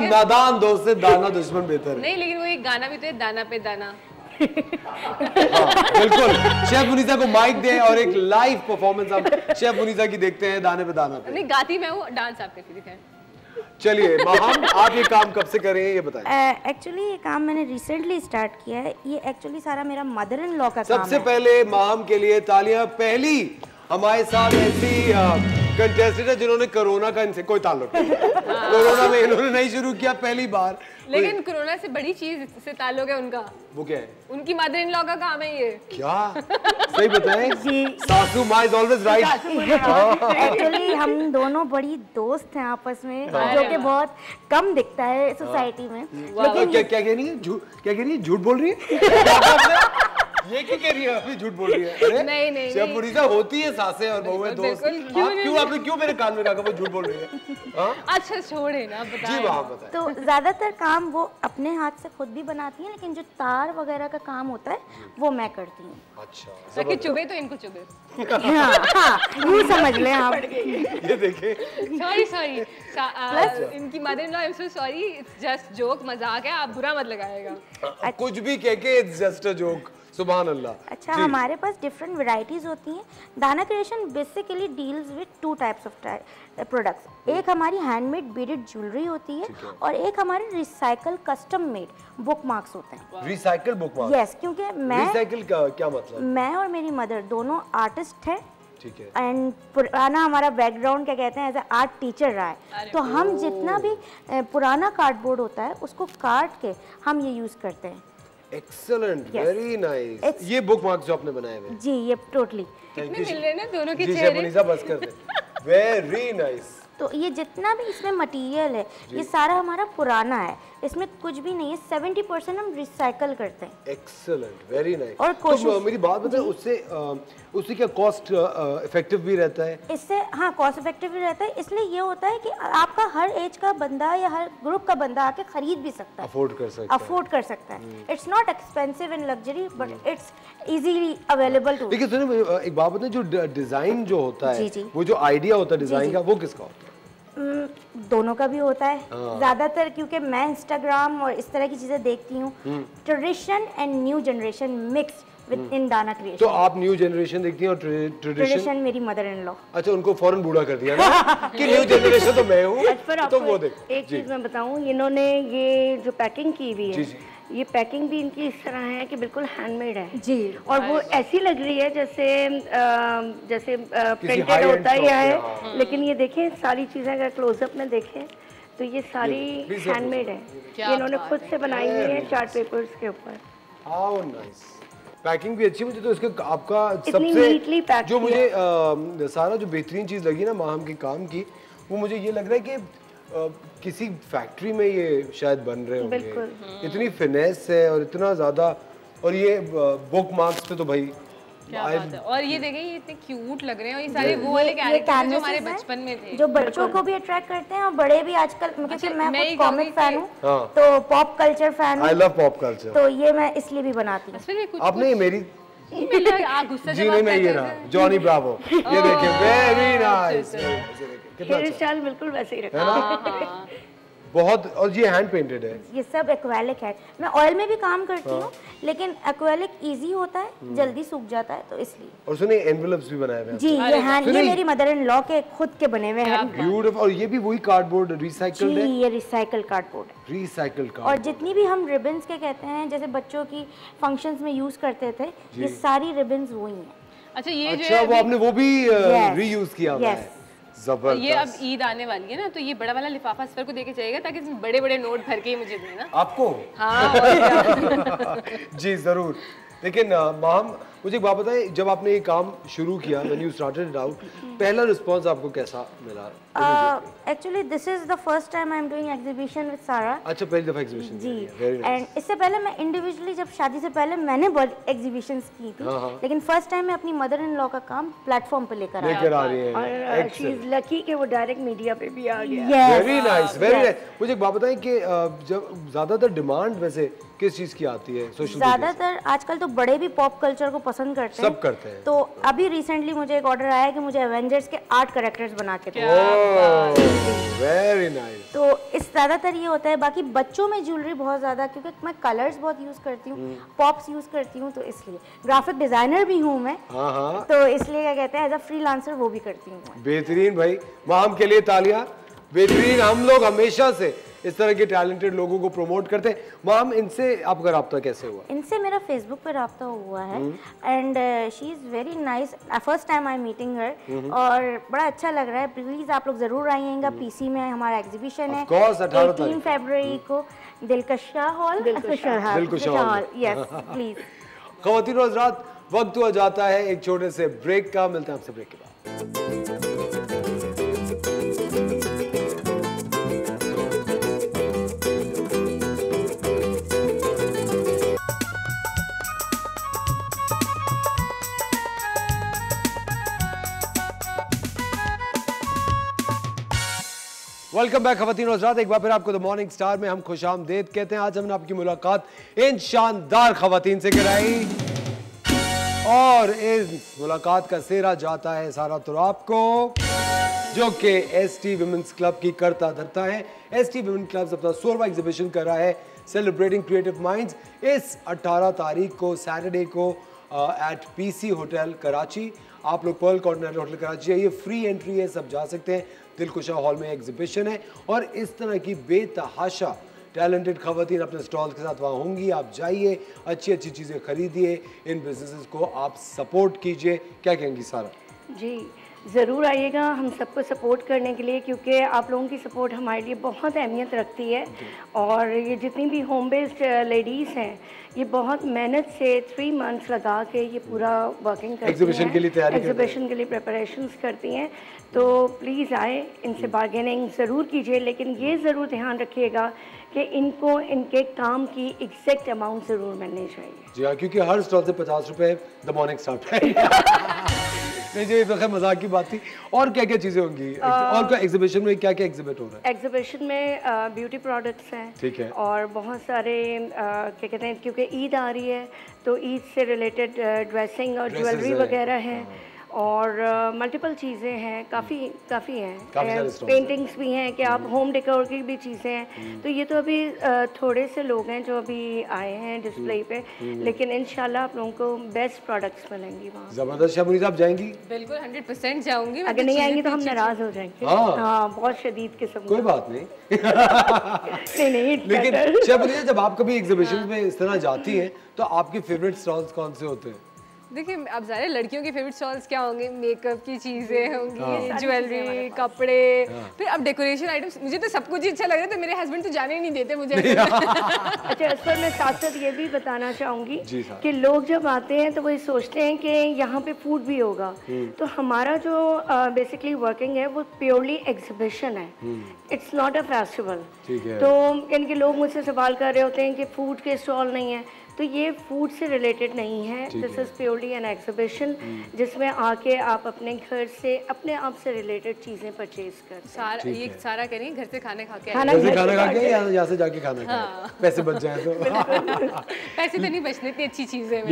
नादान दोस्त से दाना दुश्मन बेहतर है। नहीं, लेकिन वो एक गाना भी तो है, दाना पे दाना। बिल्कुल। शेफ मुनीसा को माइक दे और एक लाइव परफॉर्मेंस हम शेफ मुनीसा की देखते हैं दाने पे दाना पे। नहीं गाती मैं हूँ, डांस आप करती दिखाएं। चलिए माहम, आप ये काम कब से कर रहे हैं ये बताएं। एक्चुअली ये काम मैंने रिसेंटली स्टार्ट किया है। ये एक्चुअली सारा मेरा मदर इन लॉ का काम है। सबसे पहले माहम के लिए तालियां। पहली हमारे साथ ऐसी कंटेस्टेंट है जिन्होंने कोरोना का इनसे कोई ताल्लुक नहीं। कोरोना में इन्होंने नहीं शुरू किया, पहली बार। लेकिन कोरोना से बड़ी चीज से ताल्लुक है उनका। वो क्या है? उनकी मदर इन लॉ का काम है ये। क्या? सही बताएं? सासू माँ इज ऑलवेज राइट। एक्चुअली हम दोनों बड़ी दोस्त हैं आपस में, जो कि बहुत कम दिखता है सोसाइटी में। लेकिन क्या कह रही है? क्या कह रही है? झूठ बोल रही है? ये क्या कह रही है? अभी झूठ बोल रही है। अरे नहीं शेफ मुनीसा होती है सासें और बहुएं दोस्त। आपने क्यों मेरे कान में कहा वो झूठ बोल रही है? अच्छा छोड़े ना, बताएं। जी वहाँ बताएं। तो ज्यादातर काम वो अपने हाथ से खुद भी बनाती हैं, लेकिन जो तार वगैरह का काम होता है वो मैं करती हूँ। अच्छा, ताकि चुभे तो इनको चुभे। यूँ समझ लें आप। ये देखें। सॉरी इनकी mother in law, I am so sorry, it's just joke, मजाक है, आप बुरा मत लगाइएगा। कुछ भी कह के इट्स जस्ट अ जोक। सुभान अल्लाह। अच्छा, हमारे पास डिफरेंट वैरायटीज होती हैं। दाना creation basically deals with two types of products. एक हमारी हैंडमेड बीडेड ज्वेलरी होती है और एक हमारे recycle custom made book marks होते हैं। Recycle book marks? यस, क्योंकि मैं रिसाइकल का क्या मतलब? मैं और मेरी मदर दोनों आर्टिस्ट हैं। ठीक है। एंड पुराना हमारा बैकग्राउंड क्या कहते हैं, एज अ आर्ट टीचर रहा है, तो हम जितना भी पुराना कार्डबोर्ड होता है उसको काट के हम ये यूज करते हैं। Excellent, very nice. ये बुक मार्क्स जो आपने बनाए हुए? जी, ये टोटली। कितने मिल रहे हैं ना दोनों के चेहरे? चेहरे। मुनीसा बस कर दे। Very nice. तो ये जितना भी इसमें मटेरियल है ये सारा हमारा पुराना है, इसमें कुछ भी नहीं है। 70% हम रिसाइकल करते हैं। Excellent, very nice. और तो मेरी बात बताए, उससे क्या कॉस्ट इफेक्टिव भी रहता है? इससे हाँ, कॉस्ट इफेक्टिव भी रहता है। इसलिए ये होता है कि आपका हर एज का बंदा या हर ग्रुप का बंदा आके खरीद भी सकता है, अफोर्ड कर सकता है। It's not expensive and luxury, but it's easily available too. देखिए सुनिए, एक बात बताएं, जो डिजाइन जो होता है, जी। वो जो आइडिया होता है डिजाइन का, वो किसका होता है? दोनों का भी होता है ज्यादातर, क्योंकि मैं इंस्टाग्राम और इस तरह की चीजें देखती हूँ। Tradition and new generation mix with in दाना क्रिएशन। तो आप न्यू जनरेशन देखती हैं और ट्रेडिशन? मेरी मदर इन लॉ। अच्छा, उनको फौरन बूढ़ा कर दिया ना कि न्यू जनरेशन तो मैं हूँ। तो वो देख, एक चीज मैं बताऊँ, इन्होंने ये जो पैकिंग की हुई है, ये पैकिंग भी इनकी इस तरह है कि बिल्कुल हैंडमेड है जी, और वो ऐसी लग रही है जैसे प्रिंटेड होता ही है। लेकिन ये देखें, सारी चीजें अगर क्लोजअप में देखें तो ये सारी हैंडमेड है। ये इन्होंने खुद से बनाई हुई है चार्ट पेपर्स के ऊपर। How nice. पैकिंग भी अच्छी। मुझे तो इसके आपका सबसे जो मुझे सारा जो बेहतरीन चीज लगी ना माहम के काम की, वो मुझे ये लग रहा है कि किसी फैक्ट्री में ये शायद बन रहे होंगे। इतनी फिनेस है और इतना ज्यादा, और ये बुक मार्क्स पे तो भाई क्या बात है। और ये देखें, ये इतने क्यूट लग रहे हैं, और ये सारे वो वाले कैरेक्टर जो हमारे बचपन में थे, जो बच्चों को भी अट्रैक्ट करते हैं और बड़े भी आजकल। क्योंकि मैं कॉमिक फैन हूँ, तो पॉप कल्चर फैन हूँ। I love pop culture. तो ये मैं इसलिए भी बनाती हूँ। आपने मेरी जी नहीं, मैं ये ना जॉनी ब्रावो, ये देखिए, वेरी नाइस। हेयर स्टाइल बिल्कुल वैसे ही रखा। बहुत, और ये हैंड पेंटेड है? ये सब एक्रेलिक है। मैं ऑयल में भी काम करती हूँ, लेकिन एक्रेलिक इजी होता है, जल्दी सूख जाता है, तो इसलिए। और सुने एनवेलप्स भी बनाए हुए हैं जी, ये हैंड, ये मेरी मदर इन लॉ के खुद के बने हुए हैं। ब्यूटीफुल। और ये भी वही कार्डबोर्ड रिसाइकल्ड है? ये रिसाइकल कार्डबोर्ड है। Recycled cardboard. और जितनी भी हम रिबन्स के कहते हैं, जैसे बच्चों की फंक्शंस में यूज करते थे, ये सारी रिबन्स वही हैं। अच्छा, ये अच्छा, वो आपने वो भी रीयूज किया हुआ है। जबरदस्त। ये अब ईद आने वाली है ना, तो ये बड़ा वाला लिफाफा सर को देके जाएगा ताकि इसमें बड़े बड़े नोट भर के ही मुझे देना। आपको? हाँ। जी जरूर। लेकिन माम, मुझे एक बात बताएं, जब आपने ये काम शुरू किया, when you started it out, पहला रिस्पांस आपको कैसा मिला? Actually this is the first time I am doing exhibition with सारा। अच्छा, पहली दफा एग्जीबिशन? जी। एंड इससे पहले मैं इंडिविजुअली, जब शादी से पहले मैंने बहुत एग्जीबिशंस की थी, लेकिन फर्स्ट टाइम मैं अपनी मदर इन लॉ का काम प्लेटफॉर्म पे लेकर आ रही है। और शी इज लकी कि वो डायरेक्ट मीडिया पे भी आ गया। Very nice, very nice. मुझे एक बात बताएं कि जब ज्यादातर डिमांड वैसे किस चीज की आती है सोशल मीडिया? ज्यादातर आजकल तो बड़े भी पॉप कल्चर को पसंद करते हैं, सब करते हैं। तो अभी रिसेंटली मुझे एक ऑर्डर आया है कि मुझे एवेंजर्स के 8 कैरेक्टर्स बना के दो। Very nice. तो इस ज्यादातर ये होता है। बाकी बच्चों में ज्वेलरी बहुत ज्यादा, क्योंकि मैं कलर्स बहुत यूज करती हूँ, पॉप्स यूज करती हूँ, तो इसलिए ग्राफिक डिजाइनर भी हूँ मैं। तो इसलिए क्या कहते हैं, एज अ फ्रीलांसर वो भी करती हूँ। बेहतरीन भाई, माम के लिए तालियां। बेहतरीन। हम लोग हमेशा से इस तरह के टैलेंटेड लोगों को प्रमोट करते हैं। माम, इनसे आपका राब्ता कैसे हुआ? इनसे मेरा फेसबुक पे राब्ता हुआ है, and she is very nice. First time I am meeting her, और बड़ा अच्छा लग रहा है। प्लीज़ आप लोग ज़रूर आइएगा। पीसी में हमारा एग्जीबिशन है 18 फरवरी को, दिलकशा हॉल। Yes please. ख़वातीन और हज़रात, वक्त हुआ जाता है एक छोटे से ब्रेक का। मिलते हैं आपसे ब्रेक के बाद। वेलकम बैक ख़वातीन और हज़रात, एक बार फिर आपको द मॉर्निंग स्टार में हम खुशामदीद कहते हैं। आज हमने आपकी मुलाकात इन शानदार ख़वातीन से कराई, और इस मुलाकात का सेहरा जाता है सारा तुराब को, जो कि एसटी विमेंस क्लब की करता धरता है। एसटी विमेन क्लब अपना 16वां एग्जीबिशन कर रहा है, सेलिब्रेटिंग क्रिएटिव माइंड्स। इस 18 तारीख को, सैटरडे को, एट पीसी होटल कराची। आप लोग पर्ल कॉर्डिनेटर होटल कराची है, ये फ्री एंट्री है, सब जा सकते हैं। दिलकुशा हॉल में एग्जीबिशन है, और इस तरह की बेतहाशा टैलेंटेड ख़वातीन अपने स्टॉल्स के साथ वहाँ होंगी। आप जाइए, अच्छी अच्छी चीज़ें खरीदिए, इन बिजनेसेस को आप सपोर्ट कीजिए। क्या कहेंगी सारा? जी ज़रूर आइएगा हम सबको सपोर्ट करने के लिए, क्योंकि आप लोगों की सपोर्ट हमारे लिए बहुत अहमियत रखती है। और ये जितनी भी होम बेस्ड लेडीज़ हैं, ये बहुत मेहनत से 3 मंथ्स लगा के ये पूरा वर्किंग करती हैं, एग्जीबिशन के लिए तैयारी, एग्जीबिशन के लिए प्रिपरेशंस करती हैं। तो प्लीज़ आए, इनसे बार्गेनिंग ज़रूर कीजिए, लेकिन ये ज़रूर ध्यान रखिएगा कि इनको इनके काम की एग्जैक्ट अमाउंट ज़रूर मिलनी चाहिए। जी हाँ, क्योंकि हर स्टॉल से 50 रुपये द मॉर्निंग स्टार पे। नहीं जी, तो खैर मजाक की बात थी। और क्या क्या चीज़ें होंगी? और क्या एग्जीबिशन में क्या क्या एग्जिबिट हो रहा है? एग्जीबिशन में ब्यूटी प्रोडक्ट्स हैं, ठीक है, और बहुत सारे क्या कहते हैं, क्योंकि ईद आ रही है तो ईद से रिलेटेड ड्रेसिंग और ज्वेलरी वगैरह है, और मल्टीपल चीज़ें हैं, काफ़ी हैं। पेंटिंग्स भी हैं कि आप होम डेकोर की भी चीज़ें हैं। तो ये तो अभी थोड़े से लोग हैं जो अभी आए हैं डिस्प्ले पे, लेकिन इंशाल्लाह आप लोगों को बेस्ट प्रोडक्ट्स मिलेंगी वहाँ। ज़बरदस्त। शबनीर साहब जाएंगी? बिल्कुल 100% जाऊंगी। अगर नहीं आएंगी तो हम नाराज़ हो जाएंगे। हाँ, बहुत शदीद किस्म। कोई बात नहीं। नहीं, लेकिन शबनीर, जब आप कभी एग्जीबिशन में इस तरह जाती हैं, तो आपके फेवरेट स्टॉल्स कौन से होते हैं? देखिए, अब ज़ाहिर लड़कियों के फेवरेट स्टॉल्स क्या होंगे, मेकअप की चीज़ें होंगी, ज्वेलरी, कपड़े, फिर अब डेकोरेशन आइटम्स। मुझे तो सब कुछ ही अच्छा लग रहा है, तो मेरे हस्बैंड तो जाने ही नहीं देते मुझे। अच्छा, इस पर मैं साथ साथ ये भी बताना चाहूँगी कि लोग जब आते हैं तो वो सोचते हैं कि यहाँ पे फूड भी होगा। तो हमारा जो बेसिकली वर्किंग है वो प्योरली एग्जीबिशन है, इट्स नॉट अ फेस्टिवल। तो यानी कि लोग मुझसे सवाल कर रहे होते हैं कि फूड के स्टॉल नहीं है, तो ये फूड से रिलेटेड नहीं है। This is purely an exhibition, जिसमें आके आप अपने घर से, अपने आप से रिलेटेड चीजें परचेज कर। ये सारा करें घर से खाना खा के, यहाँ से जाके खाना खाएं, पैसे बच जाए तो। पैसे तो नहीं बचने, इतनी अच्छी चीजें।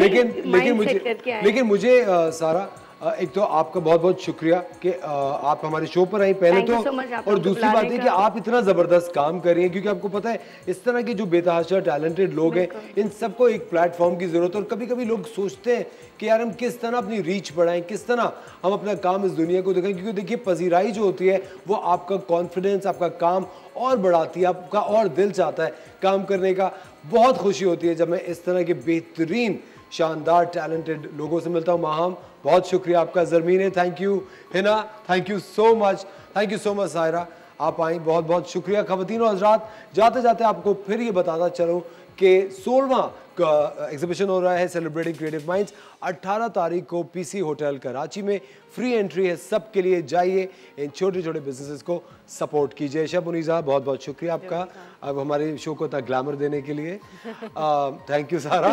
लेकिन मुझे सारा, एक तो आपका बहुत बहुत शुक्रिया कि आप हमारे शो पर आई पहले तो, और दूसरी बात है कि आप इतना ज़बरदस्त काम कर रही हैं, क्योंकि आपको पता है इस तरह के जो बेतहाशा टैलेंटेड लोग हैं इन सबको एक प्लेटफॉर्म की ज़रूरत है। और कभी कभी लोग सोचते हैं कि यार हम किस तरह अपनी रीच बढ़ाएं, किस तरह हम अपना काम इस दुनिया को दिखाएं, क्योंकि देखिए पजीराई जो होती है वो आपका कॉन्फिडेंस, आपका काम और बढ़ाती है, आपका और दिल चाहता है काम करने का। बहुत खुशी होती है जब मैं इस तरह के बेहतरीन शानदार टैलेंटेड लोगों से मिलता हूँ। माहम बहुत शुक्रिया आपका, Zarmeen thank you, Hina thank you so much, thank you so much Saira, आप आई, बहुत बहुत शुक्रिया। ख़वातीन और हज़रात, जाते जाते आपको फिर ये बताता चलूँ कि 16वां का एग्जीबिशन हो रहा है सेलिब्रेटिंग क्रिएटिव माइंड्स, 18 तारीख को पीसी होटल कराची में, फ्री एंट्री है सबके लिए। जाइए इन छोटे छोटे बिजनेसेस को सपोर्ट कीजिए। शब मुनीज़ा बहुत बहुत शुक्रिया आपका, अब हमारे शो को इतना ग्लैमर देने के लिए। थैंक यू सारा,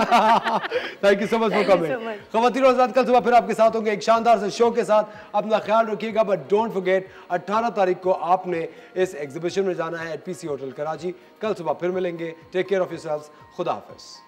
thank you so much for coming. ख़वातीन और हज़रात, कल सुबह फिर आपके साथ होंगे एक शानदार से शो के साथ। अपना ख्याल रखिएगा, बट डोंट फॉरगेट 18 तारीख को आपने इस एग्जीबिशन में जाना है एट पीसी होटल कराची। कल सुबह फिर मिलेंगे, टेक केयर ऑफ योरसेल्व्स, खुदा हाफिज़।